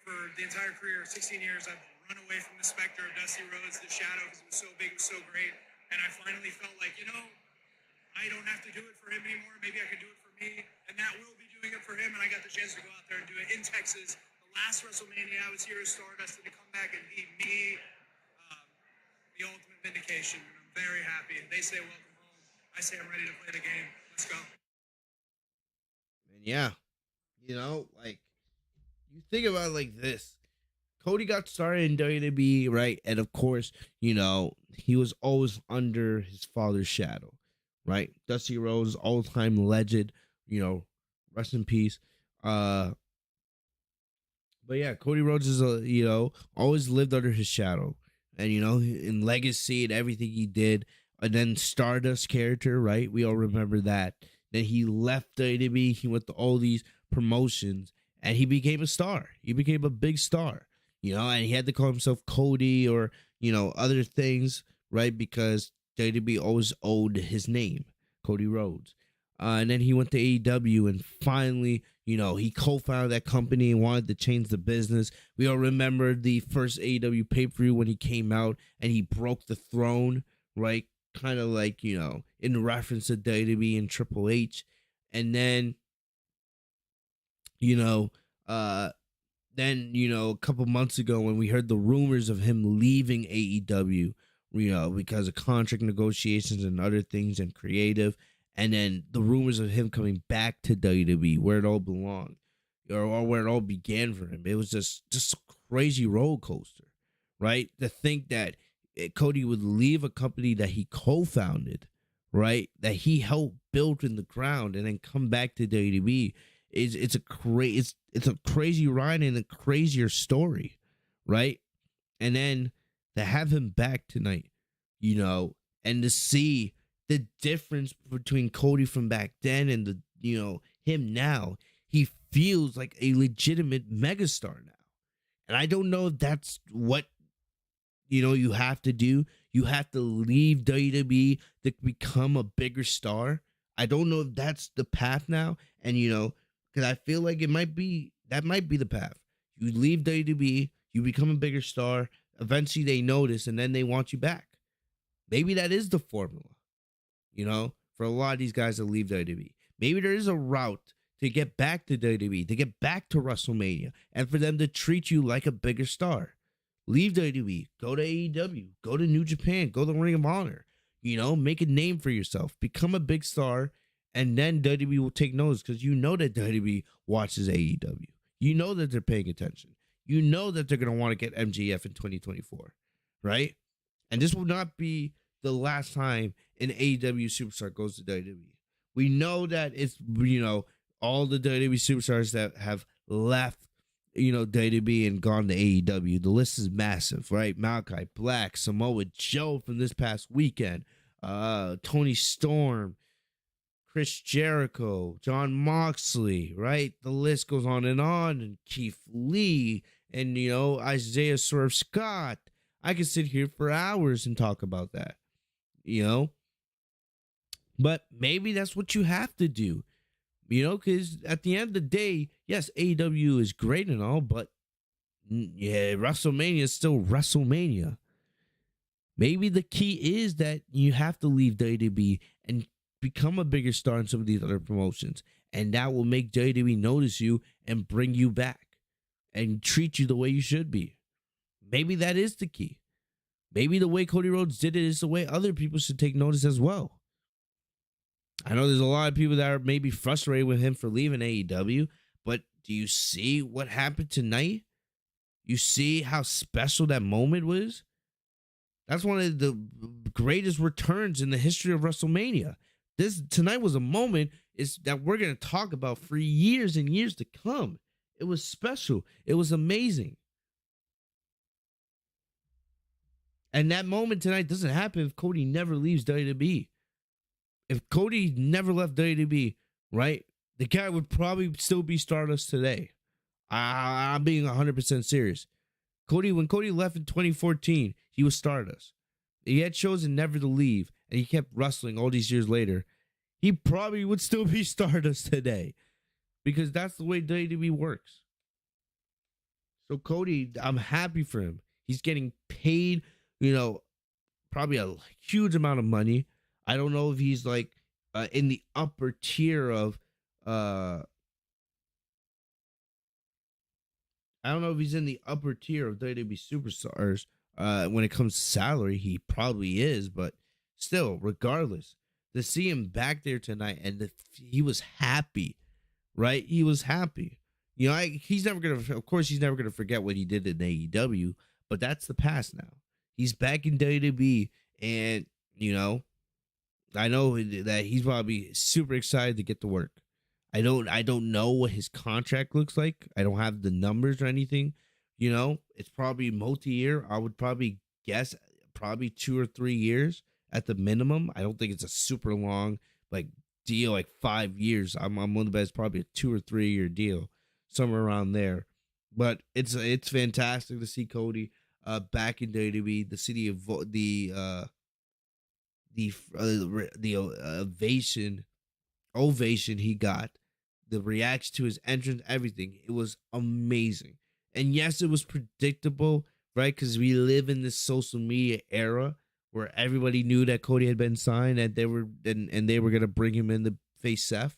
For the entire career, 16 years, I've run away from the specter of Dusty Rhodes, the shadow, because it was so big, it was so great. And I finally felt like, I don't have to do it for him anymore. Maybe I could do it for me. And that will be doing it for him. And I got the chance to go out there and do it in Texas. The last WrestleMania, I was here as Stardust, and to come back and beat me, the ultimate vindication. And I'm very happy. And they say, welcome home. I say, I'm ready to play the game. Let's go. And yeah, you think about it like this. Cody got started in WWE, right? And of course, he was always under his father's shadow, right? Dusty Rhodes, all-time legend, rest in peace. But yeah, Cody Rhodes is always lived under his shadow. And, in legacy and everything he did. And then Stardust character, right? We all remember that. Then he left WWE. He went to all these promotions. And he became a star. He became a big star, and he had to call himself Cody or, other things, right? Because WWE always owed his name, Cody Rhodes. And then he went to AEW and finally, he co-founded that company and wanted to change the business. We all remember the first AEW pay-per-view when he came out and he broke the throne, right? Kind of like, in reference to WWE and Triple H. And then, then, a couple months ago when we heard the rumors of him leaving AEW, because of contract negotiations and other things and creative, and then the rumors of him coming back to WWE, where it all belonged, or where it all began for him. It was just a crazy roller coaster, right? To think that Cody would leave a company that he co-founded, right? That he helped build in the ground and then come back to WWE. It's a crazy ride and a crazier story, right? And then to have him back tonight, and to see the difference between Cody from back then and him now, he feels like a legitimate megastar now. And I don't know if that's what you have to do. You have to leave WWE to become a bigger star. I don't know if that's the path now, and because I feel like that might be the path. You leave WWE, you become a bigger star. Eventually they notice and then they want you back. Maybe that is the formula, for a lot of these guys that leave WWE. Maybe there is a route to get back to WWE, to get back to WrestleMania, and for them to treat you like a bigger star. Leave WWE, go to AEW, go to New Japan, go to Ring of Honor, make a name for yourself, become a big star. And then WWE will take notice because that WWE watches AEW. That they're paying attention. That they're going to want to get MJF in 2024, right? And this will not be the last time an AEW superstar goes to WWE. We know that it's, all the WWE superstars that have left, WWE and gone to AEW. The list is massive, right? Malachi Black, Samoa Joe from this past weekend, Tony Storm, Chris Jericho, John Moxley, right? The list goes on, and Keith Lee, and, Isaiah Swerve Scott. I could sit here for hours and talk about that, But maybe that's what you have to do, because at the end of the day, yes, AEW is great and all, but yeah, WrestleMania is still WrestleMania. Maybe the key is that you have to leave WWE and become a bigger star in some of these other promotions, and that will make WWE notice you and bring you back and treat you the way you should be. Maybe that is the key. Maybe the way Cody Rhodes did it is the way other people should take notice as well. I know there's a lot of people that are maybe frustrated with him for leaving AEW, but do you see what happened tonight? You see how special that moment was? That's one of the greatest returns in the history of WrestleMania. Tonight was a moment that we're going to talk about for years and years to come. It was special. It was amazing. And that moment tonight doesn't happen if Cody never leaves WWE. If Cody never left WWE, right, the guy would probably still be Stardust today. I'm being 100% serious. When Cody left in 2014, he was Stardust. He had chosen never to leave, and he kept wrestling all these years later. He probably would still be Stardust today. because that's the way WWE works. So Cody, I'm happy for him. He's getting paid, probably a huge amount of money. I don't know if he's like in the upper tier of I don't know if he's in the upper tier of WWE superstars. When it comes to salary, he probably is, but still, regardless, to see him back there tonight and he was happy, right? He was happy. He's never gonna. Of course, he's never gonna forget what he did in AEW, but that's the past now. He's back in WWE, and I know that he's probably super excited to get to work. I don't know what his contract looks like. I don't have the numbers or anything. It's probably multi-year. I would probably guess probably 2 or 3 years at the minimum. I don't think it's a super long like deal, like 5 years. I'm one of the best, probably a 2 or 3 year deal, somewhere around there. But it's fantastic to see Cody back in WWE. The city of the ovation he got, the reaction to his entrance, everything. It was amazing. And yes, it was predictable, right? Because we live in this social media era where everybody knew that Cody had been signed and they were gonna bring him in to face Seth.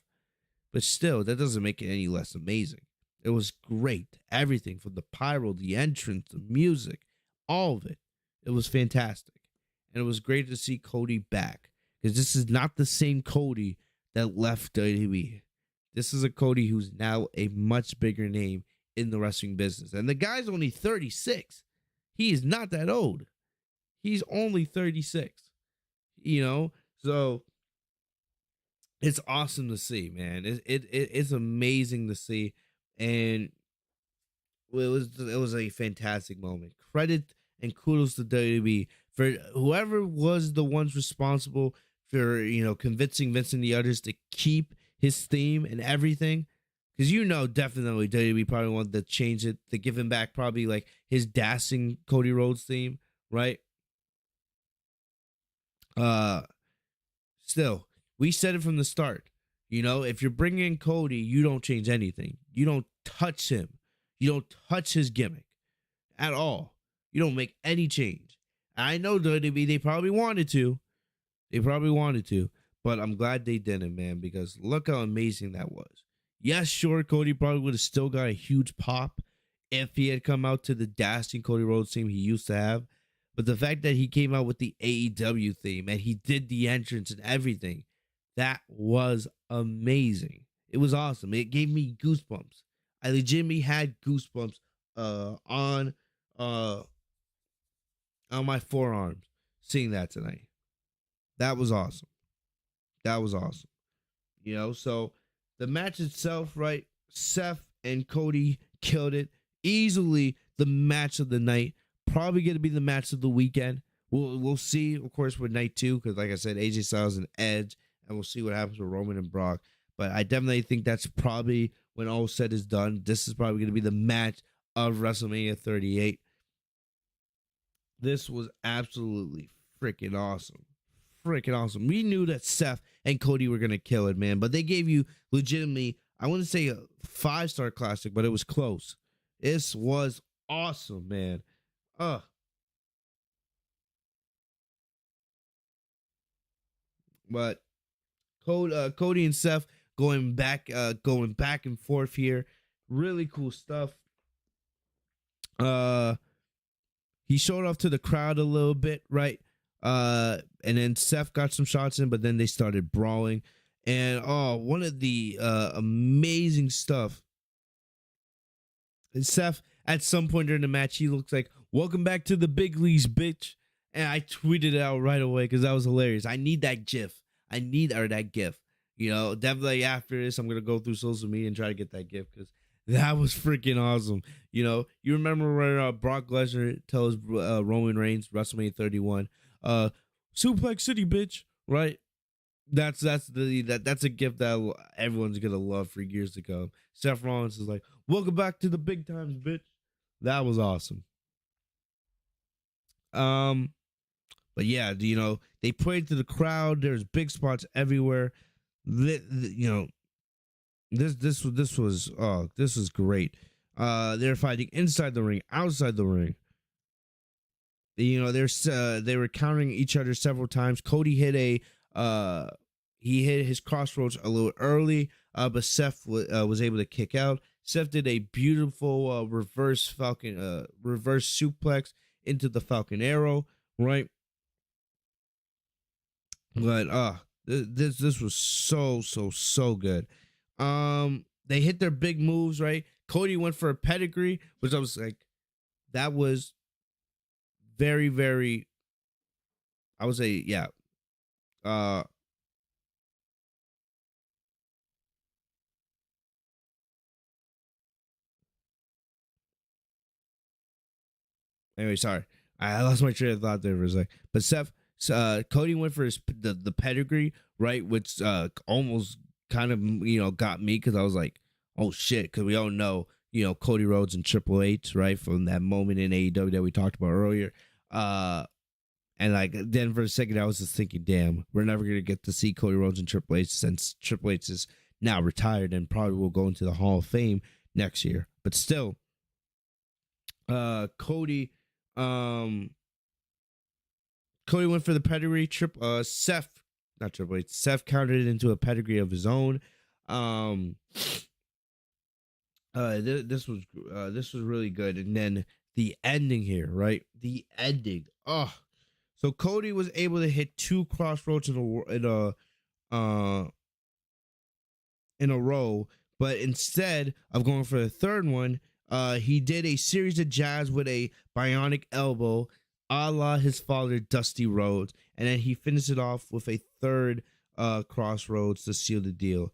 But still, that doesn't make it any less amazing. It was great. Everything from the pyro, the entrance, the music, all of it. It was fantastic. And it was great to see Cody back. Because this is not the same Cody that left WWE. This is a Cody who's now a much bigger name in the wrestling business. And the guy's only 36. He is not that old. He's only 36. So it's awesome to see, man. It's amazing to see. And it was a fantastic moment. Credit and kudos to WWE for whoever was the ones responsible for convincing Vince and the others to keep his theme and everything, because definitely WWE probably wanted to change it to give him back probably like his dashing Cody Rhodes theme, right? Still, we said it from the start. If you're bringing in Cody, you don't change anything. You don't touch him. You don't touch his gimmick at all. You don't make any change. I know WWE, they probably wanted to. But I'm glad they didn't, man, because look how amazing that was. Yes, sure, Cody probably would have still got a huge pop if he had come out to the dashing Cody Rhodes theme he used to have. But the fact that he came out with the AEW theme and he did the entrance and everything, that was amazing. It was awesome. It gave me goosebumps. I legitimately had goosebumps on my forearms seeing that tonight. That was awesome. So the match itself, right? Seth and Cody killed it. Easily the match of the night. Probably going to be the match of the weekend. We'll see, of course, with night 2, because like I said, AJ Styles and Edge, and we'll see what happens with Roman and Brock. But I definitely think that's probably, when all said is done, this is probably going to be the match of WrestleMania 38. This was absolutely freaking awesome. We knew that Seth and Cody were going to kill it, man. But they gave you legitimately, I wouldn't say a 5-star classic, but it was close. This was awesome, man. But Cody and Seth going back and forth here. Really cool stuff. He showed off to the crowd a little bit, right? And then Seth got some shots in, but then they started brawling. And one of the amazing stuff. And Seth, at some point during the match, he looks like, "Welcome back to the big leagues, bitch." And I tweeted it out right away because that was hilarious. I need that GIF. That GIF. Definitely after this, I'm gonna go through social media and try to get that GIF because that was freaking awesome. You remember when Brock Lesnar tells Roman Reigns, WrestleMania 31, "Suplex City, bitch," right? That's a gift that everyone's gonna love for years to come. Seth Rollins is like, "Welcome back to the big times, bitch." That was awesome. But yeah, they played to the crowd. There's big spots everywhere. This was great. They're fighting inside the ring, outside the ring. You know, they were countering each other several times. Cody hit he hit his crossroads a little early, but Seth was able to kick out. Seth did a beautiful reverse suplex into the Falcon Arrow, right? But this was so good. They hit their big moves, right? Cody went for a pedigree, which I was like, that was very, very, I would say, yeah. Anyway, sorry, I lost my train of thought there for a sec. But Cody went for the pedigree, right? Which almost kind of got me, because I was like, oh shit, because we all know Cody Rhodes and Triple H, right, from that moment in AEW that we talked about earlier. And like then for a second I was just thinking, damn, we're never gonna get to see Cody Rhodes and Triple H, since Triple H is now retired and probably will go into the Hall of Fame next year. But still, Cody went for the pedigree. Seth, not Triple H, Seth countered it into a pedigree of his own. This was really good. And then the ending here, right? The ending. Oh, so Cody was able to hit 2 crossroads in a row, but instead of going for the third one, he did a series of jabs with a bionic elbow, a la his father Dusty Rhodes, and then he finished it off with a third crossroads to seal the deal.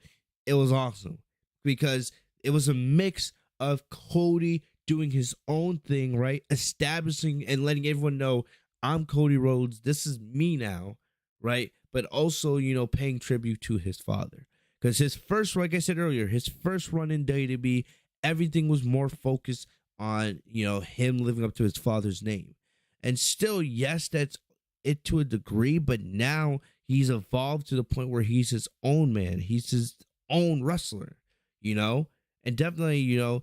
It was awesome because it was a mix of Cody doing his own thing, right? Establishing and letting everyone know, I'm Cody Rhodes. This is me now, right? But also, paying tribute to his father. Because his first, like I said earlier, his first run in WWE, everything was more focused on, him living up to his father's name. And still, yes, that's it to a degree, but now he's evolved to the point where he's his own man. He's his own wrestler, And definitely, he'll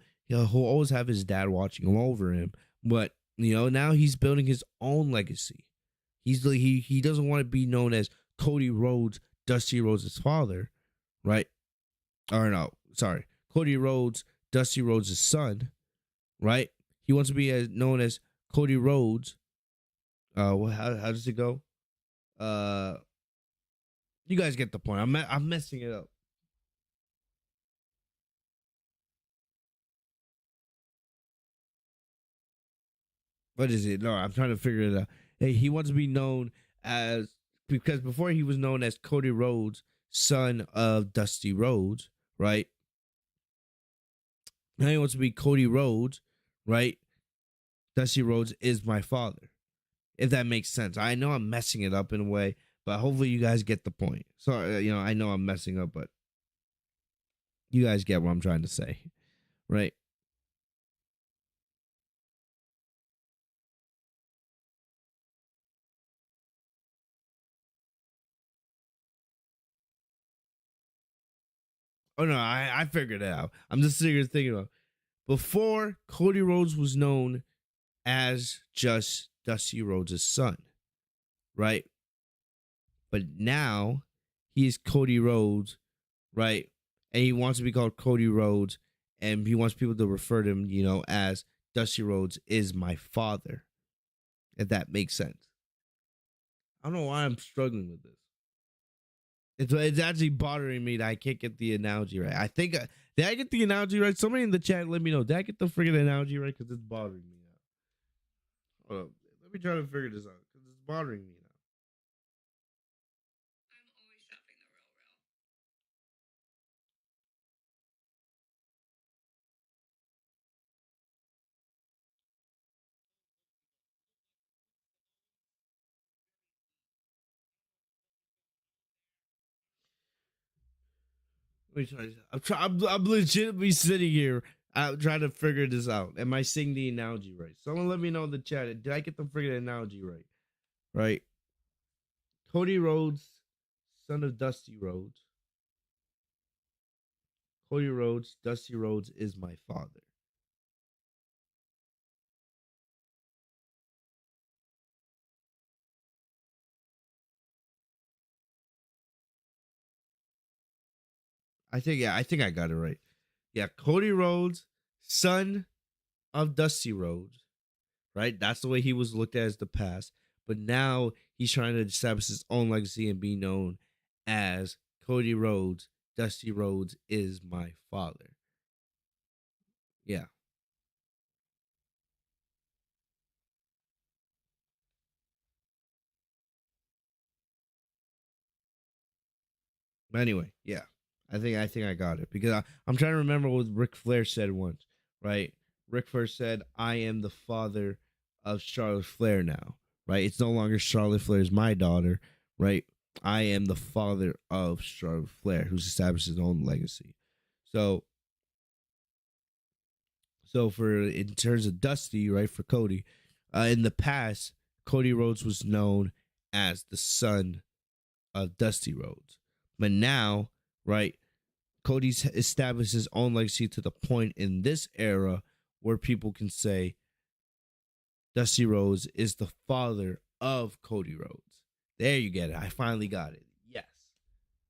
always have his dad watching him over him. But, now he's building his own legacy. He doesn't want to be known as Cody Rhodes, Dusty Rhodes' father, right? Or no, sorry, Cody Rhodes, Dusty Rhodes' son, right? He wants to be known as Cody Rhodes. How does it go? You guys get the point. I'm messing it up. What is it? No, I'm trying to figure it out. Hey, he wants to be known as, because before he was known as Cody Rhodes, son of Dusty Rhodes, right? Now he wants to be Cody Rhodes, right? Dusty Rhodes is my father. If that makes sense. I know I'm messing it up in a way, but hopefully you guys get the point. So, I know I'm messing up, but you guys get what I'm trying to say, right? Oh no, I figured it out. I'm just sitting here thinking about, before, Cody Rhodes was known as just Dusty Rhodes' son, right? But now he is Cody Rhodes, right? And he wants to be called Cody Rhodes, and he wants people to refer to him, as Dusty Rhodes is my father. If that makes sense. I don't know why I'm struggling with this. It's actually bothering me that I can't get the analogy right. I think did I get the analogy right? Somebody in the chat let me know. Did I get the freaking analogy right? Because it's bothering me now. Hold up. Let me try to figure this out because it's bothering me now. I'm always shopping the real real. I'm legitimately sitting here trying to figure this out. Am I saying the analogy right? Someone let me know in the chat. Did I get the freaking analogy right? Right. Cody Rhodes, son of Dusty Rhodes. Cody Rhodes, Dusty Rhodes is my father. I think I got it right. Yeah, Cody Rhodes, son of Dusty Rhodes, right? That's the way he was looked at as the past. But now he's trying to establish his own legacy and be known as Cody Rhodes. Dusty Rhodes is my father. Yeah. But anyway, yeah. I think I got it because I'm trying to remember what Ric Flair said once, right? Ric Flair said, "I am the father of Charlotte Flair now." Right? It's no longer Charlotte Flair's my daughter, right? I am the father of Charlotte Flair, who's established his own legacy. So, for in terms of Dusty, right, for Cody, in the past, Cody Rhodes was known as the son of Dusty Rhodes, but now, right, Cody's established his own legacy to the point in this era where people can say Dusty Rhodes is the father of Cody Rhodes. There you get it. I finally got it. Yes.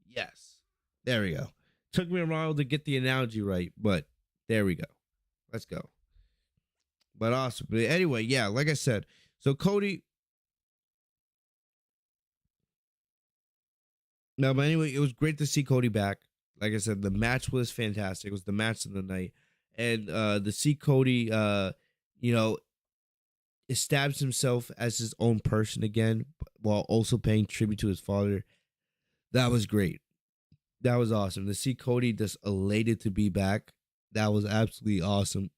Yes. There we go. Took me a while to get the analogy right, but there we go. Let's go. But awesome. But anyway, yeah, like I said, so Cody. No, but anyway, it was great to see Cody back. Like I said, the match was fantastic. It was the match of the night. And to see Cody, you know, establish himself as his own person again, while also paying tribute to his father, that was great. That was awesome. To see Cody just elated to be back, that was absolutely awesome.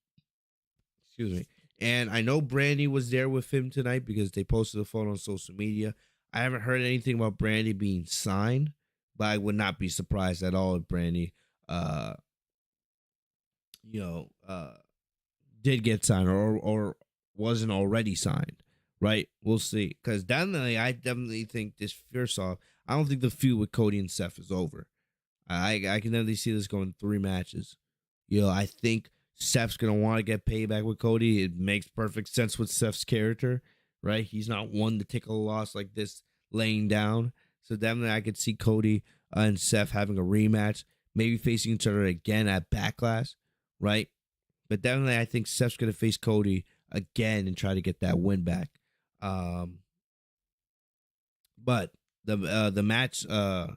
Excuse me. And I know Brandy was there with him tonight because they posted a photo on social media. I haven't heard anything about Brandy being signed, but I would not be surprised at all if Brandy, you know, did get signed or wasn't already signed. Right? We'll see. Because I definitely think this, first off, I don't think the feud with Cody and Seth is over. I can definitely see this going 3 matches. You know, I think Seth's going to want to get payback with Cody. It makes perfect sense with Seth's character, right? He's not one to take a loss like this laying down. So definitely I could see Cody and Seth having a rematch, maybe facing each other again at Backlash, right? But definitely I think Seth's going to face Cody again and try to get that win back. But the match, so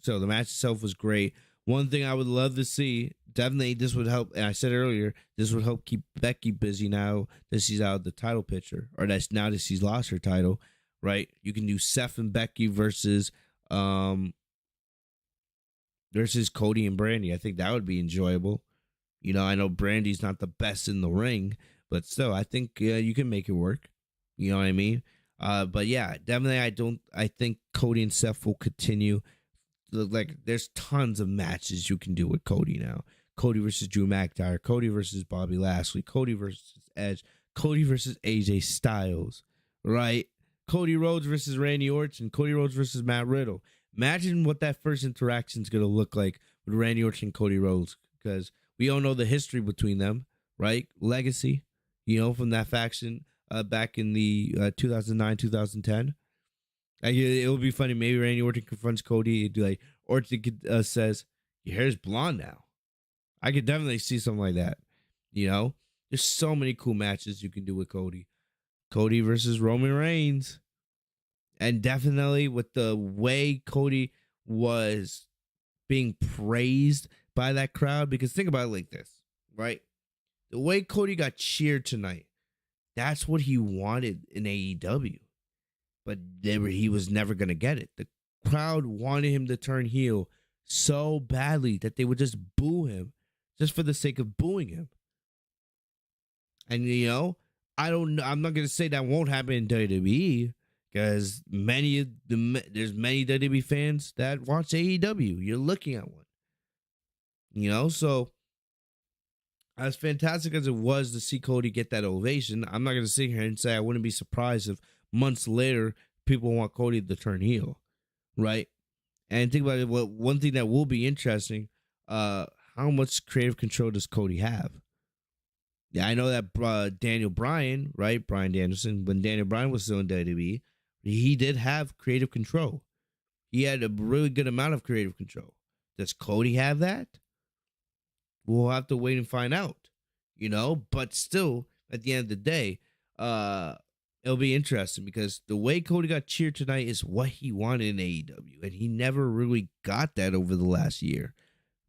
the match itself was great. One thing I would love to see, definitely this would help, and I said earlier, this would help keep Becky busy now that she's out of the title picture, or that's now that she's lost her title, right? You can do Seth and Becky versus Cody and Brandy. I think that would be enjoyable. You know, I know Brandy's not the best in the ring, but still, I think you can make it work. You know what I mean? But yeah, definitely I think Cody and Seth will continue. Like, there's tons of matches you can do with Cody now. Cody versus Drew McIntyre, Cody versus Bobby Lashley, Cody versus Edge, Cody versus AJ Styles, right? Cody Rhodes versus Randy Orton, Cody Rhodes versus Matt Riddle. Imagine what that first interaction is going to look like with Randy Orton and Cody Rhodes, because we all know the history between them, right? Legacy, you know, from that faction back in the 2009, 2010. It would be funny. Maybe Randy Orton confronts Cody. It'd be like, Orton says, "Your hair's blonde now." I could definitely see something like that. You know, there's so many cool matches you can do with Cody. Cody versus Roman Reigns. And definitely with the way Cody was being praised by that crowd, because think about it like this, right? The way Cody got cheered tonight, that's what he wanted in AEW. But he was never going to get it. The crowd wanted him to turn heel so badly that they would just boo him just for the sake of booing him. And, you know, I'm not going to say that won't happen in WWE, because there's many WWE fans that watch AEW. You're looking at one. You know, so as fantastic as it was to see Cody get that ovation, I'm not going to sit here and say I wouldn't be surprised if months later people want Cody to turn heel, right? And think about it. One thing that will be interesting, how how much creative control does Cody have? Yeah, I know that Daniel Bryan, right? Bryan Danielson, when Daniel Bryan was still in WWE, he did have creative control. He had a really good amount of creative control. Does Cody have that? We'll have to wait and find out, but still, at the end of the day, it'll be interesting because the way Cody got cheered tonight is what he wanted in AEW, and he never really got that over the last year,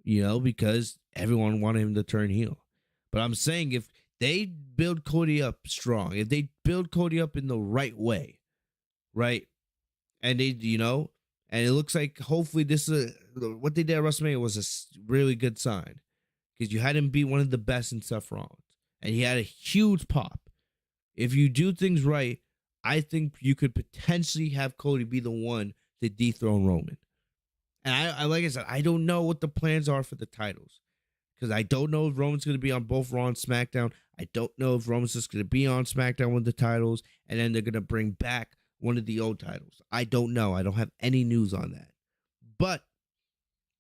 because everyone wanted him to turn heel. But I'm saying if they build Cody up strong, if they build Cody up in the right way, right, and they, and it looks like hopefully this is what they did at WrestleMania was a really good sign because you had him be one of the best in Seth Rollins, and he had a huge pop. If you do things right, I think you could potentially have Cody be the one to dethrone Roman. And I like I said, I don't know what the plans are for the titles because I don't know if Roman's going to be on both Raw and SmackDown. I don't know if Roman's just going to be on SmackDown with the titles, and then they're going to bring back one of the old titles. I don't know. I don't have any news on that. But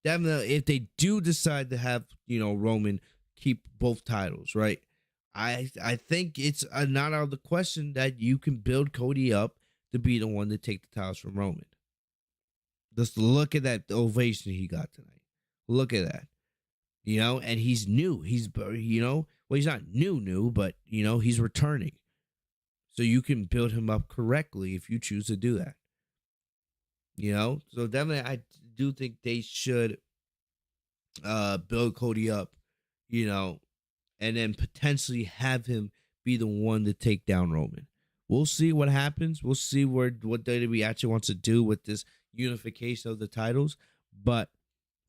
definitely, if they do decide to have, Roman keep both titles, right? I think it's not out of the question that you can build Cody up to be the one to take the titles from Roman. Just look at that ovation he got tonight. Look at that. And he's new. He's, he's not new, but, he's returning. So you can build him up correctly if you choose to do that. So definitely I do think they should build Cody up, and then potentially have him be the one to take down Roman. We'll see what happens. We'll see what WWE actually wants to do with this unification of the titles, but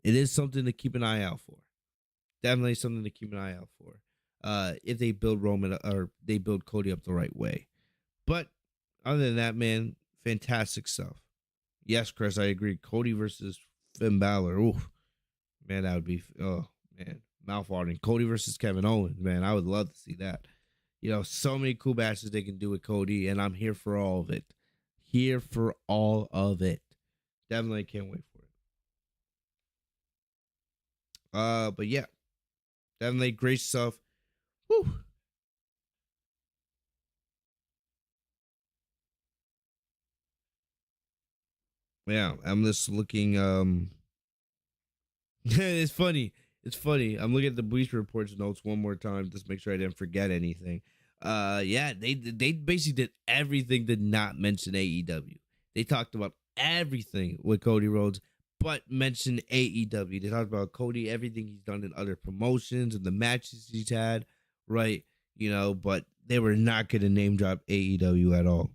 it is something to keep an eye out for. Definitely something to keep an eye out for. If they build Roman or they build Cody up the right way. But other than that, man, fantastic stuff. Yes, Chris, I agree. Cody versus Finn Balor. Ooh, man, that would be, oh, man, mouth-watering. Cody versus Kevin Owens, man, I would love to see that. So many cool matches they can do with Cody, and I'm here for all of it. Here for all of it. Definitely can't wait for it. But yeah, definitely great stuff. Woo. Yeah, I'm just looking. It's funny. It's funny. I'm looking at the Bleacher Reports notes one more time just to make sure I didn't forget anything. Yeah, they basically did everything to not mention AEW. They talked about everything with Cody Rhodes, but mentioned AEW. They talked about Cody, everything he's done in other promotions and the matches he's had, right? But they were not going to name drop AEW at all.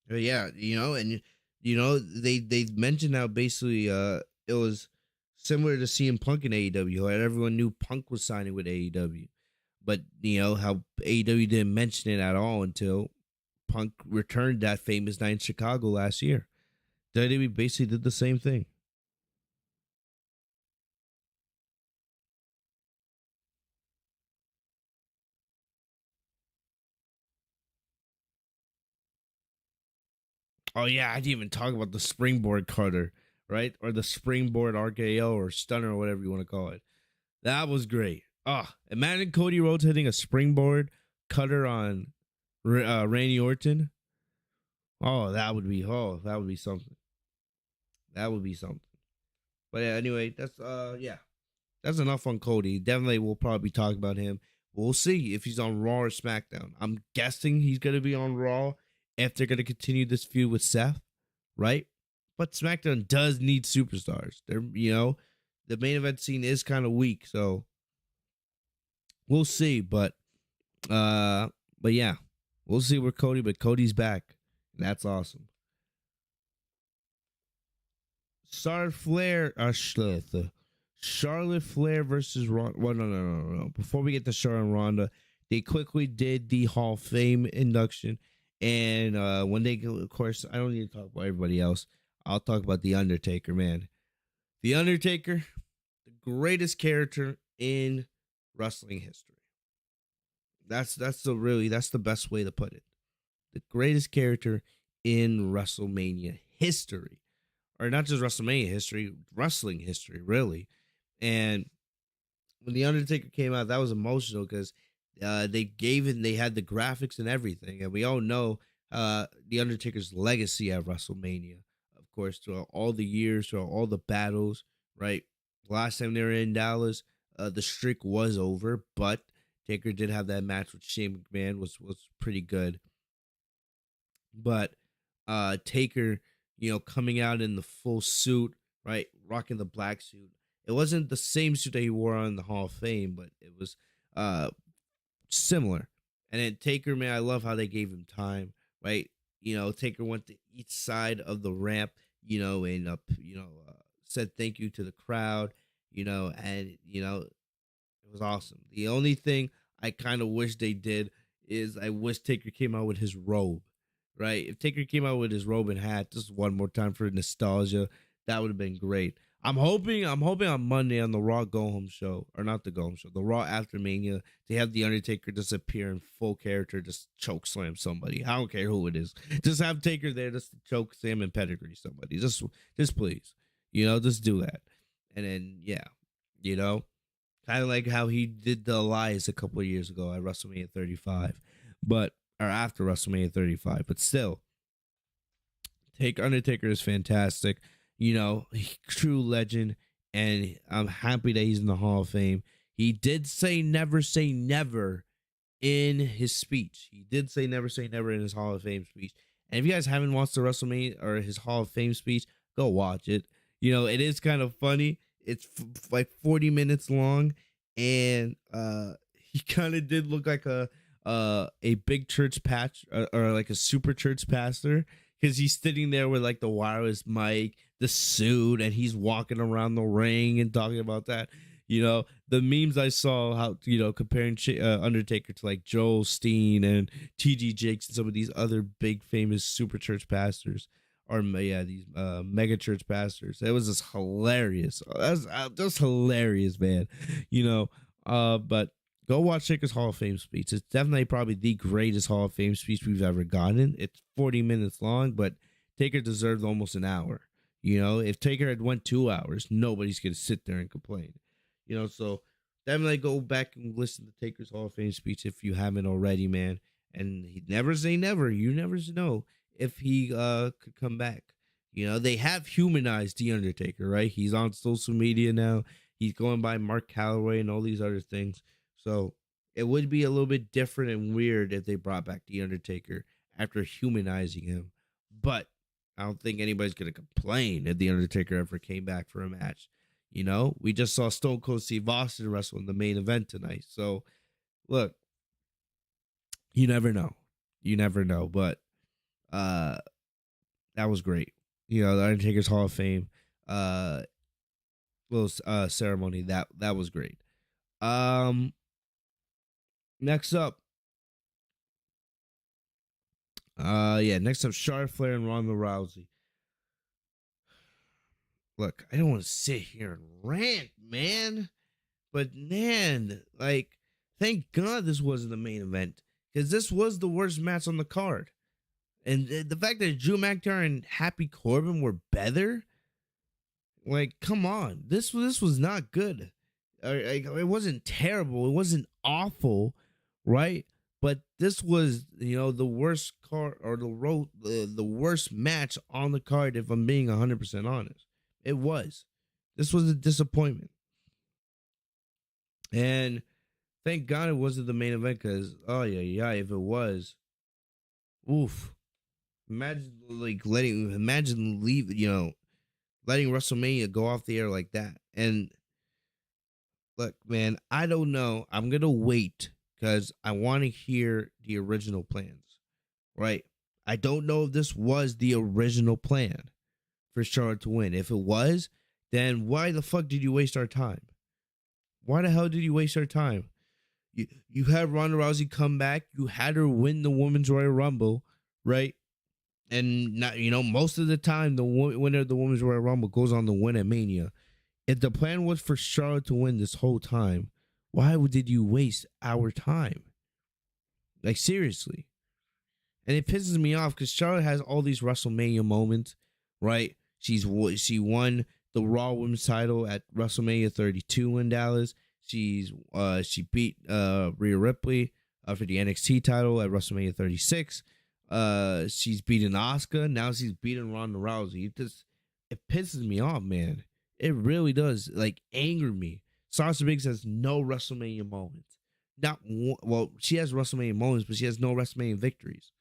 Yeah, and they mentioned how basically it was similar to CM Punk in AEW. Right? Everyone knew Punk was signing with AEW, but how AEW didn't mention it at all until Punk returned that famous night in Chicago last year. WWE basically did the same thing. Oh yeah, I didn't even talk about the springboard cutter, right? Or the springboard RKO or stunner or whatever you want to call it. That was great. Imagine Cody Rhodes hitting a springboard cutter on Randy Orton. That would be something. That would be something. But yeah, anyway, that's enough on Cody. Definitely, we'll probably talk about him. We'll see if he's on Raw or SmackDown. I'm guessing he's gonna be on Raw if they're gonna continue this feud with Seth, right? But SmackDown does need superstars. The main event scene is kind of weak, so we'll see. But yeah, we'll see where Cody. But Cody's back, and that's awesome. Charlotte Flair versus Ronda. Well, no. Before we get to Charlotte and Ronda, they quickly did the Hall of Fame induction. And when they go, of course, I don't need to talk about everybody else. I'll talk about The Undertaker, man. The Undertaker, the greatest character in wrestling history. That's the best way to put it. The greatest character in WrestleMania history, or not just WrestleMania history, wrestling history, really. And when The Undertaker came out, that was emotional because they had the graphics and everything. And we all know The Undertaker's legacy at WrestleMania, of course, throughout all the years, throughout all the battles, right? Last time they were in Dallas, the streak was over, but Taker did have that match with Shane McMahon, was pretty good. But Taker, coming out in the full suit, right, rocking the black suit. It wasn't the same suit that he wore on the Hall of Fame, but it was similar. And then Taker, man, I love how they gave him time, right? Taker went to each side of the ramp, and said thank you to the crowd, and it was awesome. The only thing I kind of wish they did is I wish Taker came out with his robe, right? If Taker came out with his robe and hat just one more time for nostalgia, that would have been great. I'm hoping on Monday on the Raw Go Home show, or not the Go Home show, the Raw After Mania, they have the Undertaker just appear in full character, just choke slam somebody. I don't care who it is. Just have Taker there just to choke slam and pedigree somebody. Just please, just do that. And then kind of like how he did the Elias a couple of years ago at WrestleMania 35, or after WrestleMania 35. But still, Undertaker is fantastic. True legend, and I'm happy that he's in the Hall of Fame. He did say never say never in his speech. He did say never say never in his Hall of Fame speech. And if you guys haven't watched the WrestleMania or his Hall of Fame speech, go watch it. It is kind of funny. It's like 40 minutes long, and he kind of did look like a big church patch or like a super church pastor, because he's sitting there with like the wireless mic, the suit, and he's walking around the ring and talking about that. The memes I saw, how comparing Undertaker to like Joel Steen and T.G. Jakes and some of these other big famous super church pastors, or these mega church pastors. It was just hilarious. That's just hilarious, man. But go watch Taker's Hall of Fame speech. It's definitely probably the greatest Hall of Fame speech we've ever gotten. It's 40 minutes long, but Taker deserved almost an hour. If Taker had went 2 hours, nobody's gonna sit there and complain. So definitely go back and listen to Taker's Hall of Fame speech if you haven't already, man. And he'd never say never. You never know if he could come back. They have humanized The Undertaker, right? He's on social media now. He's going by Mark Calloway and all these other things. So it would be a little bit different and weird if they brought back The Undertaker after humanizing him. But I don't think anybody's going to complain if The Undertaker ever came back for a match. We just saw Stone Cold Steve Austin wrestle in the main event tonight. So, look, you never know. But that was great. The Undertaker's Hall of Fame little ceremony, that was great. Next up, Charlotte Flair and Ronda Rousey. Look, I don't want to sit here and rant, man, but man, like, thank God this wasn't the main event, because this was the worst match on the card. And the fact that Drew McIntyre and Happy Corbin were better, like, come on, this was not good. It wasn't terrible, it wasn't awful, right? But this was, the worst card, or the worst match on the card, if I'm being 100% honest. It was. This was a disappointment. And thank God it wasn't the main event, because, if it was, oof. Imagine letting WrestleMania go off the air like that. And look, man, I don't know. I'm going to wait, because I want to hear the original plans, right? I don't know if this was the original plan for Charlotte to win. If it was, then why the fuck did you waste our time? Why the hell did you waste our time? You had Ronda Rousey come back. You had her win the Women's Royal Rumble, right? And not, most of the time, the winner of the Women's Royal Rumble goes on to win at Mania. If the plan was for Charlotte to win this whole time, why did you waste our time? Like, seriously. And it pisses me off because Charlotte has all these WrestleMania moments, right? She won the Raw Women's title at WrestleMania 32 in Dallas. She beat Rhea Ripley for the NXT title at WrestleMania 36. She's beaten Asuka. Now she's beating Ronda Rousey. It pisses me off, man. It really does. Like, anger me. Sasha Banks has no WrestleMania moments. Not one, well, she has WrestleMania moments, but she has no WrestleMania victories.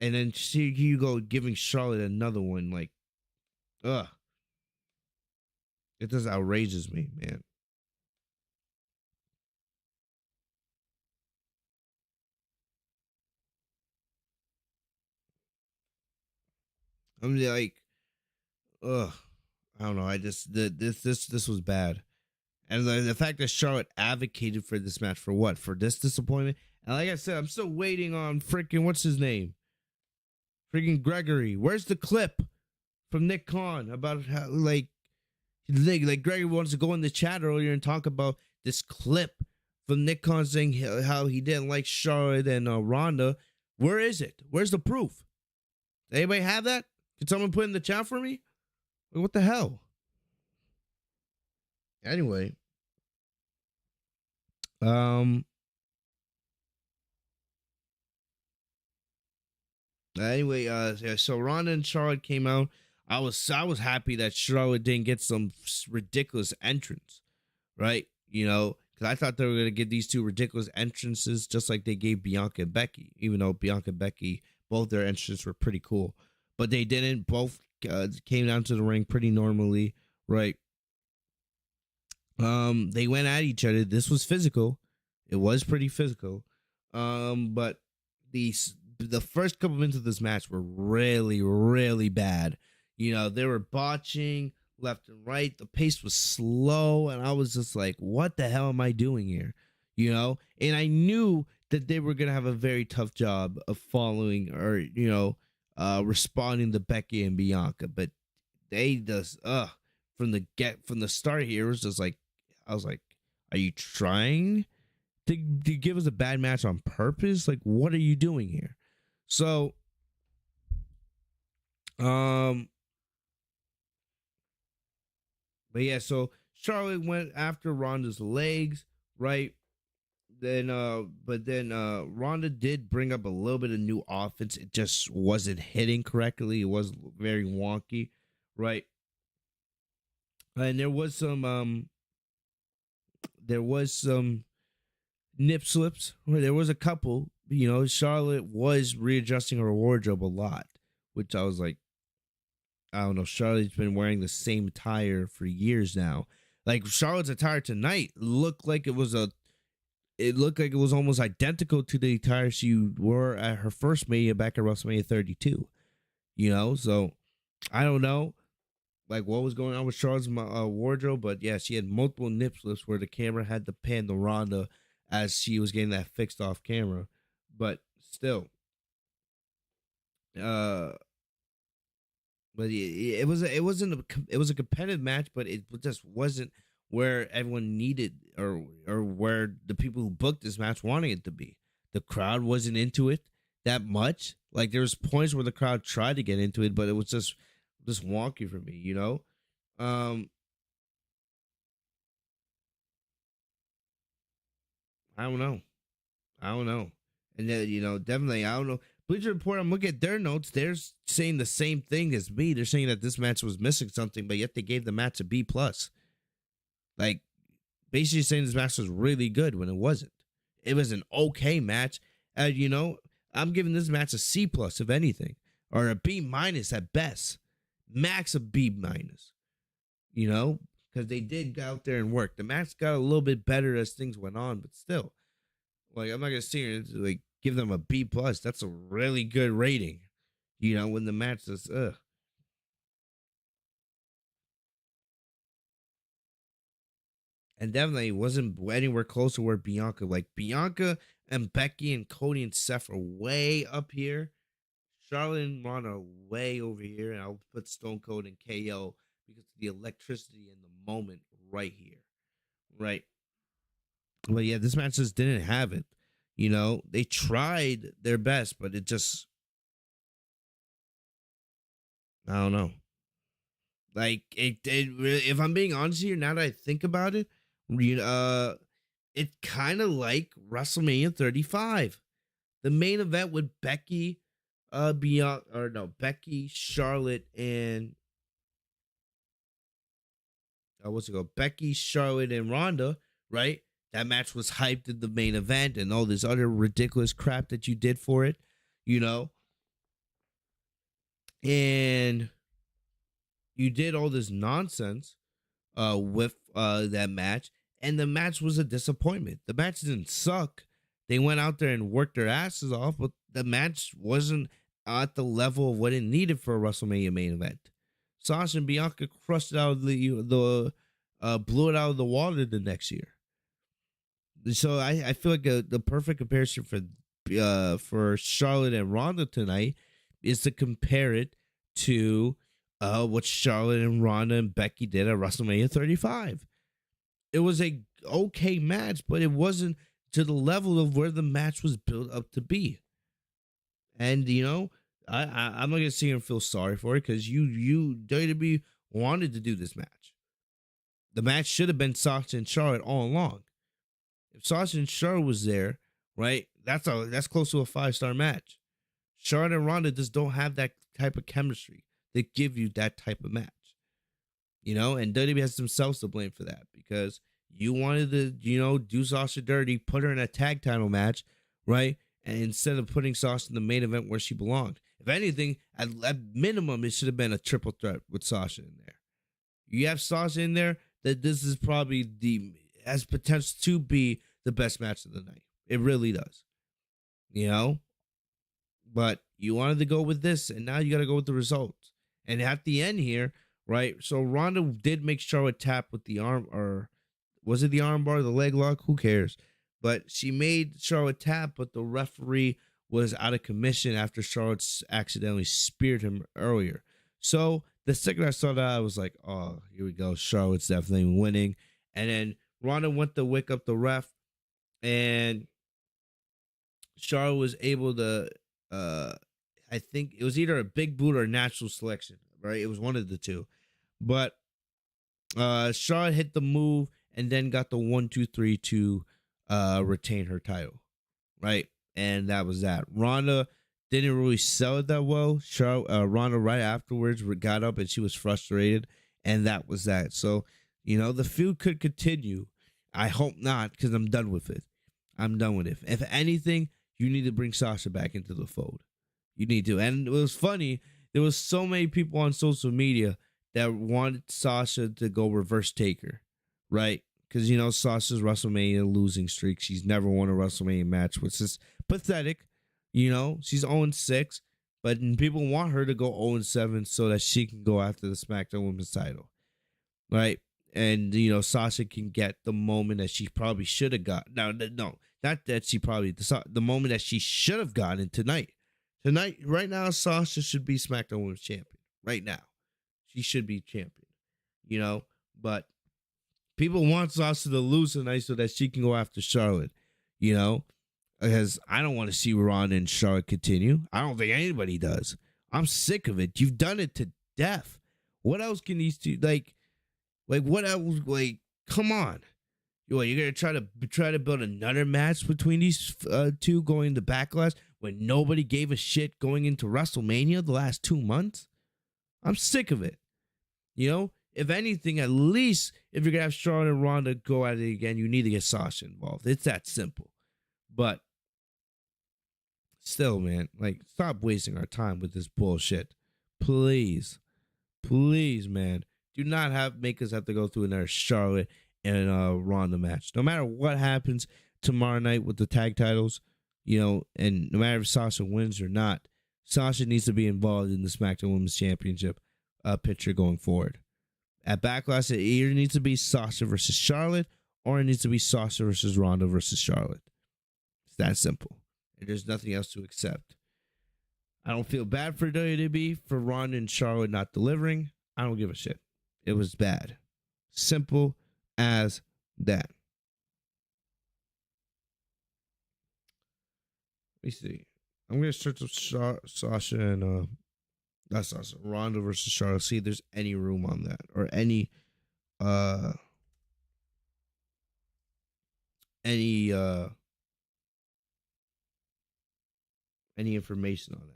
And then you go giving Charlotte another one. Like, ugh. It just outrages me, man. I'm like, ugh. I don't know. This was bad. And the fact that Charlotte advocated for this match for what? For this disappointment? And like I said, I'm still waiting on freaking, what's his name? Freaking Gregory. Where's the clip from Nick Khan about how, like Gregory wants to go in the chat earlier and talk about this clip from Nick Khan saying how he didn't like Charlotte and Ronda. Where is it? Where's the proof? Does anybody have that? Can someone put it in the chat for me? What the hell? Anyway. So Ronda and Charlotte came out. I was happy that Charlotte didn't get some ridiculous entrance, right? You know, because I thought they were gonna get these two ridiculous entrances, just like they gave Bianca and Becky. Even though Bianca and Becky, both their entrances were pretty cool, but they didn't. Both came down to the ring pretty normally, right? They went at each other. This was physical. It was pretty physical. But the first couple minutes of this match were really, really bad. You know, they were botching left and right. The pace was slow, and I was just like, what the hell am I doing here? You know, and I knew that they were gonna have a very tough job of following or, you know, responding to Becky and Bianca, but they just from the start here, it was just like, I was like, are you trying to give us a bad match on purpose? Like, what are you doing here? So, but yeah, so Charlotte went after Ronda's legs, right? Then, Ronda did bring up a little bit of new offense. It just wasn't hitting correctly. It was very wonky, right? And there was some nip slips. There was a couple. You know, Charlotte was readjusting her wardrobe a lot, which I was like, I don't know. Charlotte's been wearing the same attire for years now. Like, Charlotte's attire tonight looked like it was almost identical to the attire she wore at her first Mania back at WrestleMania 32. You know, so I don't know, like, what was going on with Charlotte's wardrobe, but yeah, she had multiple nip slips where the camera had to pan to Ronda as she was getting that fixed off camera. But still, but it was a competitive match, but it just wasn't where everyone needed or where the people who booked this match wanted it to be. The crowd wasn't into it that much. Like, there was points where the crowd tried to get into it, but it was just wonky for me, you know. I don't know. And then, you know, definitely, I don't know. Bleacher Report, I'm looking at their notes. They're saying the same thing as me. They're saying that this match was missing something, but yet they gave the match a B+. Like, basically saying this match was really good when it wasn't. It was an okay match. You know, I'm giving this match a C+, if anything, or a B- at best. Max a B-. You know, because they did go out there and work. The match got a little bit better as things went on, but still, like, I'm not gonna sit here and like give them a B+. That's a really good rating. You know, when the match is and definitely wasn't anywhere close to where Bianca. Like, Bianca and Becky and Cody and Seth are way up here. Charlotte and Ron are way over here, and I'll put Stone Cold and KO because of the electricity in the moment right here, right? But yeah, this match just didn't have it. You know, they tried their best, but it just, I don't know. Like it really, if I'm being honest here, now that I think about it, it kind of like WrestleMania 35, the main event with Becky, Bianca, or no, Becky, Charlotte, and what's it called? Becky, Charlotte, and Ronda, right? That match was hyped in the main event, and all this other ridiculous crap that you did for it, you know, and you did all this nonsense with that match, and the match was a disappointment. The match didn't suck. They went out there and worked their asses off, but the match wasn't at the level of what it needed for a WrestleMania main event. Sasha and Bianca crushed it out of the blew it out of the water the next year. So I feel like the perfect comparison for Charlotte and Ronda tonight is to compare it to what Charlotte and Ronda and Becky did at WrestleMania 35. It was a okay match, but it wasn't to the level of where the match was built up to be. And you know, I'm not gonna sit here and feel sorry for it, because you WWE wanted to do this match. The match should have been Sasha and Charlotte all along. If Sasha and Charlotte was there, right, that's close to a 5-star match. Charlotte and Ronda just don't have that type of chemistry that give you that type of match. You know, and WWE has themselves to blame for that, because you wanted to, you know, do Sasha dirty, put her in a tag title match, right? And instead of putting Sasha in the main event where she belonged. If anything, at minimum, it should have been a triple threat with Sasha in there. You have Sasha in there, that this is probably has potential to be the best match of the night. It really does. You know? But you wanted to go with this, and now you got to go with the results. And at the end here, right? So Ronda did make Charlotte tap with the arm, or was it the arm bar, the leg lock? Who cares? But she made Charlotte tap, but the referee was out of commission after Charlotte accidentally speared him earlier. So the second I saw that, I was like, oh, here we go. Charlotte's definitely winning. And then Ronda went to wake up the ref, and Charlotte was able to, I think it was either a big boot or a natural selection, right? It was one of the two. But Charlotte hit the move and then got the 1-2-3 to retain her title, right? And that was that. Ronda didn't really sell it that well. Ronda right afterwards got up and she was frustrated, and that was that. So, you know, the feud could continue. I hope not, because I'm done with it. I'm done with it. If anything, you need to bring Sasha back into the fold. You need to. And it was funny. There was so many people on social media that wanted Sasha to go reverse Taker, right? Because, you know, Sasha's WrestleMania losing streak. She's never won a WrestleMania match, which is pathetic. You know, she's 0-6, but people want her to go 0-7 so that she can go after the SmackDown Women's title, right? And, you know, Sasha can get the moment that she probably should have got. No, not that she probably, the moment that she should have gotten tonight. Tonight, right now, Sasha should be SmackDown Women's Champion. Right now. She should be champion, you know? But people want Sasha to lose tonight so that she can go after Charlotte, you know? Because I don't want to see Ronda and Charlotte continue. I don't think anybody does. I'm sick of it. You've done it to death. What else can these two, like what else, like, come on. You're going to try to build another match between these two going to Backlash when nobody gave a shit going into WrestleMania the last 2 months? I'm sick of it. You know, if anything, at least if you're going to have Charlotte and Ronda go at it again, you need to get Sasha involved. It's that simple. But still, man, like, stop wasting our time with this bullshit. Please, man. Do not make us have to go through another Charlotte and Ronda match. No matter what happens tomorrow night with the tag titles, you know, and no matter if Sasha wins or not, Sasha needs to be involved in the SmackDown Women's Championship picture going forward. At Backlash, it either needs to be Sasha versus Charlotte, or it needs to be Sasha versus Ronda versus Charlotte. It's that simple. And there's nothing else to accept. I don't feel bad for WWE for Ronda and Charlotte not delivering. I don't give a shit. It was bad. Simple as that. me see. I'm gonna search up Sasha and not Sasha, Ronda versus Charlotte. See if there's any room on that or uh any uh any information on that.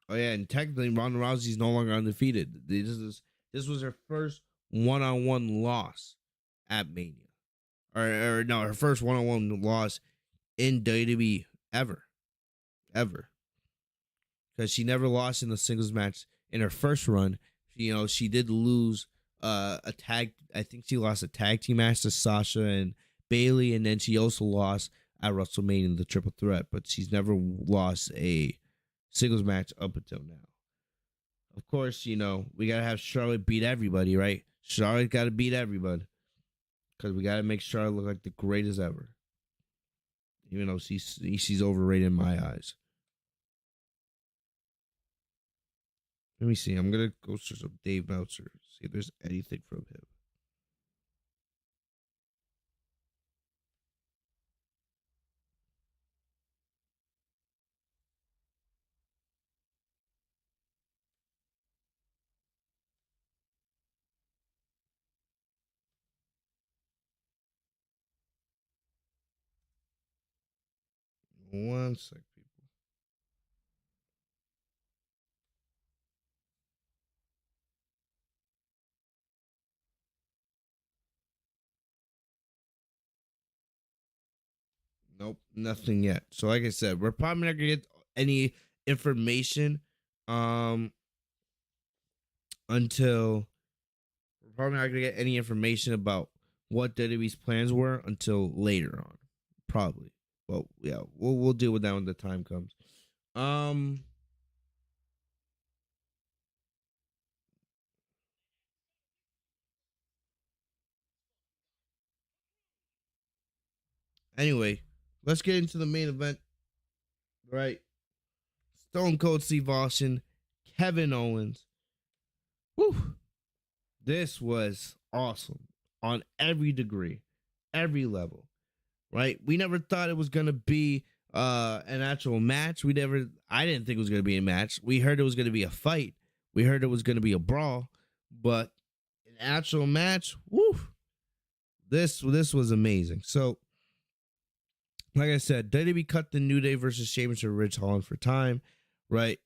Oh yeah, and technically Ronda Rousey's no longer undefeated. This was her first one-on-one loss at Mania, or no, her first one-on-one loss in WWE ever, because she never lost in a singles match in her first run. She did lose a tag. I think she lost a tag team match to Sasha and Bailey, and then she also lost at WrestleMania the Triple Threat. But she's never lost a singles match up until now. Of course, we gotta have Charlotte beat everybody, right? Charlotte gotta beat everybody because we gotta make Charlotte look like the greatest ever. Even though she's overrated in my eyes. Let me see. I'm gonna go search up Dave Meltzer, see if there's anything from him. One sec, people. Nope, nothing yet. So, like I said, we're probably not gonna get any information until we're probably not gonna get any information about what WWE's plans were until later on, probably. But yeah, we'll deal with that when the time comes. Anyway, let's get into the main event. Right, Stone Cold Steve Austin, Kevin Owens. Woo! This was awesome on every degree, every level. Right? We never thought it was gonna be an actual match. I didn't think it was gonna be a match. We heard it was gonna be a fight. We heard it was gonna be a brawl, but an actual match, woo! This was amazing. So, like I said, WWE cut the New Day versus Sheamus or Ridge Holland for time, right?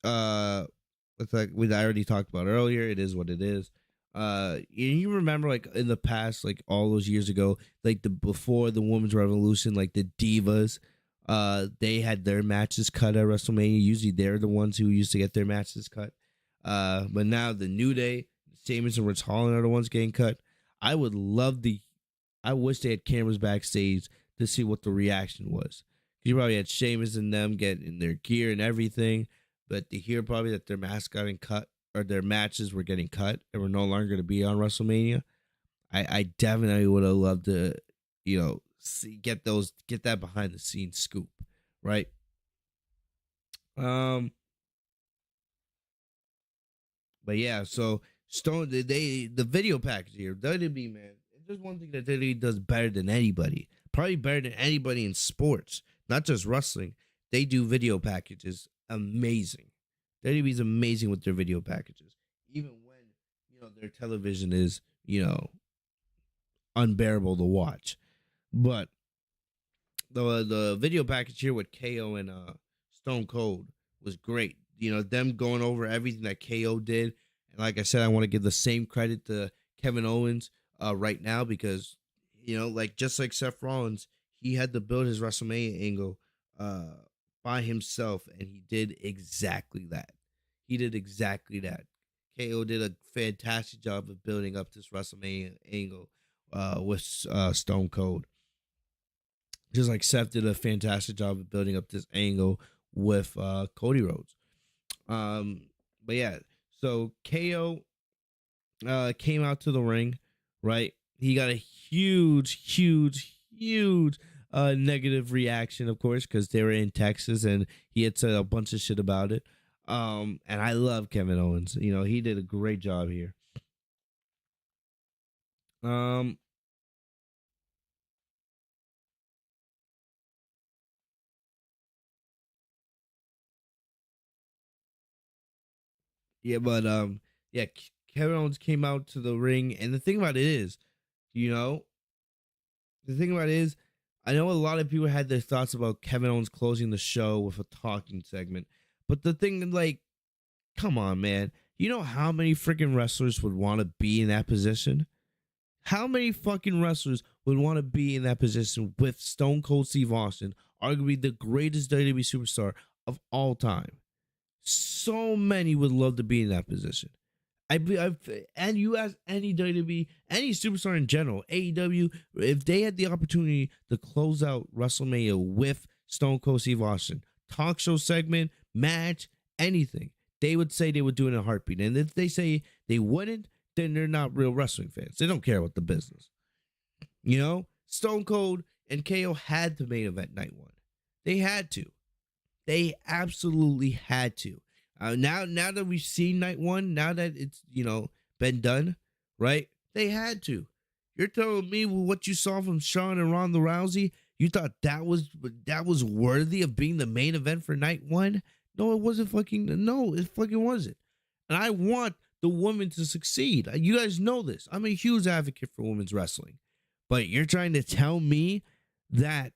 It's like I already talked about earlier. It is what it is. You remember like in the past, like all those years ago, like before the women's revolution, like the divas, they had their matches cut at WrestleMania. Usually they're the ones who used to get their matches cut. But now the New Day, Sheamus and Ridge Holland are the ones getting cut. I wish they had cameras backstage to see what the reaction was. You probably had Sheamus and them get in their gear and everything, but to hear probably that their masks got cut or their matches were getting cut and were no longer going to be on WrestleMania, I definitely would have loved to, get that behind the scenes scoop, right? But yeah, so the video package here, WWE, man, there's one thing that WWE does better than anybody, probably better than anybody in sports, not just wrestling. They do video packages amazing. WWE's amazing with their video packages, even when their television is unbearable to watch. But the video package here with KO and Stone Cold was great. Them going over everything that KO did, and like I said, I want to give the same credit to Kevin Owens right now because just like Seth Rollins, he had to build his WrestleMania angle by himself, and he did exactly that. KO did a fantastic job of building up this WrestleMania angle with Stone Cold. Just like Seth did a fantastic job of building up this angle with Cody Rhodes. But yeah, so KO came out to the ring, right? He got a huge negative reaction, of course, because they were in Texas and he had said a bunch of shit about it. And I love Kevin Owens. He did a great job here. Yeah, but yeah, Kevin Owens came out to the ring, and the thing about it is, you know, the thing about it is, I know a lot of people had their thoughts about Kevin Owens closing the show with a talking segment, but the thing, like, come on, man, you know how many freaking wrestlers would want to be in that position? How many fucking wrestlers would want to be in that position with Stone Cold Steve Austin, arguably the greatest WWE superstar of all time? So many would love to be in that position. I've and you ask any WWE, any superstar in general, AEW, if they had the opportunity to close out WrestleMania with Stone Cold Steve Austin, talk show segment, match, anything, they would say they would do it in a heartbeat. And if they say they wouldn't, then they're not real wrestling fans. They don't care about the business. You know, Stone Cold and KO had to main event night one. They had to. They absolutely had to. Now that we've seen night one, now that it's been done, right? They had to. You're telling me with what you saw from Shawn and Ronda Rousey, you thought that was worthy of being the main event for night one? No, it wasn't fucking. No, it fucking wasn't. And I want the women to succeed. You guys know this. I'm a huge advocate for women's wrestling, but you're trying to tell me that,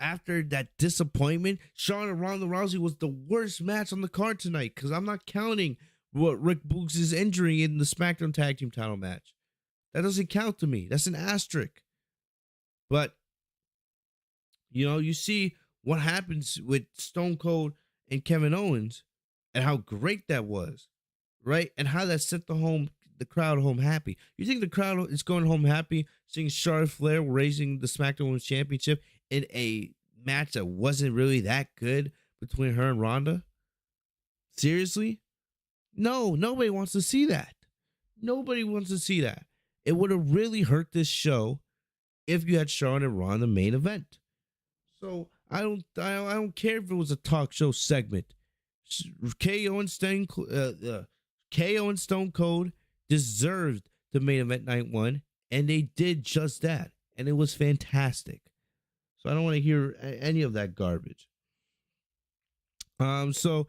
after that disappointment, Shawn and Ronda Rousey was the worst match on the card tonight, because I'm not counting what Rick Boogs' injury in the SmackDown Tag Team title match. That doesn't count to me. That's an asterisk. But, you see what happens with Stone Cold and Kevin Owens and how great that was, right? And how that set the crowd home happy. You think the crowd is going home happy seeing Charlotte Flair raising the SmackDown Women's Championship in a match that wasn't really that good between her and Ronda? Seriously? No, nobody wants to see that. Nobody wants to see that. It would have really hurt this show if you had Charlotte and Ronda main event. So I don't care if it was a talk show segment. KO and Stone Cold deserved the main event night one, and they did just that, and it was fantastic. So I don't want to hear any of that garbage. So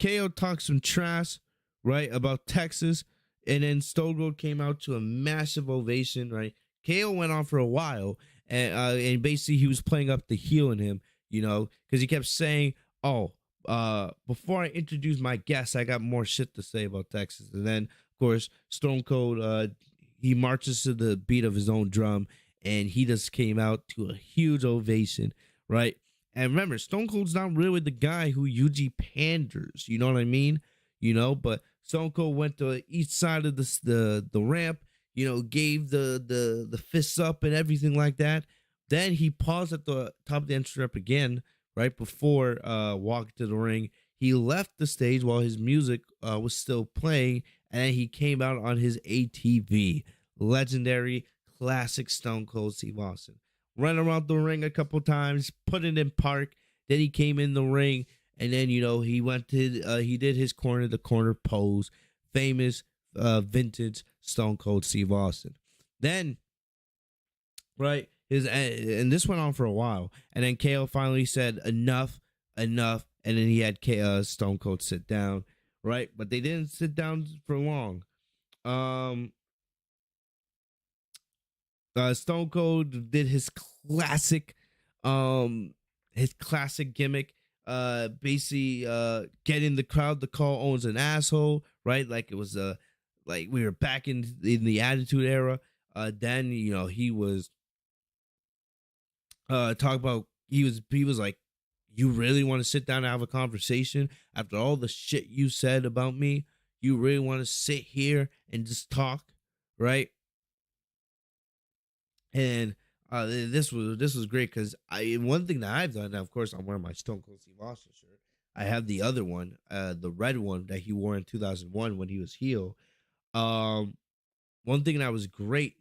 KO talks some trash, right, about Texas, and then Stone Cold came out to a massive ovation, right? KO went on for a while, and basically he was playing up the heel in him, because he kept saying, "Oh, before I introduce my guest, I got more shit to say about Texas." And then, of course, Stone Cold, he marches to the beat of his own drum, and he just came out to a huge ovation, right? And remember, Stone Cold's not really the guy who usually panders, you know what I mean? But Stone Cold went to each side of the ramp, gave the fists up and everything like that. Then he paused at the top of the entrance ramp again, right before walking to the ring. He left the stage while his music was still playing, and then he came out on his ATV. Legendary, classic Stone Cold Steve Austin. Ran around the ring a couple times, put it in park. Then he came in the ring, and then he went to he did his the corner pose, famous vintage Stone Cold Steve Austin. Then, right, and this went on for a while, and then KO finally said enough, and then he had Stone Cold sit down, right? But they didn't sit down for long. Stone Cold did his classic gimmick, basically getting the crowd to call Owens an asshole, right? Like it was like we were back in the Attitude Era. Then he was talk about he was like, "You really want to sit down and have a conversation after all the shit you said about me? You really want to sit here and just talk, right?" And this was great, because one thing that I've done now, of course, I'm wearing my Stone Cold Steve Austin shirt. I have the other one, the red one that he wore in 2001 when he was heel. One thing that was great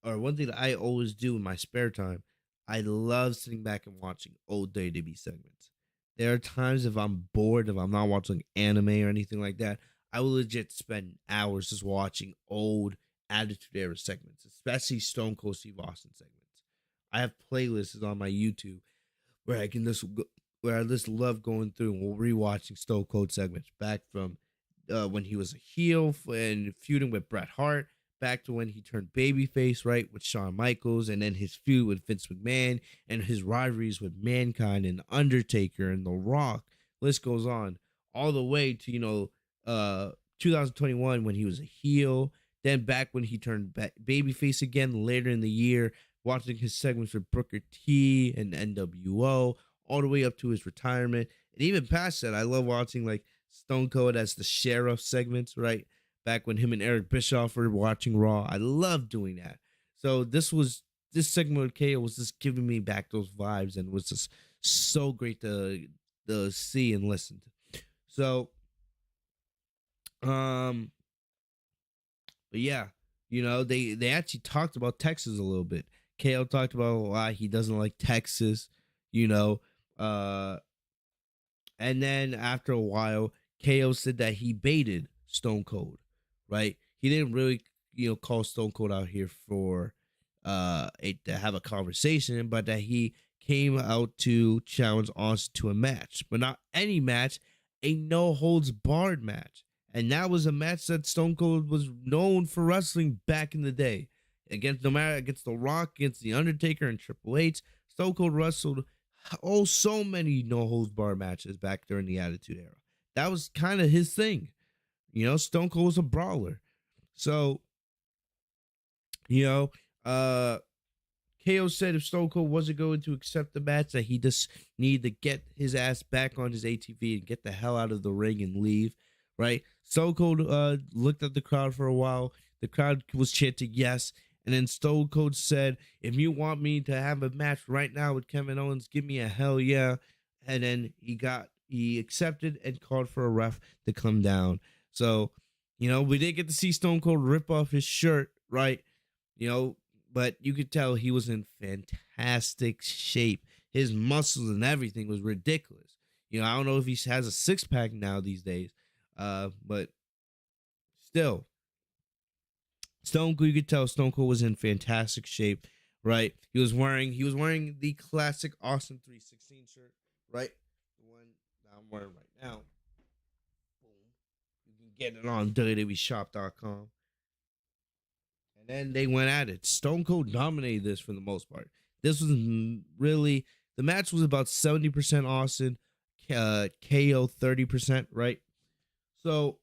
one thing that I always do in my spare time, I love sitting back and watching old WWE segments. There are times if I'm bored, if I'm not watching anime or anything like that, I will legit spend hours just watching old Attitude Era segments, especially Stone Cold Steve Austin segments. I have playlists on my YouTube where I just love going through and rewatching Stone Cold segments back from when he was a heel and feuding with Bret Hart, back to when he turned babyface, right, with Shawn Michaels, and then his feud with Vince McMahon, and his rivalries with Mankind and Undertaker and The Rock. List goes on, all the way to 2021 when he was a heel. Then back when he turned babyface again later in the year, watching his segments with Booker T and NWO, all the way up to his retirement. And even past that, I love watching like Stone Cold as the sheriff segments, right? Back when him and Eric Bischoff were watching Raw. I love doing that. So this segment with KO was just giving me back those vibes, and was just so great to see and listen to. So but yeah, they actually talked about Texas a little bit. KO talked about why he doesn't like Texas, and then after a while, KO said that he baited Stone Cold, right? He didn't really, call Stone Cold out here for to have a conversation, but that he came out to challenge Austin to a match, but not any match, a no holds barred match. And that was a match that Stone Cold was known for wrestling back in the day. Against The Rock, against The Undertaker and Triple H, Stone Cold wrestled so many no holds barred matches back during the Attitude Era. That was kind of his thing. Stone Cold was a brawler. So, KO said if Stone Cold wasn't going to accept the match, that he just needed to get his ass back on his ATV and get the hell out of the ring and leave, right? Stone Cold looked at the crowd for a while. The crowd was chanting yes. And then Stone Cold said, if you want me to have a match right now with Kevin Owens, give me a hell yeah. And then he accepted and called for a ref to come down. So, we didn't get to see Stone Cold rip off his shirt, right? But you could tell he was in fantastic shape. His muscles and everything was ridiculous. I don't know if he has a six-pack now these days, but still, Stone Cold, you could tell Stone Cold was in fantastic shape, right? He was wearing the classic Austin 316 shirt, right? The one that I'm wearing right now. Boom. You can get it on WWEshop.com. And then they went at it. Stone Cold dominated this for the most part. This was really, the match was about 70% Austin, KO 30%, right? So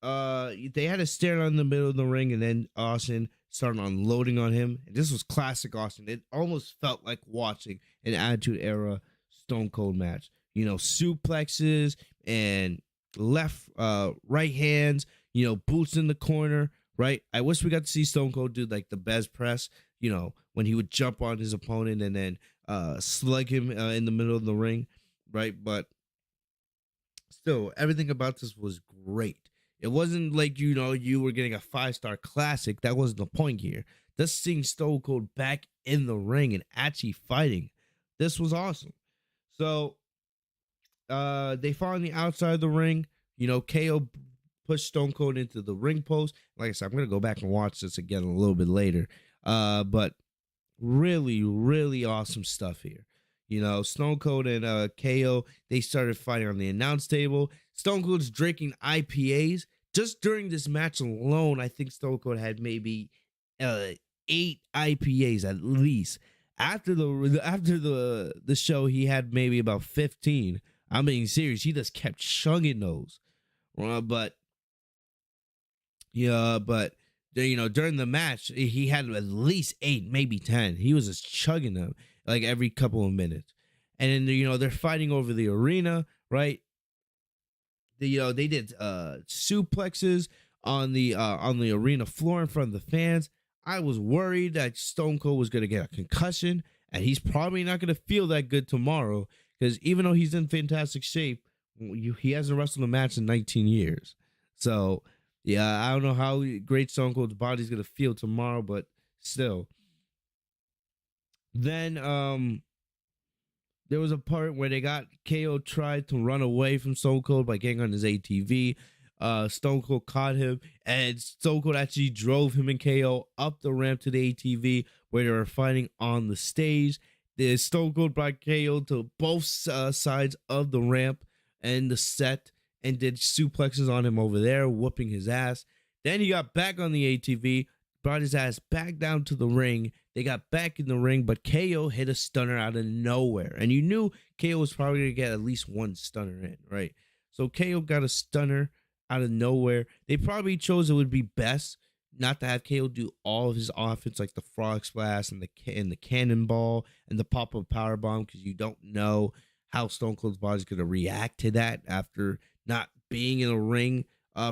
they had a stare on the middle of the ring, and then Austin started unloading on him. And this was classic Austin. It almost felt like watching an Attitude Era Stone Cold match. Suplexes and right hands, boots in the corner, right? I wish we got to see Stone Cold do like the best press, when he would jump on his opponent and then slug him in the middle of the ring, right? But still, everything about this was great. It wasn't like, you were getting a 5-star classic. That wasn't the point here. Just seeing Stone Cold back in the ring and actually fighting. This was awesome. So, they fought on the outside of the ring. KO pushed Stone Cold into the ring post. Like I said, I'm going to go back and watch this again a little bit later. But really, really awesome stuff here. Stone Cold and KO, they started fighting on the announce table. Stone Cold's drinking IPAs. Just during this match alone, I think Stone Cold had maybe 8 IPAs at least. After the show, he had maybe about 15. I'm being serious. He just kept chugging those. But during the match, he had at least 8, maybe 10. He was just chugging them like every couple of minutes. And then, they're fighting over the arena, right? They did suplexes on the arena floor in front of the fans. I was worried that Stone Cold was going to get a concussion, and he's probably not going to feel that good tomorrow, because even though he's in fantastic shape, he hasn't wrestled a match in 19 years. So, yeah, I don't know how great Stone Cold's body's going to feel tomorrow, but still. Then there was a part where KO tried to run away from Stone Cold by getting on his ATV. Stone Cold caught him, and Stone Cold actually drove him and KO up the ramp to the ATV where they were fighting on the stage. The Stone Cold brought KO to both sides of the ramp and the set, and did suplexes on him over there, whooping his ass. Then he got back on the ATV, brought his ass back down to the ring. They got back in the ring, but KO hit a stunner out of nowhere. And you knew KO was probably going to get at least one stunner in, right? So KO got a stunner out of nowhere. They probably chose it would be best not to have KO do all of his offense, like the frog splash and the cannonball and the pop-up powerbomb, because you don't know how Stone Cold's body's going to react to that after not being in a ring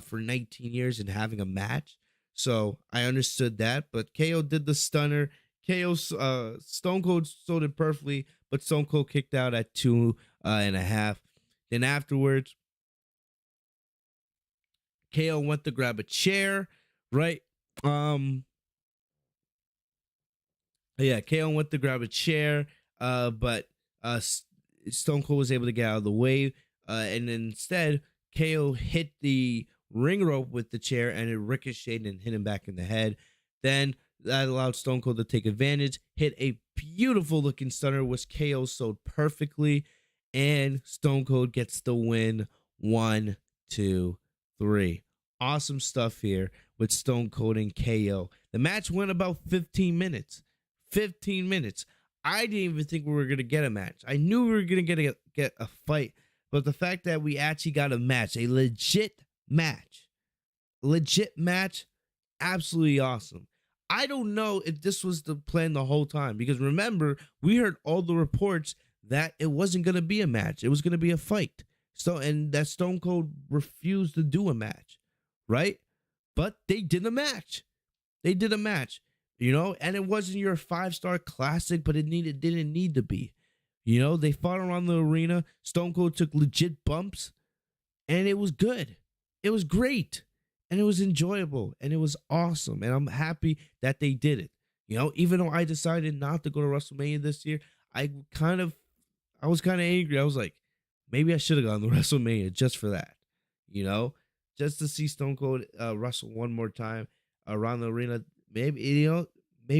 for 19 years and having a match. So I understood that, but KO did the stunner. Stone Cold sold it perfectly, but Stone Cold kicked out at 2.5. Then afterwards, KO went to grab a chair, right? Yeah, KO went to grab a chair, but Stone Cold was able to get out of the way, and instead KO hit the ring rope with the chair, and it ricocheted and hit him back in the head. Then that allowed Stone Cold to take advantage, hit a beautiful looking stunner, which KO sold perfectly, and Stone Cold gets the win. 1, 2, 3. Awesome stuff here with Stone Cold and KO. The match went about 15 minutes. 15 minutes. I didn't even think we were going to get a match. I knew we were going to get a fight, but the fact that we actually got a match, a legit match, absolutely awesome. I don't know if this was the plan the whole time, because remember, we heard all the reports that it wasn't going to be a match. It was going to be a fight. And that Stone Cold refused to do a match, right? But they did a match. And it wasn't your 5-star classic, but it didn't need to be. They fought around the arena. Stone Cold took legit bumps, and it was good. It was great, and it was enjoyable, and it was awesome, and I'm happy that they did it. Even though I decided not to go to WrestleMania this year, I was kind of angry. I was like, maybe I should have gone to WrestleMania just for that, just to see Stone Cold wrestle one more time around the arena. Maybe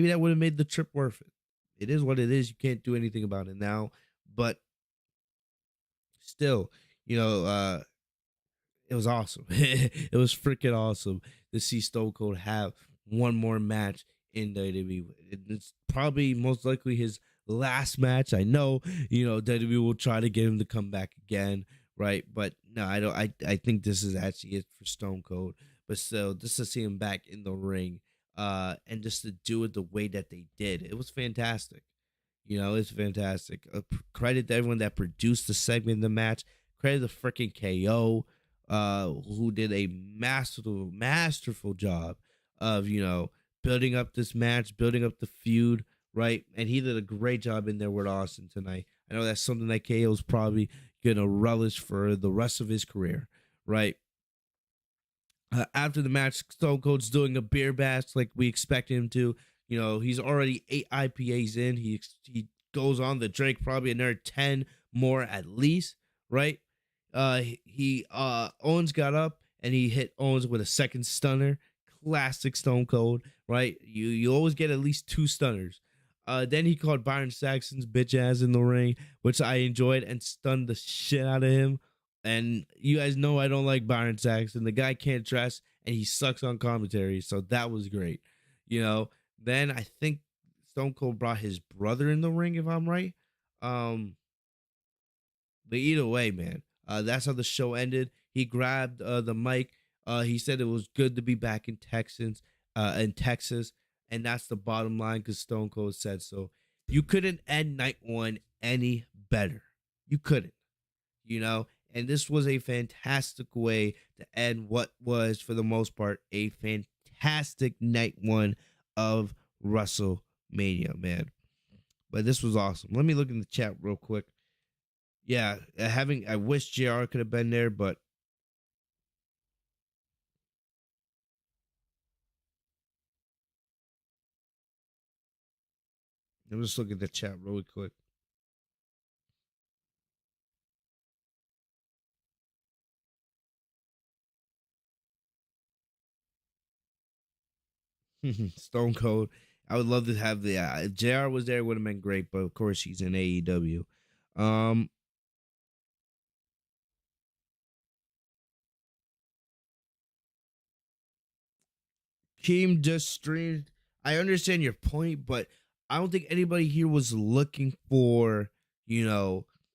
that would have made the trip worth it. It is what it is. You can't do anything about it now, but still, it was awesome. It was freaking awesome to see Stone Cold have one more match in WWE. It's probably most likely his last match. I know, WWE will try to get him to come back again, right? But no, I don't. I think this is actually it for Stone Cold. But still, just to see him back in the ring, and just to do it the way that they did, it was fantastic. It's fantastic. Credit to everyone that produced the segment in the match. Credit to freaking KO, who did a masterful job of, building up this match, building up the feud, right? And he did a great job in there with Austin tonight. I know that's something that KO's probably going to relish for the rest of his career, right? After the match, Stone Cold's doing a beer bash like we expect him to. He's already 8 IPAs in. He goes on to drink probably another 10 more at least, right? Owens got up and he hit Owens with a second stunner. Classic Stone Cold, right? You always get at least 2 stunners. Then he called Byron Saxton's bitch ass in the ring, which I enjoyed, and stunned the shit out of him. And you guys know I don't like Byron Saxton. The guy can't dress, and he sucks on commentary, so that was great. Then I think Stone Cold brought his brother in the ring, if I'm right. But either way, man, that's how the show ended. He grabbed the mic. He said it was good to be back in Texas, and that's the bottom line, because Stone Cold said so. You couldn't end night one any better. You couldn't, and this was a fantastic way to end what was, for the most part, a fantastic night one of WrestleMania, man. But this was awesome. Let me look in the chat real quick. Yeah, I wish JR could have been there, but let me just look at the chat really quick. Stone Cold. I would love to have if JR was there, it would have been great, but of course he's in AEW. team just streamed. I understand your point, but I don't think anybody here was looking for,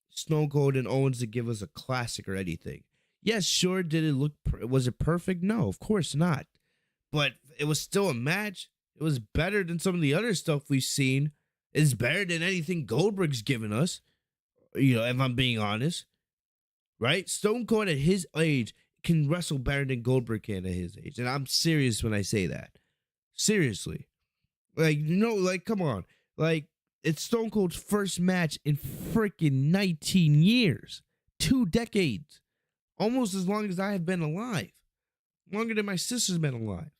Stone Cold and Owens to give us a classic or anything. Yes, sure. Did it look? Was it perfect? No, of course not. But it was still a match. It was better than some of the other stuff we've seen. It's better than anything Goldberg's given us. If I'm being honest, right? Stone Cold at his age can wrestle better than Goldberg can at his age, and I'm serious when I say that. Seriously, come on, it's Stone Cold's first match in freaking 19 years, 2 decades, almost as long as I have been alive, longer than my sister's been alive.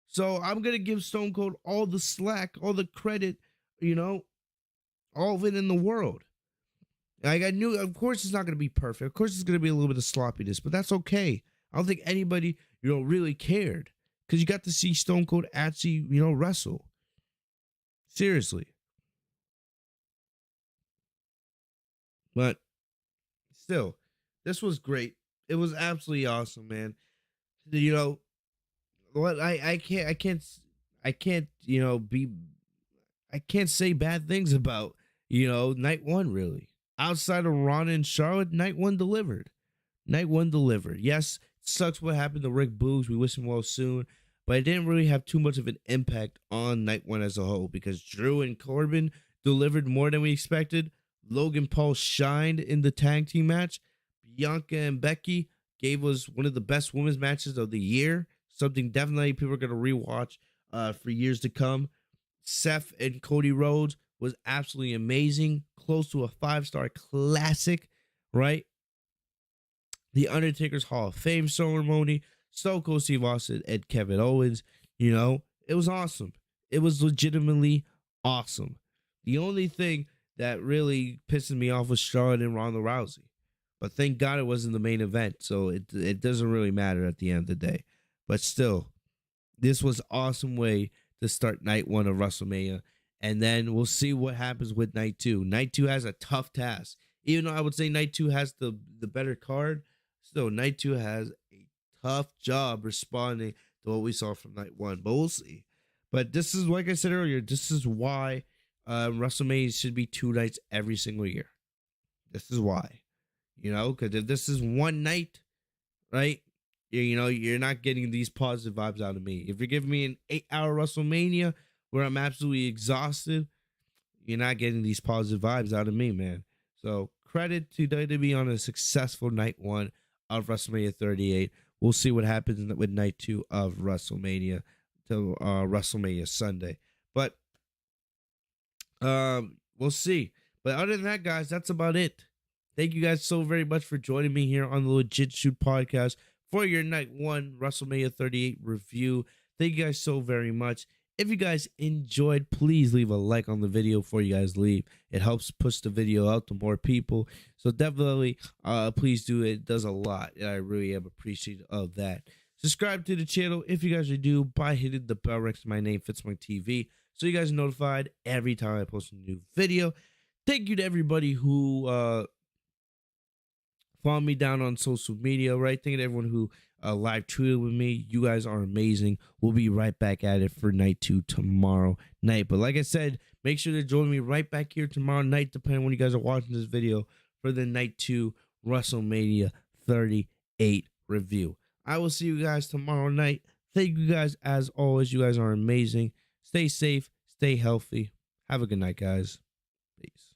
So I'm gonna give Stone Cold all the slack, all the credit, all of it in the world. Like, I knew, of course, it's not going to be perfect. Of course, it's going to be a little bit of sloppiness, but that's okay. I don't think anybody, really cared, because you got to see Stone Cold actually, wrestle. Seriously. But still, this was great. It was absolutely awesome, man. What I can't say bad things about, night one, really. Outside of Ronda and Charlotte, night one delivered. Night one delivered. Yes, it sucks what happened to Rick Boogs. We wish him well soon. But it didn't really have too much of an impact on night one as a whole, because Drew and Corbin delivered more than we expected. Logan Paul shined in the tag team match. Bianca and Becky gave us one of the best women's matches of the year. Something definitely people are going to rewatch for years to come. Seth and Cody Rhodes was absolutely amazing. Close to a 5-star classic, right? The Undertaker's Hall of Fame ceremony. Stone Cold Steve Austin and Kevin Owens. It was awesome. It was legitimately awesome. The only thing that really pisses me off was Charlotte and Ronda Rousey. But thank God it wasn't the main event, so it doesn't really matter at the end of the day. But still, this was an awesome way to start night one of WrestleMania. And then we'll see what happens with night two. Night two has a tough task. Even though I would say night two has the better card, still night two has a tough job responding to what we saw from night one. But we'll see. But this is, like I said earlier, this is why WrestleMania should be 2 nights every single year. This is why. Because if this is one night, right, you're not getting these positive vibes out of me. If you're giving me an 8-hour WrestleMania where I'm absolutely exhausted, you're not getting these positive vibes out of me, man. So credit to WWE on a successful night one of WrestleMania 38. We'll see what happens with night 2 of WrestleMania to WrestleMania Sunday. But we'll see. But other than that, guys, that's about it. Thank you guys so very much for joining me here on the Legit Shoot podcast for your night 1 WrestleMania 38 review. Thank you guys so very much. If you guys enjoyed, please leave a like on the video before you guys leave. It helps push the video out to more people. So definitely, please do it. It does a lot, and I really am appreciative of that. Subscribe to the channel if you guys do by hitting the bell next to my name, Fitz TV, so you guys are notified every time I post a new video. Thank you to everybody who follow me down on social media, right? Thank you to everyone who live tweeted with me. You guys are amazing. We'll be right back at it for night 2 tomorrow night. But like I said, make sure to join me right back here tomorrow night, depending on when you guys are watching this video, for the night 2 WrestleMania 38 review. I will see you guys tomorrow night. Thank you guys as always. You guys are amazing. Stay safe. Stay healthy. Have a good night, guys. Peace.